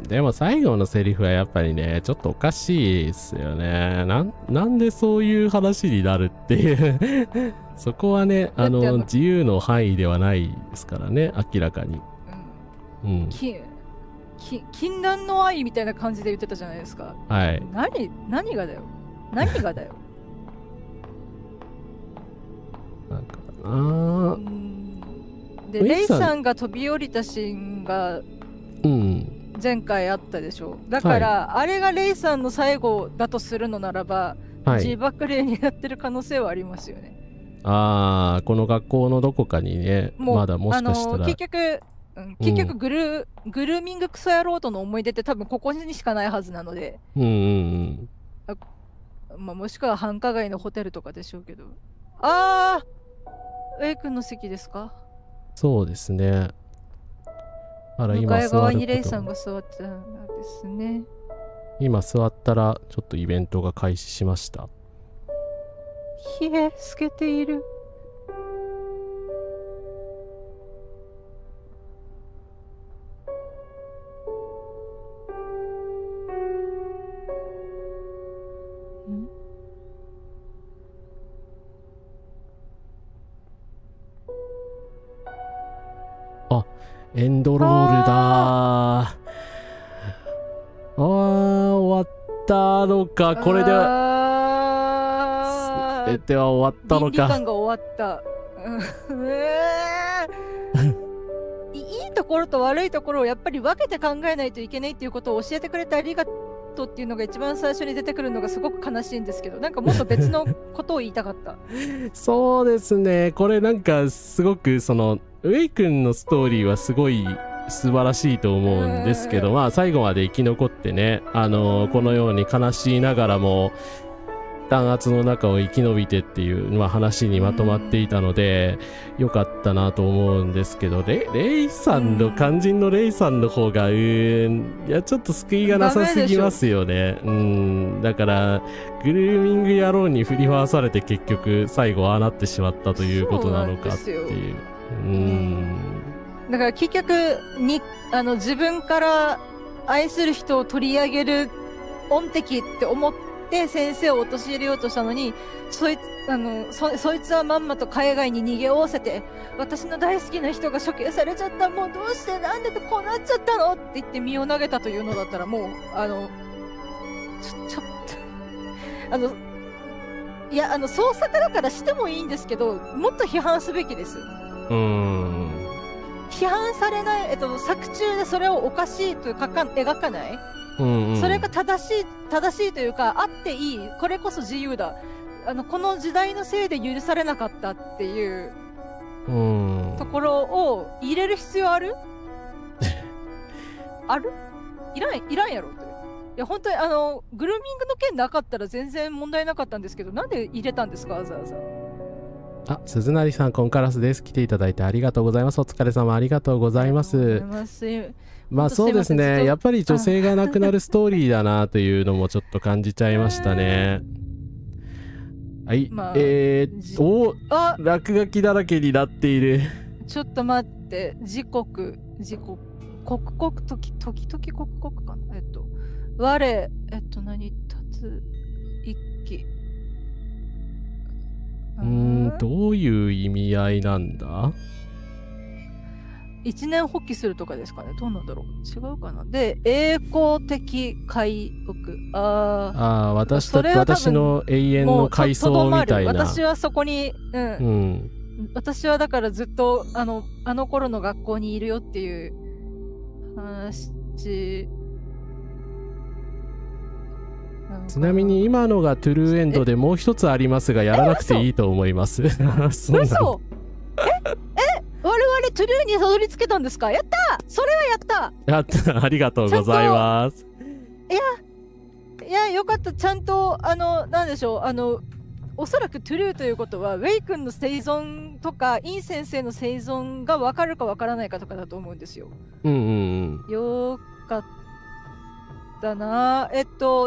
でも最後のセリフはやっぱりね、ちょっとおかしいですよね。なんでそういう話になるっていうそこはね、自由の範囲ではないですからね、明らかに。禁断の愛みたいな感じで言ってたじゃないですか。はい。何がだよ。何がだよ。なんかでレイさんが飛び降りたシーンが、前回あったでしょ。だから、あれがレイさんの最後だとするのならば、自爆霊になってる可能性はありますよね。ああ、この学校のどこかにね、まだもしかしたら。結局グルーミングクソ野郎との思い出って多分ここにしかないはずなので。もしくは繁華街のホテルとかでしょうけど。ウェイ君の席ですか？そうですね。向かい側にレイさんが座ってたんですね。今座ったらちょっとイベントが開始しました。冷え透けている。エンドロールだー。終わったのか。これで全ては終わったのか。倫理観が終わった。いいところと悪いところをやっぱり分けて考えないといけないっていうことを教えてくれてありがとうっていうのが一番最初に出てくるのがすごく悲しいんですけど、なんかもっと別のことを言いたかったそうですね。これなんかすごくそのウェイ君のストーリーはすごい素晴らしいと思うんですけど、最後まで生き残ってね、このように悲しいながらも弾圧の中を生き延びてっていう、話にまとまっていたのでよかったなと思うんですけど、レイさんの肝心のレイさんの方がいやちょっと救いがなさすぎますよね。だからグルーミング野郎に振り回されて結局最後ああなってしまったということなのかっていう。だから結局に自分から愛する人を取り上げる恩敵って思って先生を陥れようとしたのに、そいつはまんまと海外に逃げおおせて、私の大好きな人が処刑されちゃった、もうどうしてなんでこうなっちゃったのって言って身を投げたというのだったら、もうちょっといや創作だからしてもいいんですけど、もっと批判すべきです。批判されない、作中でそれをおかしいと描かない、それが正しいというか、あっていい、これこそ自由だ、この時代のせいで許されなかったっていうところを入れる必要あるあるいらんやろって。いや本当にグルーミングの件なかったら全然問題なかったんですけど、なんで入れたんですか、わざわざ。鈴成さん、コンカラスです。来ていただいてありがとうございます。お疲れ様、ありがとうございます。そうですね。やっぱり女性が亡くなるストーリーだなというのもちょっと感じちゃいましたね。はい。落書きだらけになっている。ちょっと待って。刻々時々刻々かな。我、何、立つ、一気。どういう意味合いなんだ？一年発起するとかですかね。どうなんだろう。違うかな。で、栄光的回復。私の永遠の回想みたいな。私はそこに、私はだからずっとあの頃の学校にいるよっていう話。ちなみに今のがトゥルーエンドでもう一つありますが、やらなくていいと思います。嘘我々トゥルーにたどり着けたんですか？やった！それはやった！ありがとうございます。いやよかった。ちゃんとなんでしょう、おそらくトゥルーということはウェイ君の生存とかイン先生の生存が分かるか分からないかとかだと思うんですよ。よかったな。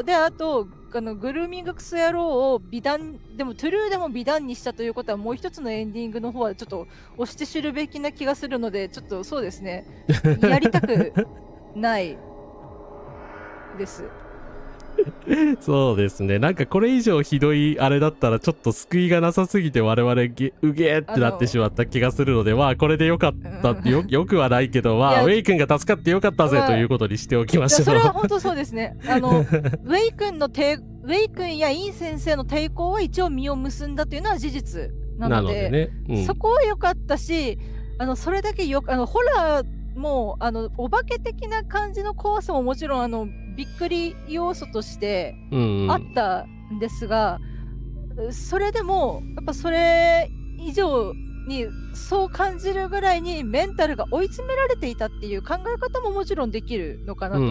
であとグルーミングクソ野郎を美談でもトゥルーでも美談にしたということは、もう一つのエンディングの方はちょっと押して知るべきな気がするので、ちょっとそうですね、やりたくないです。そうですね。なんかこれ以上ひどいあれだったらちょっと救いがなさすぎて我々うげーってなってしまった気がするので、これでよかったってよくはないけど、ウェイ君が助かってよかったぜということにしておきましょう。それは本当そうですね。ウェイ君やイン先生の抵抗は一応実を結んだというのは事実なので、そこは良かったし、それだけホラーもうお化け的な感じの怖さももちろんびっくり要素としてあったんですが、それでもやっぱそれ以上にそう感じるぐらいにメンタルが追い詰められていたっていう考え方ももちろんできるのかなと、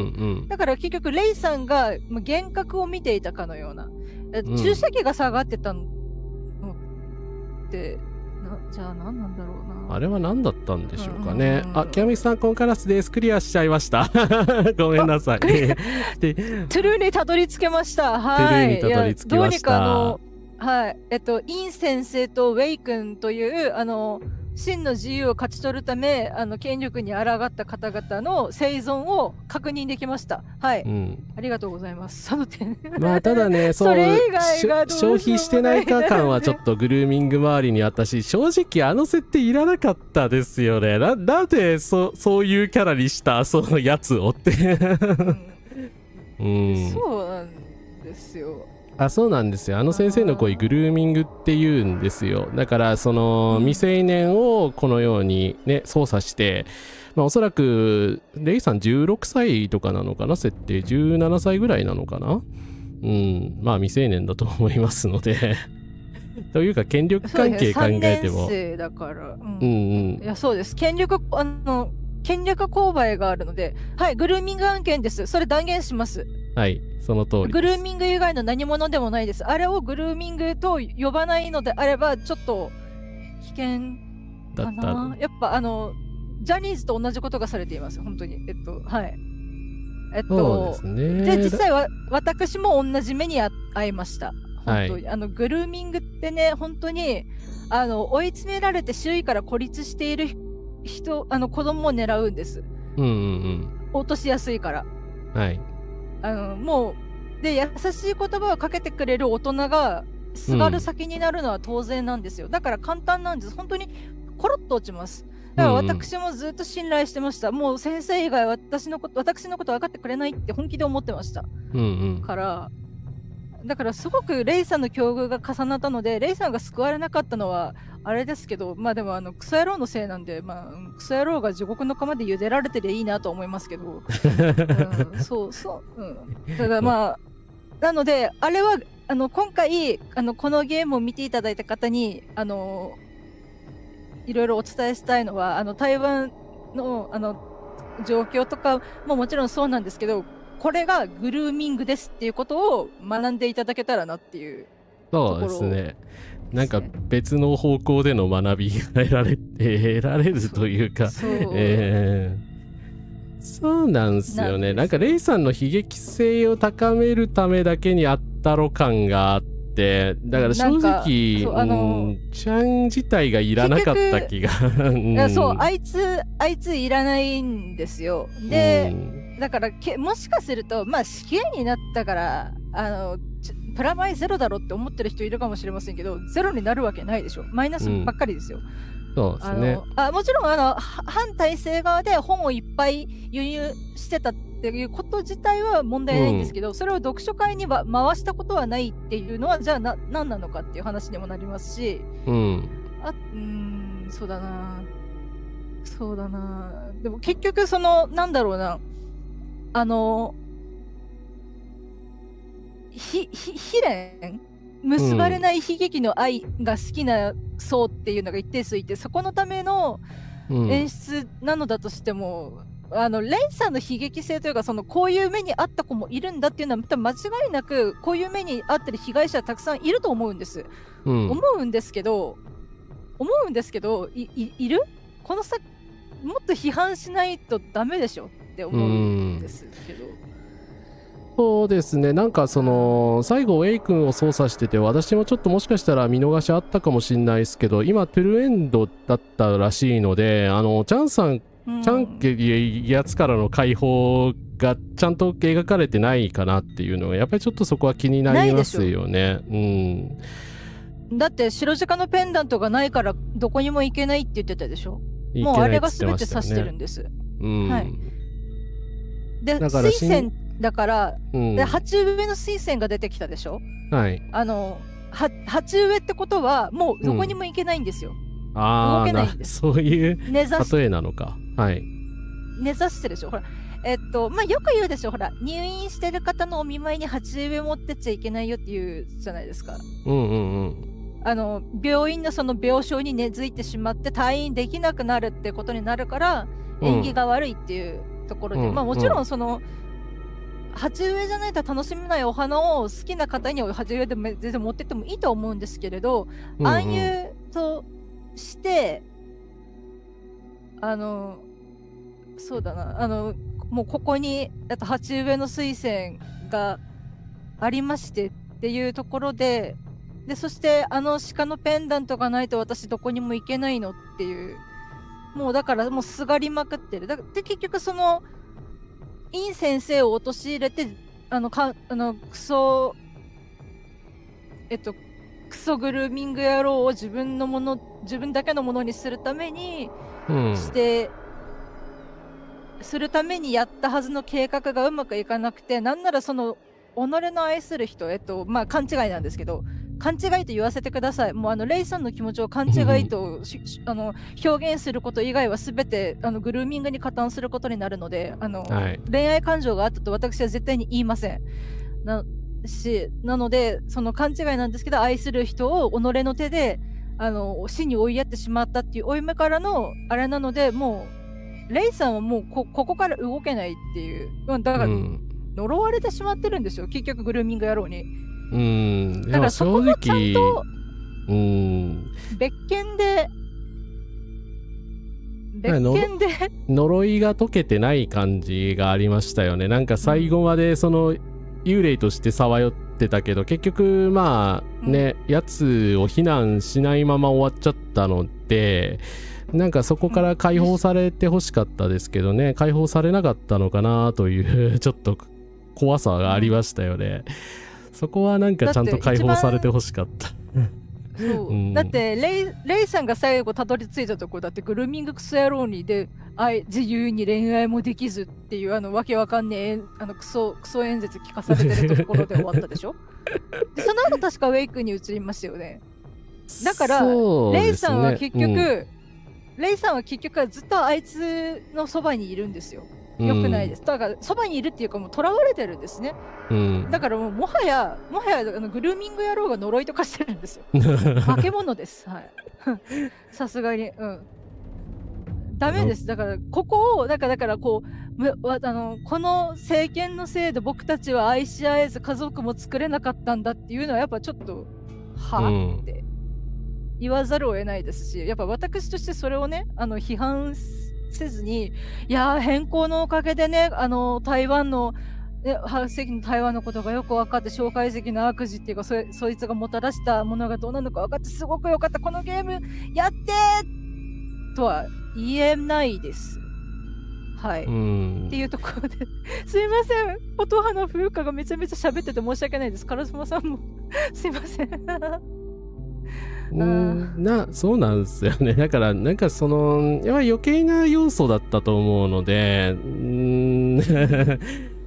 だから結局レイさんが幻覚を見ていたかのような、注射器が下がってたのってじゃあ何なんだろうな。あれは何だったんでしょうかね。あ、キャミさんコンカラスです。クリアしちゃいました。ごめんなさい。トゥルーにたどり着けました。はい。トゥルーにたどり着きました。どうにかはい、イン先生とウェイ君という真の自由を勝ち取るため権力に抗った方々の生存を確認できました。はい、ありがとうございます。その点まあただね、それ以外が消費してないか感はちょっとグルーミング周りにあったし、正直設定いらなかったですよね。なんでそういうキャラにしたそのやつをってそうなんですよ。そうなんですよ。先生の声グルーミングって言うんですよ。だからその未成年をこのようにね操作して、おそらくレイさん16歳とかなのかな、設定17歳ぐらいなのかな。未成年だと思いますのでというか権力関係考えても、3年生だから、いやそうです。権力勾配があるので、はい、グルーミング案件です。それ断言します。はい、その通りです。グルーミング以外の何者でもないです。あれをグルーミングと呼ばないのであればちょっと危険かな。やっぱジャニーズと同じことがされています。本当にはい。そうですね。で実際は私も同じ目に遭いました。本当に、はい、グルーミングってね、本当に追い詰められて周囲から孤立している人、子供を狙うんです。落としやすいから。はい。もうで優しい言葉をかけてくれる大人がすがる先になるのは当然なんですよ。だから簡単なんです。本当にコロッと落ちます。だから私もずっと信頼してました。もう先生以外私のこと分かってくれないって本気で思ってました。からだからすごくレイさんの境遇が重なったので、レイさんが救われなかったのはあれですけど、でもクソ野郎のせいなんで、クソ野郎が地獄の釜で茹でられてりゃいいなと思いますけどただなのであれは今回このゲームを見ていただいた方にいろいろお伝えしたいのは台湾の状況とかももちろんそうなんですけど、これがグルーミングですっていうことを学んでいただけたらなっていうところ。そうですね。なんか別の方向での学びが得られるというか、そうなんですよね。なんかレイさんの悲劇性を高めるためだけにあったろ感があって、だから正直ちゃん自体がいらなかった気がそうあいついらないんですよ。で、だからもしかすると死刑になったからプラマイゼロだろって思ってる人いるかもしれませんけど、ゼロになるわけないでしょ。マイナスばっかりですよ。そうですね。もちろん反体制側で本をいっぱい輸入してたっていうこと自体は問題ないんですけど、それを読書会には回したことはないっていうのはじゃあ何なのかっていう話にもなりますし、そうだな。でも結局なんだろうな、悲恋結ばれない悲劇の愛が好きな層っていうのが一定数いて、そこのための演出なのだとしても、レイさんの悲劇性というかこういう目に遭った子もいるんだっていうのは多分間違いなくこういう目に遭ってる被害者はたくさんいると思うんです、思うんですけどいるこの先もっと批判しないとダメでしょって思うんですけど。そうですね。なんか最後ウェイ君を操作してて、私もちょっともしかしたら見逃しあったかもしれないですけど、今トゥルエンドだったらしいので、チャンさん、チャンっていうやつからの解放がちゃんと描かれてないかなっていうのがやっぱりちょっとそこは気になりますよね。だって白鹿のペンダントがないからどこにも行けないって言ってたでしょ。もうあれが全て指してるんです。はい。で水仙だから、で鉢植えの水仙が出てきたでしょ。はい。鉢植えってことはもうどこにも行けないんですよ。動けないんです。そういう例えなのか。はい。根ざしてるでしょ。ほらまあよく言うでしょ。ほら入院してる方のお見舞いに鉢植え持ってっちゃいけないよっていうじゃないですか。病院のその病床に根付いてしまって退院できなくなるってことになるから縁起が悪いっていうところで、まあもちろんその鉢植えじゃないと楽しめないお花を好きな方に鉢植えでも全然持ってってもいいと思うんですけれど、暗喩としてそうだな、もうここに鉢植えの水仙がありましてっていうところで、そして鹿のペンダントがないと私どこにも行けないのっていう、もうだからもうすがりまくってる。で結局そのイン先生を陥れてクソグルーミング野郎を自分だけのものにするためにするためにやったはずの計画がうまくいかなくて、なんならその己の愛する人、まあ勘違いなんですけど、勘違いと言わせてください。もうレイさんの気持ちを勘違いと表現すること以外は全てグルーミングに加担することになるので、恋愛感情があったと私は絶対に言いません。なのでその勘違いなんですけど、愛する人を己の手で死に追いやってしまったっていう負い目からのあれなので、もうレイさんはもうここから動けないっていう、だから呪われてしまってるんですよ、結局グルーミング野郎に。だからそこもちゃんと別件で呪いが解けてない感じがありましたよね。なんか最後までその幽霊としてさわよってたけど、結局まあね、やつを非難しないまま終わっちゃったので、なんかそこから解放されてほしかったですけどね、解放されなかったのかなというちょっと怖さがありましたよね。そこはなんかちゃんと解放されてほしかった。だってレイさんが最後たどり着いたところだってグルーミングクソ野郎にで自由に恋愛もできずっていうわけわかんねえクソ演説聞かされてるところで終わったでしょ。でその後確かウェイクに移りましたよね。だから、レイさんは結局、レイさんは結局ずっとあいつのそばにいるんですよ。よくないです。だからそばにいるっていうかもう囚われてるんですね。だからもはやグルーミング野郎が呪いとかしてるんですよ。化け物です。はい。さすがに、ダメです。だからここをだからこの政権のせいで僕たちは愛し合えず家族も作れなかったんだっていうのはやっぱちょっとって言わざるを得ないですし、やっぱ私としてそれをね批判せずに、いや変更のおかげでね台湾の台湾のことがよく分かって、蒋介石の悪事っていうかそいつがもたらしたものがどうなのか分かってすごく良かった、このゲームやってとは言えないです。はい。っていうところですいません、音花風花がめちゃめちゃ喋ってて申し訳ないです。カラスマさんもすいません。そうなんですよね。だからなんかそのやっぱり余計な要素だったと思うので、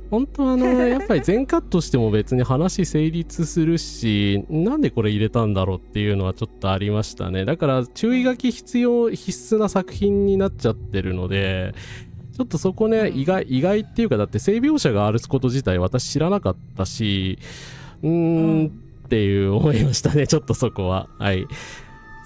本当やっぱり全カットしても別に話成立するし、なんでこれ入れたんだろうっていうのはちょっとありましたね。だから注意書き必須な作品になっちゃってるので、ちょっとそこね、意外っていうか、だって性描写があること自体私知らなかったし、っていう思いましたね、ちょっとそこは。はい。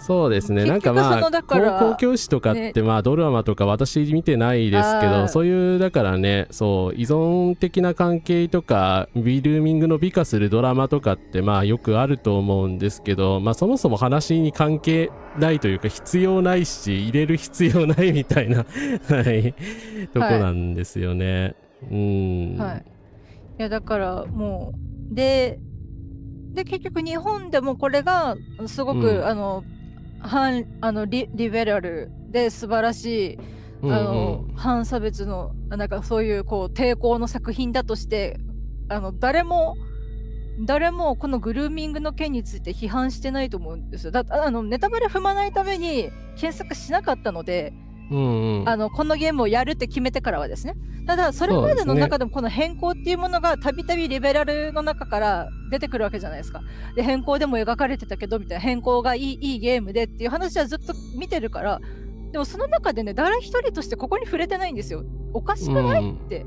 そうですね。なんかまあ高校教師とかってまあドラマとか私見てないですけど、そういうだからね、そう依存的な関係とかビルーミングの美化するドラマとかってまあよくあると思うんですけど、まあそもそも話に関係ないというか必要ないし入れる必要ないみたいなはいとこなんですよね。はい。いやだからもうで結局日本でもこれがすごく、リベラルで素晴らしい反差別のなんかそういう抵抗の作品だとして誰もこのグルーミングの件について批判してないと思うんですよ。ネタバレ踏まないために検索しなかったので、このゲームをやるって決めてからはですね。ただそれまでの中でもこの変更っていうものがたびたびリベラルの中から出てくるわけじゃないですか。で変更でも描かれてたけどみたいな、変更がいいゲームでっていう話はずっと見てるから、でもその中でね誰一人としてここに触れてないんですよ。おかしくないって。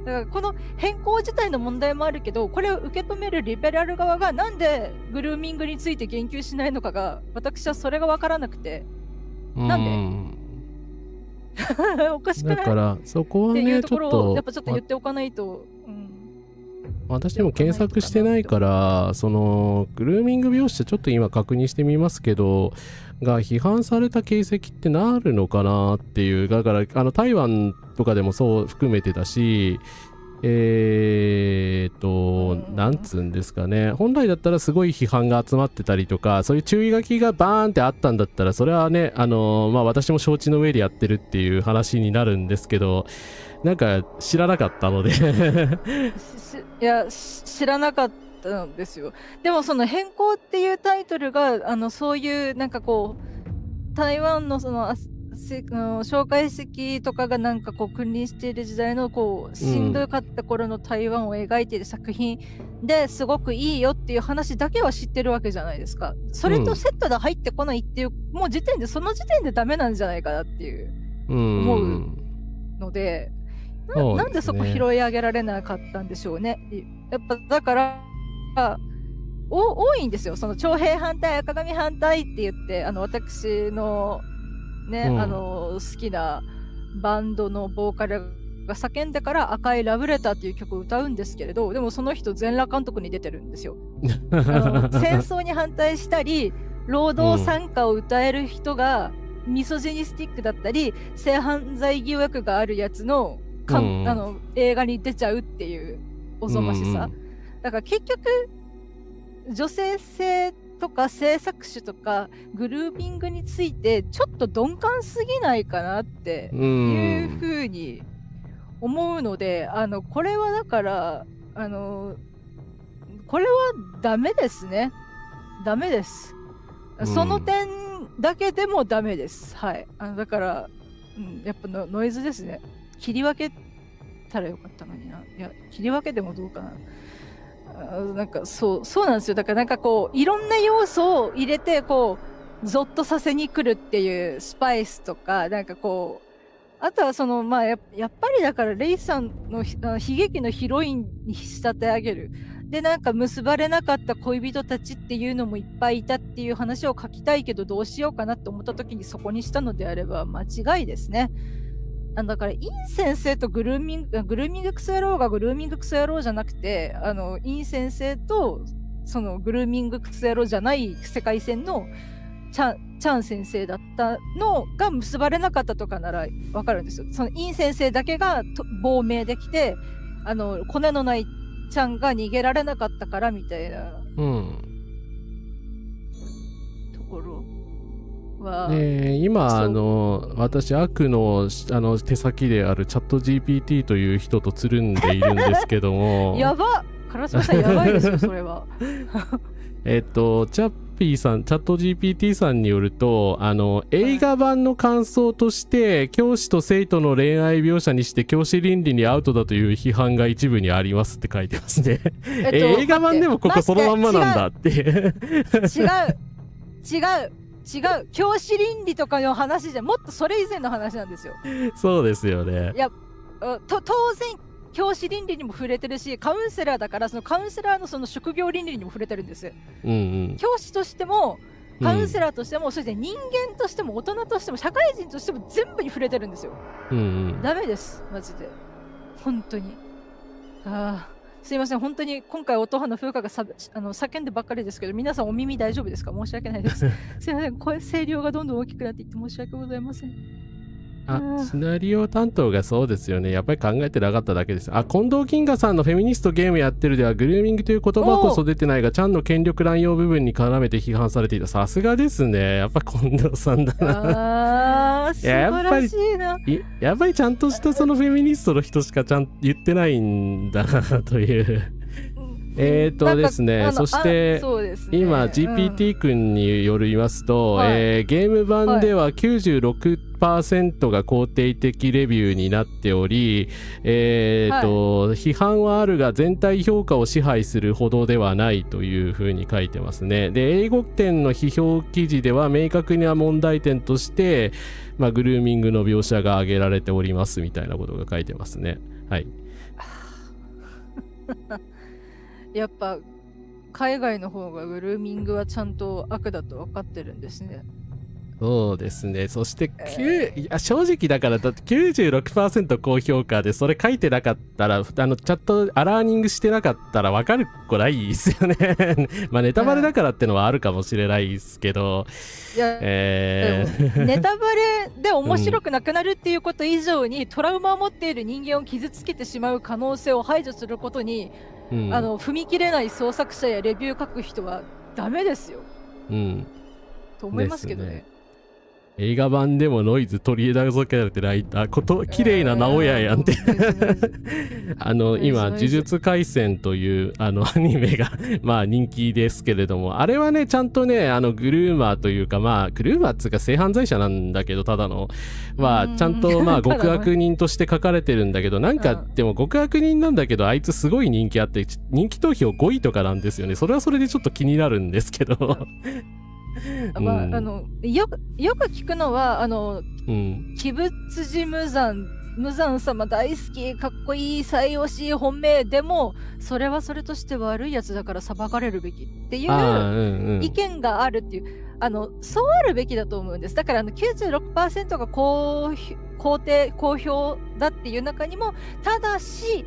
だからこの変更自体の問題もあるけど、これを受け止めるリベラル側がなんでグルーミングについて言及しないのかが、私はそれが分からなくて、なんでおかしくないだからそこはね、っていうところをやっぱちょっと言っておかないと。私も検索してないから、そのグルーミング描写ちょっと今確認してみますけど、が批判された形跡ってなるのかなっていう。だから台湾とかでもそう含めてだし、なんつうんですかね、本来だったらすごい批判が集まってたりとか、そういう注意書きがバーンってあったんだったら、それはね、私も承知の上でやってるっていう話になるんですけど、なんか知らなかったのでいや、知らなかったんですよ。でもその変更っていうタイトルがそういうなんかこう台湾のその蒋介石とかがなんかこう君臨している時代のこうしんどかった頃の台湾を描いている作品ですごくいいよっていう話だけは知ってるわけじゃないですか。それとセットで入ってこないっていう、もうその時点でダメなんじゃないかなっていう思うので、なんでそこ拾い上げられなかったんでしょうね。やっぱだから多いんですよ。その徴兵反対、赤紙反対って言って私のね、好きなバンドのボーカルが叫んでから赤いラブレターっていう曲を歌うんですけれど、でもその人全裸監督に出てるんですよ。戦争に反対したり労働参加を歌える人がミソジニスティックだったり性犯罪疑惑があるやつの映画に出ちゃうっていうおぞましさ、だから結局女性性とか制作種とかグルーミングについてちょっと鈍感すぎないかなっていうふうに思うので、これはだからこれはダメですね。ダメです。その点だけでもダメです。はい。だから、やっぱノイズですね。切り分けたらよかったのにな。いや、切り分けてもどうかな。なんかそうなんですよ。だからなんかこういろんな要素を入れてこうゾッとさせに来るっていうスパイスとか、なんかこうあとはそのやっぱりだからレイさんの悲劇のヒロインに仕立て上げる。でなんか結ばれなかった恋人たちっていうのもいっぱいいたっていう話を書きたいけどどうしようかなって思った時にそこにしたのであれば間違いですね。だからイン先生とグルーミングクソ野郎がグルーミングクソ野郎じゃなくて、イン先生とそのグルーミングクソ野郎じゃない世界線のチャン先生だったのが結ばれなかったとかならわかるんですよ。そのイン先生だけが亡命できてコネのないちゃんが逃げられなかったからみたいな、ところ今私悪の手先であるチャット GPT という人とつるんでいるんですけどもやばっ、唐島さんやばいですよそれはチャット GPT さんによると映画版の感想として教師と生徒の恋愛描写にして教師倫理にアウトだという批判が一部にありますって書いてますね。映画版でもここそのまんまなんだって違う教師倫理とかの話じゃもっとそれ以前の話なんですよ。そうですよね。いや当然教師倫理にも触れてるし、カウンセラーだからそのカウンセラーのその職業倫理にも触れてるんです、教師としてもカウンセラーとしても、そして人間としても大人としても社会人としても全部に触れてるんですよ。ダメですマジで本当に。すいません、本当に今回音羽の風花が叫んでばっかりですけど、皆さんお耳大丈夫ですか？申し訳ないですすいません、声量がどんどん大きくなっていって申し訳ございません。シナリオ担当がそうですよね。やっぱり考えてなかっただけです。近藤金河さんのフェミニストゲームやってるではグルーミングという言葉こそ出てないがちゃんの権力乱用部分に絡めて批判されていた。さすがですね。やっぱ近藤さんだな素晴らしいな。やっぱりちゃんとしたそのフェミニストの人しかちゃんと言ってないんだなというですね、そして今 GPT 君によりますと、ゲーム版では96%が肯定的レビューになっており、批判はあるが全体評価を支配するほどではないというふうに書いてますね。で、英語圏の批評記事では明確な問題点として、グルーミングの描写が挙げられておりますみたいなことが書いてますね。はい。やっぱ海外の方がグルーミングはちゃんと悪だと分かってるんですね。そうですね。そして、正直だからだって 96% 高評価でそれ書いてなかったら、チャットアラーニングしてなかったら分かる子ないですよね。ネタバレだからってのはあるかもしれないですけど、ネタバレで面白くなくなるっていうこと以上に、トラウマを持っている人間を傷つけてしまう可能性を排除することに、踏み切れない創作者やレビュー書く人はダメですよ、と思いますけどね。映画版でもノイズ取り除けられてない綺麗な直哉やんって今呪術廻戦というアニメが人気ですけれども、あれはねちゃんとねグルーマーというかグルーマーっつうか性犯罪者なんだけど、ただのちゃんと極悪人として書かれてるんだけど、なんかでも極悪人なんだけどあいつすごい人気あって人気投票5位とかなんですよね。それはそれでちょっと気になるんですけどよく聞くのは鬼舞辻無惨様大好き、かっこいい、最推し、本命でもそれはそれとして悪いやつだから裁かれるべきっていう意見があるっていう、そうあるべきだと思うんです。だから96% が好評だっていう中にも、ただし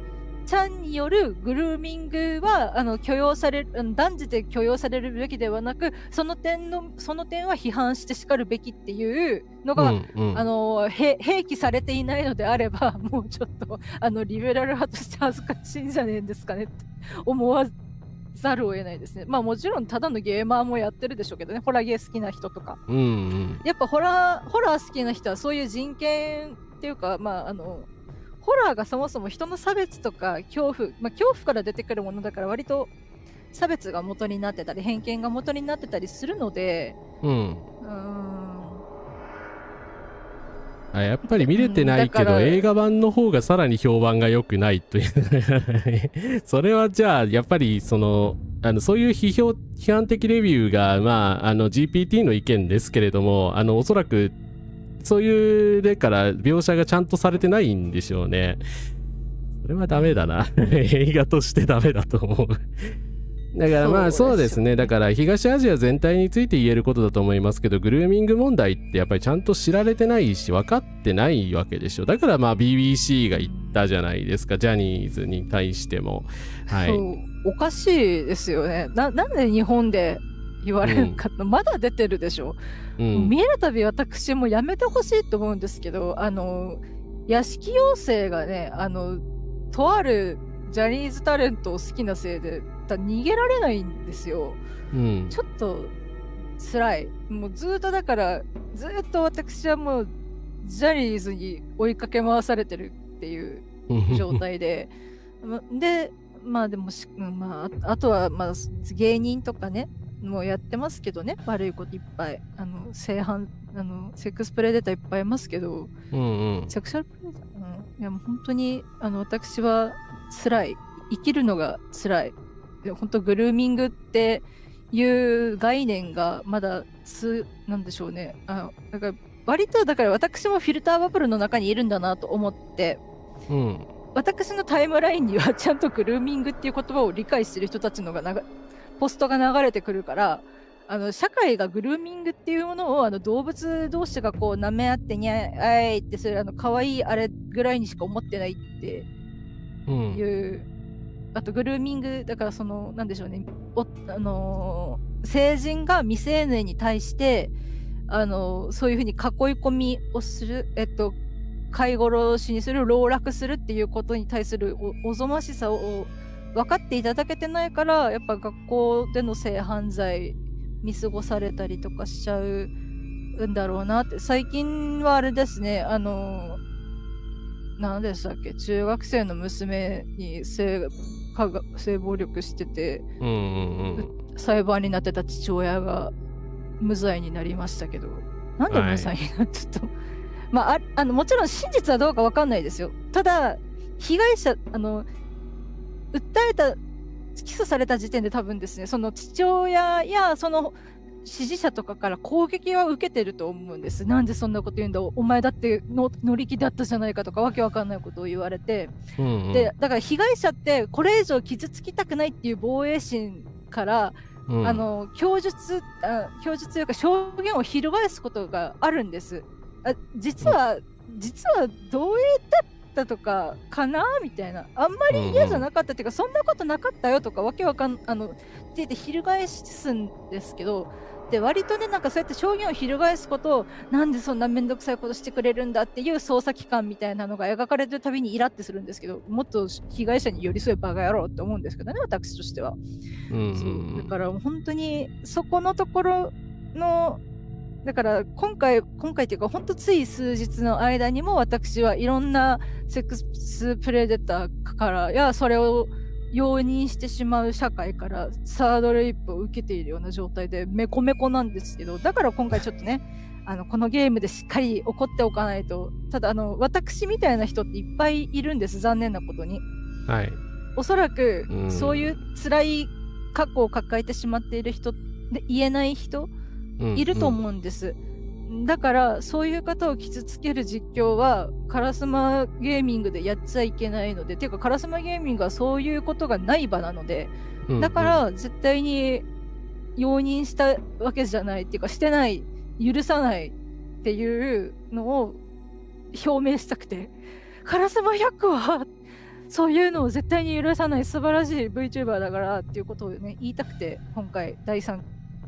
ちゃんによるグルーミングは許容される、断じて許容されるべきではなく、その点は批判してしかるべきっていうのが、併記されていないのであれば、もうちょっとリベラル派として恥ずかしいんじゃねえんですかねって思わざるを得ないですね。もちろんただのゲーマーもやってるでしょうけどね、ホラーゲー好きな人とか、やっぱホラー好きな人はそういう人権っていうか、ホラーがそもそも人の差別とか恐怖から出てくるものだから、割と差別が元になってたり偏見が元になってたりするので、やっぱり見れてないけど、映画版の方がさらに評判が良くないというそれはじゃあやっぱりそういう批判的レビューがGPT の意見ですけれども、おそらくそういうだから描写がちゃんとされてないんでしょうね。それはダメだな映画としてダメだと思うだからそうですね。だから東アジア全体について言えることだと思いますけど、グルーミング問題ってやっぱりちゃんと知られてないし分かってないわけでしょ。だから BBC が言ったじゃないですか、ジャニーズに対しても。そうおかしいですよね。なんで日本で言われるか、まだ出てるでしょ。見えるたび私もやめてほしいと思うんですけど、屋敷妖精がね、とあるジャニーズタレントを好きなせいで逃げられないんですよ。ちょっと辛い。もうずっと私はもうジャニーズに追いかけ回されてるっていう状態でででもあとは芸人とかねもうやってますけどね、悪いこといっぱいセックスプレデターいっぱいいますけど、セクシャルプレデター、いやもう本当に私は辛い、生きるのが辛い。本当グルーミングっていう概念がまだなんでしょうね。だから割とだから私もフィルターバブルの中にいるんだなと思って、私のタイムラインにはちゃんとグルーミングっていう言葉を理解してる人たちのポストが流れてくるから、社会がグルーミングっていうものを動物同士がこう舐め合ってにゃいってする可愛いあれぐらいにしか思ってないっていう、あとグルーミングだからなんでしょうね、成人が未成年に対してそういうふうに囲い込みをする、飼い殺しにする、籠絡するっていうことに対するおぞましさを分かっていただけてないから、やっぱ学校での性犯罪見過ごされたりとかしちゃうんだろうなって。最近はあれですね、何でしたっけ、中学生の娘に性性暴力してて、うんうん裁判になってた父親が無罪になりましたけど、なんで無罪になったと、まあ、もちろん真実はどうか分かんないですよ。ただ被害者訴えた起訴された時点で多分ですね、その父親やその支持者とかから攻撃は受けてると思うんです。なんでそんなこと言うんだ、お前だって乗り気だったじゃないかとかわけわかんないことを言われて、うんうん、でだから被害者ってこれ以上傷つきたくないっていう防衛心から、うん、供述というか証言を翻すことがあるんです。実は同意だったとかかなみたいな、あんまり嫌じゃなかったっていうか、そんなことなかったよとかわけわかんって言って翻すんですけど、で割とね、なんかそうやって証言を翻すことを、なんでそんなめんどくさいことしてくれるんだっていう捜査機関みたいなのが描かれてるたびにイラってするんですけど、もっと被害者に寄り添えバカ野郎って思うんですけどね、私としては。そうだから本当にそこのところの、だから今回っていうか、本当つい数日の間にも私はいろんなセックスプレデターからや、それを容認してしまう社会からサードレイプを受けているような状態でメコメコなんですけど、だから今回ちょっとねこのゲームでしっかり怒っておかないと。ただ私みたいな人っていっぱいいるんです、残念なことに。はい、おそらくそういう辛い過去を抱えてしまっている人で言えない人いると思うんです、だからそういう方を傷つける実況はカラスマゲーミングでやっちゃいけないので、ていうかカラスマゲーミングはそういうことがない場なので、だから絶対に容認したわけじゃないっていうか、してない、許さないっていうのを表明したくて、カラスマ100はそういうのを絶対に許さない素晴らしい VTuber だからっていうことをね言いたくて、今回第3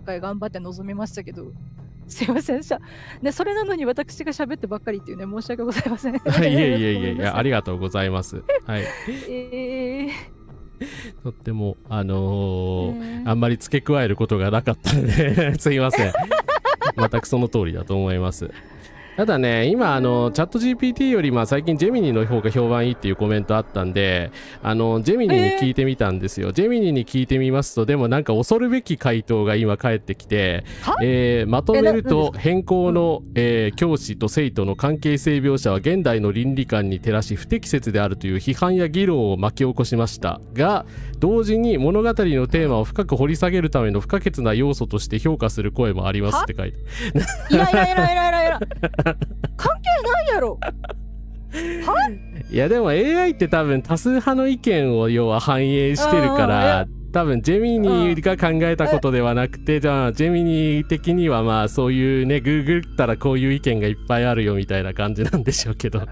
回頑張って臨みましたけど、すいませんで、それなのに私が喋ってばっかりっていうね、申し訳ございません。いえいや、ありがとうございます。はい。とってもあんまり付け加えることがなかったのですいません。全くその通りだと思います。ただね、今チャット GPT より最近ジェミニの方が評判いいっていうコメントあったんで、ジェミニに聞いてみたんですよ。ジェミニに聞いてみますと、でもなんか恐るべき回答が今返ってきて、まとめると、変更の、教師と生徒の関係性描写は現代の倫理観に照らし不適切であるという批判や議論を巻き起こしましたが、同時に物語のテーマを深く掘り下げるための不可欠な要素として評価する声もありますって書いて。いや関係ないやろ。いやでも AI って多分多数派の意見を要は反映してるから、多分ジェミニが考えたことではなくて、じゃあジェミニ的にはそういうね、ググったらこういう意見がいっぱいあるよみたいな感じなんでしょうけど。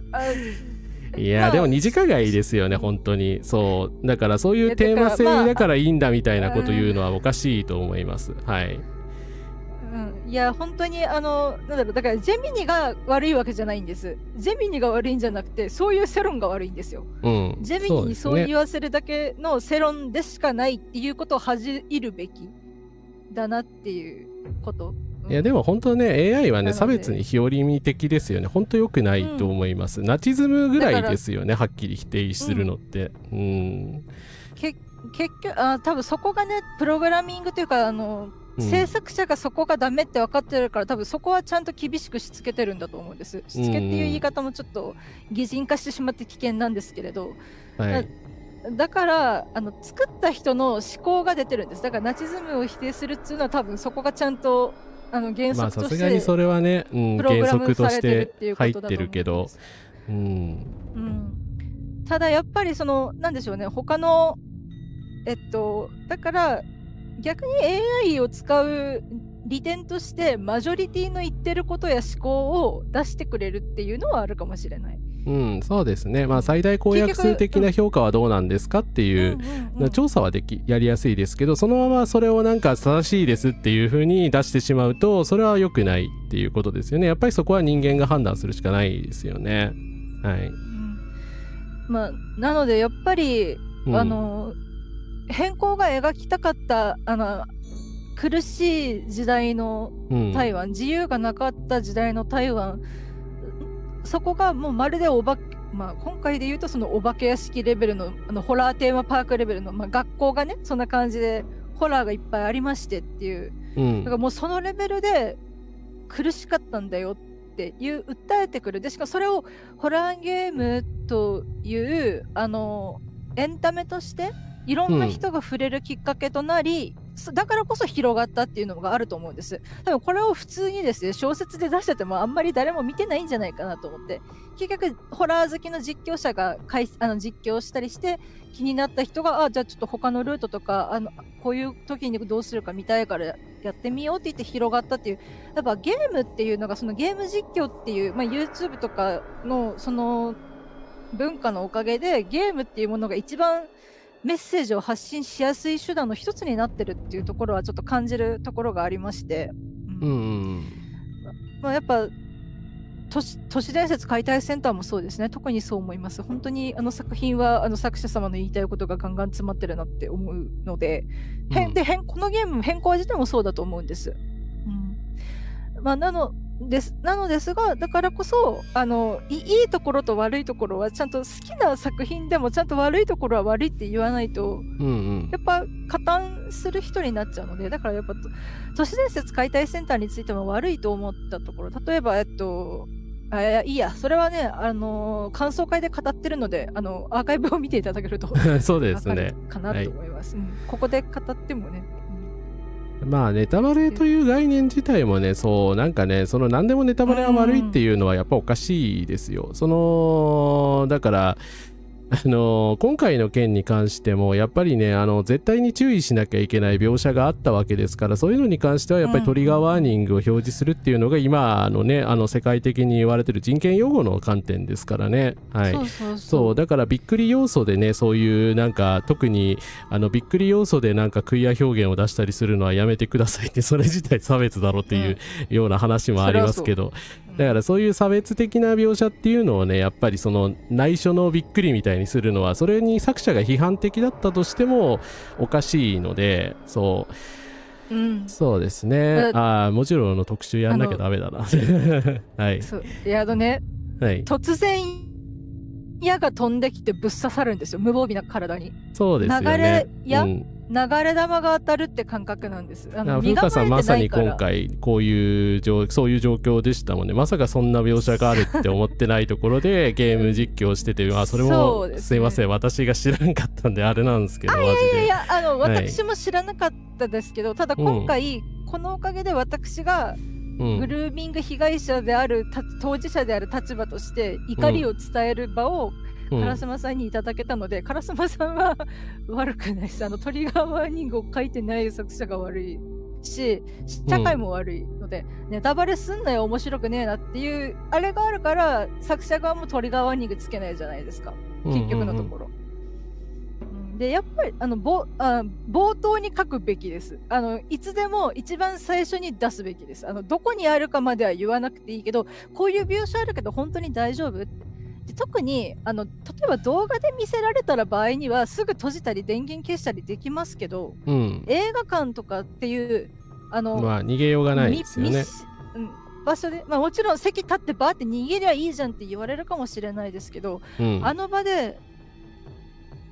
いやでも二次加害ですよね、本当に。そうだからそういうテーマ性だからいいんだみたいなこと言うのはおかしいと思います。はい。いや本当になんだろう、だからジェミニが悪いわけじるんです。ジェミニが悪いんじゃなくて、そういう世論が悪いんですよ。ジェミニにそう言わせるだけの世論でしかないっていうことを恥じるべきだなっていうこと。いやでも本当ね、 AI はね差別に日和見的ですよね。本当良くないと思います、ナチズムぐらいですよね、はっきり否定するのって。結局多分そこがね、プログラミングというか制作者がそこがダメって分かってるから、多分そこはちゃんと厳しくしつけてるんだと思うんです。しつけっていう言い方もちょっと擬人化してしまって危険なんですけれど、だから作った人の思考が出てるんです。だからナチズムを否定するっていうのは多分そこがちゃんと原則として、さすがにそれはね、原則として入ってるけど、ただやっぱりなんでしょうね、他のだから逆に AI を使う利点としてマジョリティの言ってることや思考を出してくれるっていうのはあるかもしれない。そうですね。最大公約数的な評価はどうなんですかっていう調査はやりやすいですけど、そのままそれをなんか正しいですっていう風に出してしまうと、それは良くないっていうことですよね。やっぱりそこは人間が判断するしかないですよね。はい。なのでやっぱり変更が描きたかった苦しい時代の台湾、自由がなかった時代の台湾、そこがもうまるで今回で言うとそのお化け屋敷レベルの、ホラーテーマパークレベルの、学校がねそんな感じでホラーがいっぱいありましてっていう、だからもうそのレベルで苦しかったんだよっていう訴えてくる。でしかもそれをホラーゲームというエンタメとしていろんな人が触れるきっかけとなり、だからこそ広がったっていうのがあると思うんです。多分これを普通にですね小説で出しててもあんまり誰も見てないんじゃないかなと思って、結局ホラー好きの実況者が実況したりして気になった人がじゃあちょっと他のルートとかこういう時にどうするか見たいからやってみようって言って広がったっていう、やっぱゲームっていうのがそのゲーム実況っていう、YouTube とかのその文化のおかげでゲームっていうものが一番メッセージを発信しやすい手段の一つになってるっていうところはちょっと感じるところがありまして、やっぱ都市伝説解体センターもそうですね。特にそう思います。本当に作品は作者様の言いたいことがガンガン詰まってるなって思うので、このゲーム変更自体もそうだと思うんです。なのですが、だからこそいいところと悪いところはちゃんと好きな作品でもちゃんと悪いところは悪いって言わないと、やっぱ加担する人になっちゃうので、だからやっぱ都市伝説解体センターについても悪いと思ったところ、例えばいいや、それはね感想会で語ってるのでアーカイブを見ていただけるとそうですねかなと思います、ここで語ってもね。ネタバレという概念自体もね、なんかね、何でもネタバレが悪いっていうのはやっぱおかしいですよ。だから今回の件に関してもやっぱりね絶対に注意しなきゃいけない描写があったわけですから、そういうのに関してはやっぱりトリガーワーニングを表示するっていうのが今のね世界的に言われてる人権擁護の観点ですからね。はい、そうだからびっくり要素でね、そういうなんか特にびっくり要素でなんかクイア表現を出したりするのはやめてくださいって、それ自体差別だろっていうような話もありますけど、だからそういう差別的な描写っていうのをね、やっぱりその内緒のびっくりみたいにするのは、それに作者が批判的だったとしてもおかしいので、そうですね。もちろん特集やんなきゃダメだな。はい。突然矢が飛んできてぶっ刺さるんですよ、無防備な体に。そうですよね。流れ玉が当たるって感覚なんです。風花さんまさに今回そういう状況でしたもんね。まさかそんな描写があるって思ってないところでゲーム実況してて、それもすいません、私が知らんかったんであれなんですけど、マジで。私も知らなかったですけど、ただ今回、このおかげで私がグルーミング被害者である当事者である立場として怒りを伝える場を烏丸さんにいただけたので、烏丸さんは悪くないです。トリガーワーニングを書いてない作者が悪いし、社会も悪いので、ネタバレすんなよ面白くねえなっていうあれがあるから、作者側もトリガーワーニングつけないじゃないですか、結局のところ。でやっぱり冒頭に書くべきです。いつでも一番最初に出すべきです。どこにあるかまでは言わなくていいけど、こういう描写あるけど本当に大丈夫で、特に例えば動画で見せられたら場合にはすぐ閉じたり電源消したりできますけど、映画館とかっていう逃げようがないですよね。場所で、もちろん席立ってバーって逃げりゃいいじゃんって言われるかもしれないですけど、場で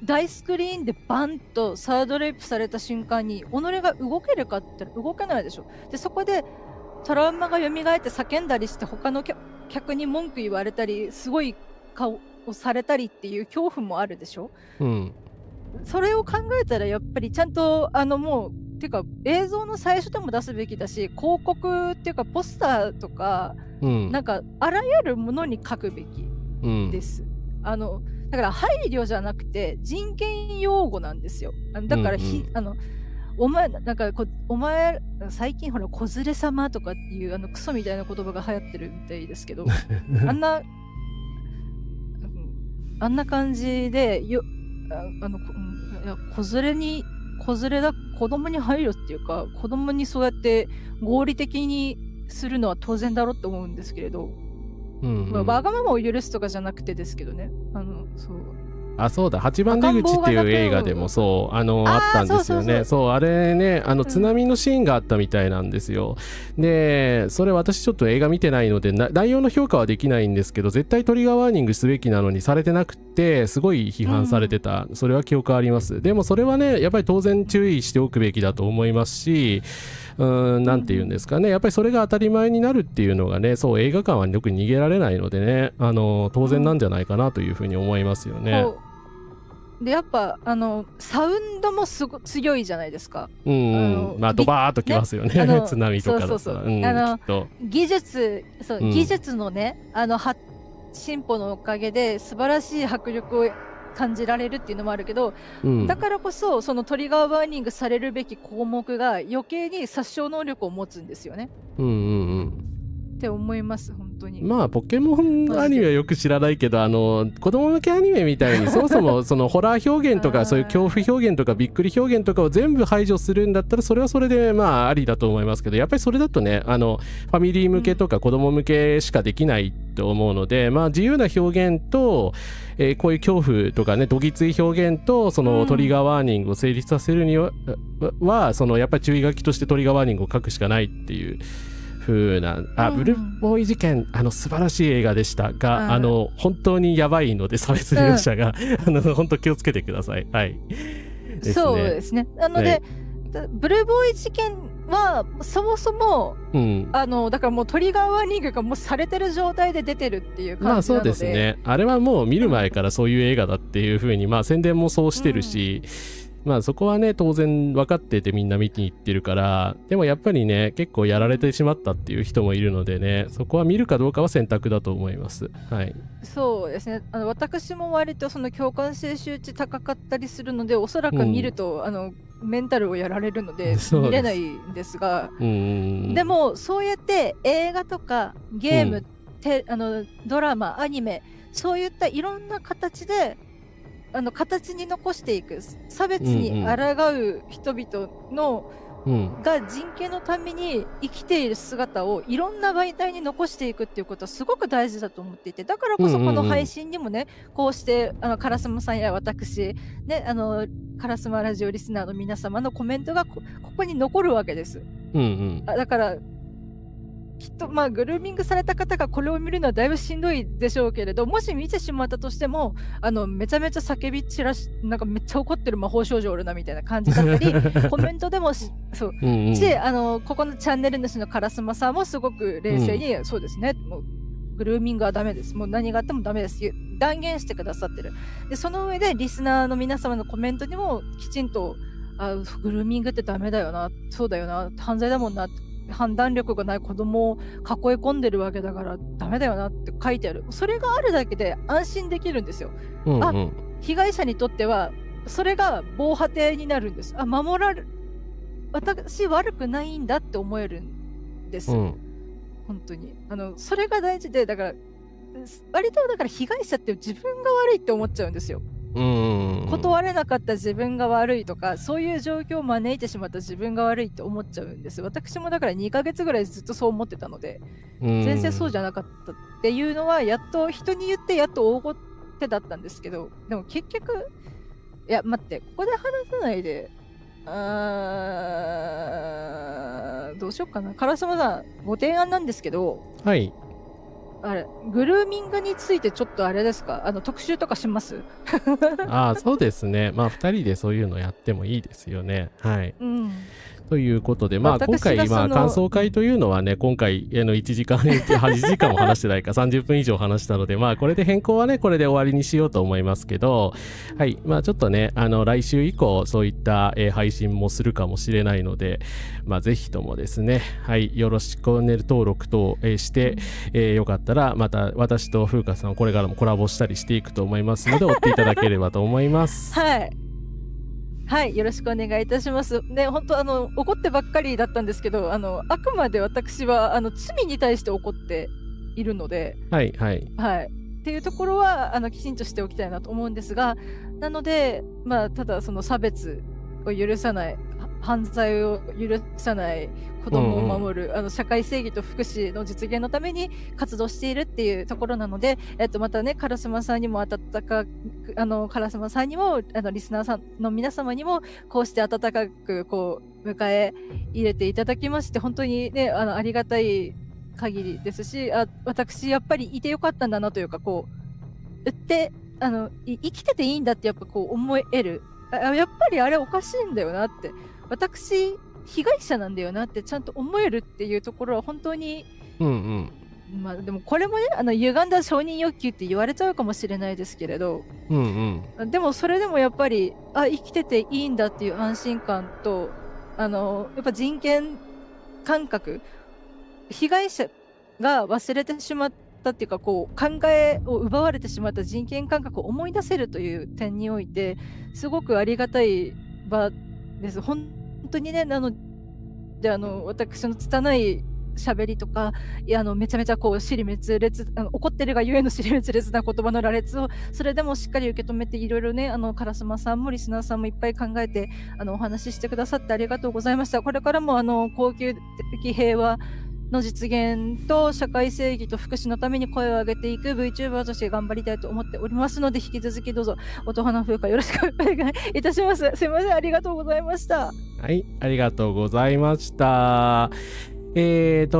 大スクリーンでバンとサードレイプされた瞬間に己が動けるかって動けないでしょ。でそこでトラウマが蘇って叫んだりして他の客に文句言われたりすごい顔をされたりっていう恐怖もあるでしょ。それを考えたらやっぱりちゃんともうっていうか映像の最初でも出すべきだし、広告っていうかポスターとか、なんかあらゆるものに書くべきです。だから配慮じゃなくて人権擁護なんですよ。だからお前最近ほら子連れ様とかっていうクソみたいな言葉が流行ってるみたいですけどあんな感じで子供に配慮っていうか、子供にそうやって合理的にするのは当然だろうって思うんですけれど、わがままを許すとかじゃなくてですけどね、あ、そうだ、8番出口っていう映画でもそうあったんですよね。そうあれね、津波のシーンがあったみたいなんですよ。でそれ私ちょっと映画見てないので内容の評価はできないんですけど、絶対トリガーワーニングすべきなのにされてなくて、すごい批判されてた、それは記憶あります。でもそれはねやっぱり当然注意しておくべきだと思いますし、なんて言うんですかね、やっぱりそれが当たり前になるっていうのがね、そう映画館はよく逃げられないのでね、当然なんじゃないかなというふうに思いますよね。でやっぱサウンドもすご強いじゃないですか。まあドバーっときますよね、津波とかだったら。技術のね進歩のおかげで素晴らしい迫力を感じられるっていうのもあるけど、だからこそそのトリガーワーニングされるべき項目が余計に殺傷能力を持つんですよね。って思います。本当に。まあポケモンアニメはよく知らないけど、子供向けアニメみたいにそもそもそのホラー表現とかそういう恐怖表現とかびっくり表現とかを全部排除するんだったら、それはそれでまあありだと思いますけど、やっぱりそれだとねファミリー向けとか子供向けしかできないと思うので、まあ自由な表現と、こういう恐怖とかねどぎつい表現とそのトリガーワーニングを成立させるには、そのやっぱり注意書きとしてトリガーワーニングを書くしかないっていう風な。ブルーボーイ事件素晴らしい映画でしたが、本当にやばいので差別描写が、本当気をつけてください。はい。そうですね。なので、ブルーボーイ事件はそもそも、だからもうトリガーワーニングがもうされてる状態で出てるっていう感じなので、まあそうですね。あれはもう見る前からそういう映画だっていう風に、まあ宣伝もそうしてるし、まあそこはね当然分かっててみんな見に行ってるから。でもやっぱりね結構やられてしまったっていう人もいるのでね、そこは見るかどうかは選択だと思います。はい。そうですね。私も割とその共感性周知高かったりするので、おそらく見ると、メンタルをやられるので見れないんですが、でもそうやって映画とかゲーム、ドラマアニメ、そういったいろんな形で形に残していく、差別に抗う人々の、が人権のために生きている姿をいろんな媒体に残していくっていうことはすごく大事だと思っていて、だからこそこの配信にもね、こうしてカラスマさんや私、ね、カラスマラジオリスナーの皆様のコメントがここに残るわけです。だからきっとまあグルーミングされた方がこれを見るのはだいぶしんどいでしょうけれど、もし見てしまったとしてもめちゃめちゃ叫び散らし、なんかめっちゃ怒ってる魔法少女おるなみたいな感じだったりコメントでもそう、ここのチャンネル主のカラスマさんもすごく冷静に、そうですね、もうグルーミングはダメです、もう何があってもダメです断言してくださってる。でその上でリスナーの皆様のコメントにもきちんとグルーミングってダメだよな、そうだよな、犯罪だもんな、判断力がない子供を囲い込んでるわけだからダメだよなって書いてある。それがあるだけで安心できるんですよ。被害者にとってはそれが防波堤になるんです。守られる、私悪くないんだって思えるんです。本当にそれが大事で、だから割とだから被害者って自分が悪いって思っちゃうんですよ。断れなかった自分が悪いとか、そういう状況を招いてしまった自分が悪いって思っちゃうんです。私もだから2ヶ月ぐらいずっとそう思ってたので、全然そうじゃなかったっていうのはやっと人に言ってやっと大ごてだったんですけど、でも結局、いや待って、ここで話さないで、どうしようかな。カラスマさんご提案なんですけど、はい、グルーミングについてちょっとあれですか、特集とかします？そうですね。まあ2人でそういうのやってもいいですよね。はい。ということで、今回感想会というのはね、今回1時間8時間も話してないか30分以上話したので、これで変更はねこれで終わりにしようと思いますけど、はい、ちょっとね来週以降そういった、配信もするかもしれないので、ぜひともですね、はい、よろしくおねる登録等、して、よかったらまた私と風花さんこれからもコラボしたりしていくと思いますので追っていただければと思います。はい、よろしくお願いいたします。ね、本当怒ってばっかりだったんですけど、あくまで私は罪に対して怒っているので、っていうところはきちんとしておきたいなと思うんですが、なのでただその差別を許さない犯罪を許さない子供を守る、社会正義と福祉の実現のために活動しているっていうところなので、またね、烏丸さんにも温かく、烏丸さんにもリスナーさんの皆様にもこうして温かくこう迎え入れていただきまして、本当にね、ありがたい限りですし、私やっぱりいてよかったんだなというか、こう生きてていいんだってやっぱこう思える、やっぱりあれおかしいんだよなって、私被害者なんだよなってちゃんと思えるっていうところは本当に、まあでもこれもね、歪んだ承認欲求って言われちゃうかもしれないですけれど、でもそれでもやっぱり生きてていいんだっていう安心感と、やっぱ人権感覚、被害者が忘れてしまったっていうか、こう考えを奪われてしまった人権感覚を思い出せるという点においてすごくありがたい場です。本当にね、なので私の拙い喋りとか、めちゃめちゃこう尻滅裂、怒ってるがゆえの尻滅裂な言葉の羅列をそれでもしっかり受け止めて、いろいろね、烏丸さんもリスナーさんもいっぱい考えてお話ししてくださってありがとうございました。これからも恒久的平和の実現と社会正義と福祉のために声を上げていく VTuber として頑張りたいと思っておりますので、引き続きどうぞ音花風花よろしくお願いいたします。すいません、ありがとうございました。はい、ありがとうございました。と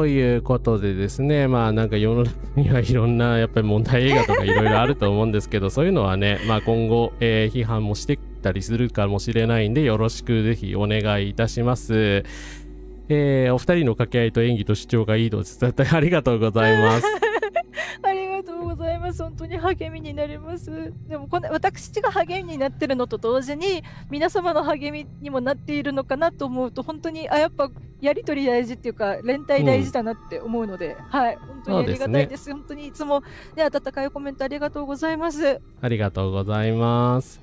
いうことでですね、まあなんか世の中にはいろんなやっぱり問題映画とかいろいろあると思うんですけど、そういうのはね、まあ今後、批判もしてたりするかもしれないんで、よろしくぜひお願いいたします。お二人の掛け合いと演技と主張がいいと伝えてありがとうございます。ありがとうございます。本当に励みになります。でも私が励みになってるのと同時に皆様の励みにもなっているのかなと思うと、本当にやっぱやり取り大事っていうか連帯大事だなって思うので、はい、本当にありがたいです。本当にいつも、ね、温かいコメントありがとうございます。ありがとうございます。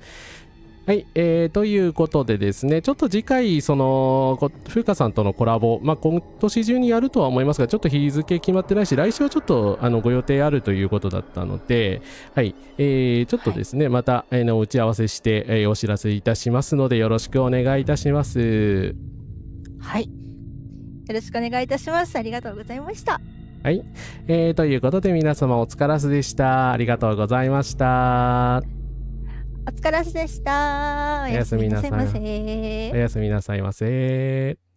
はい、ということでですね、ちょっと次回風花さんとのコラボ、まあ今年中にやるとは思いますが、ちょっと日付決まってないし、来週はちょっとご予定あるということだったので、はい、ちょっとですね、また打ち合わせして、お知らせいたしますので、よろしくお願いいたします。はい、よろしくお願いいたします。ありがとうございました。はい、ということで皆様お疲れ様でした。ありがとうございました。お疲れ様でした。おやすみなさいませ。おやすみなさいませ。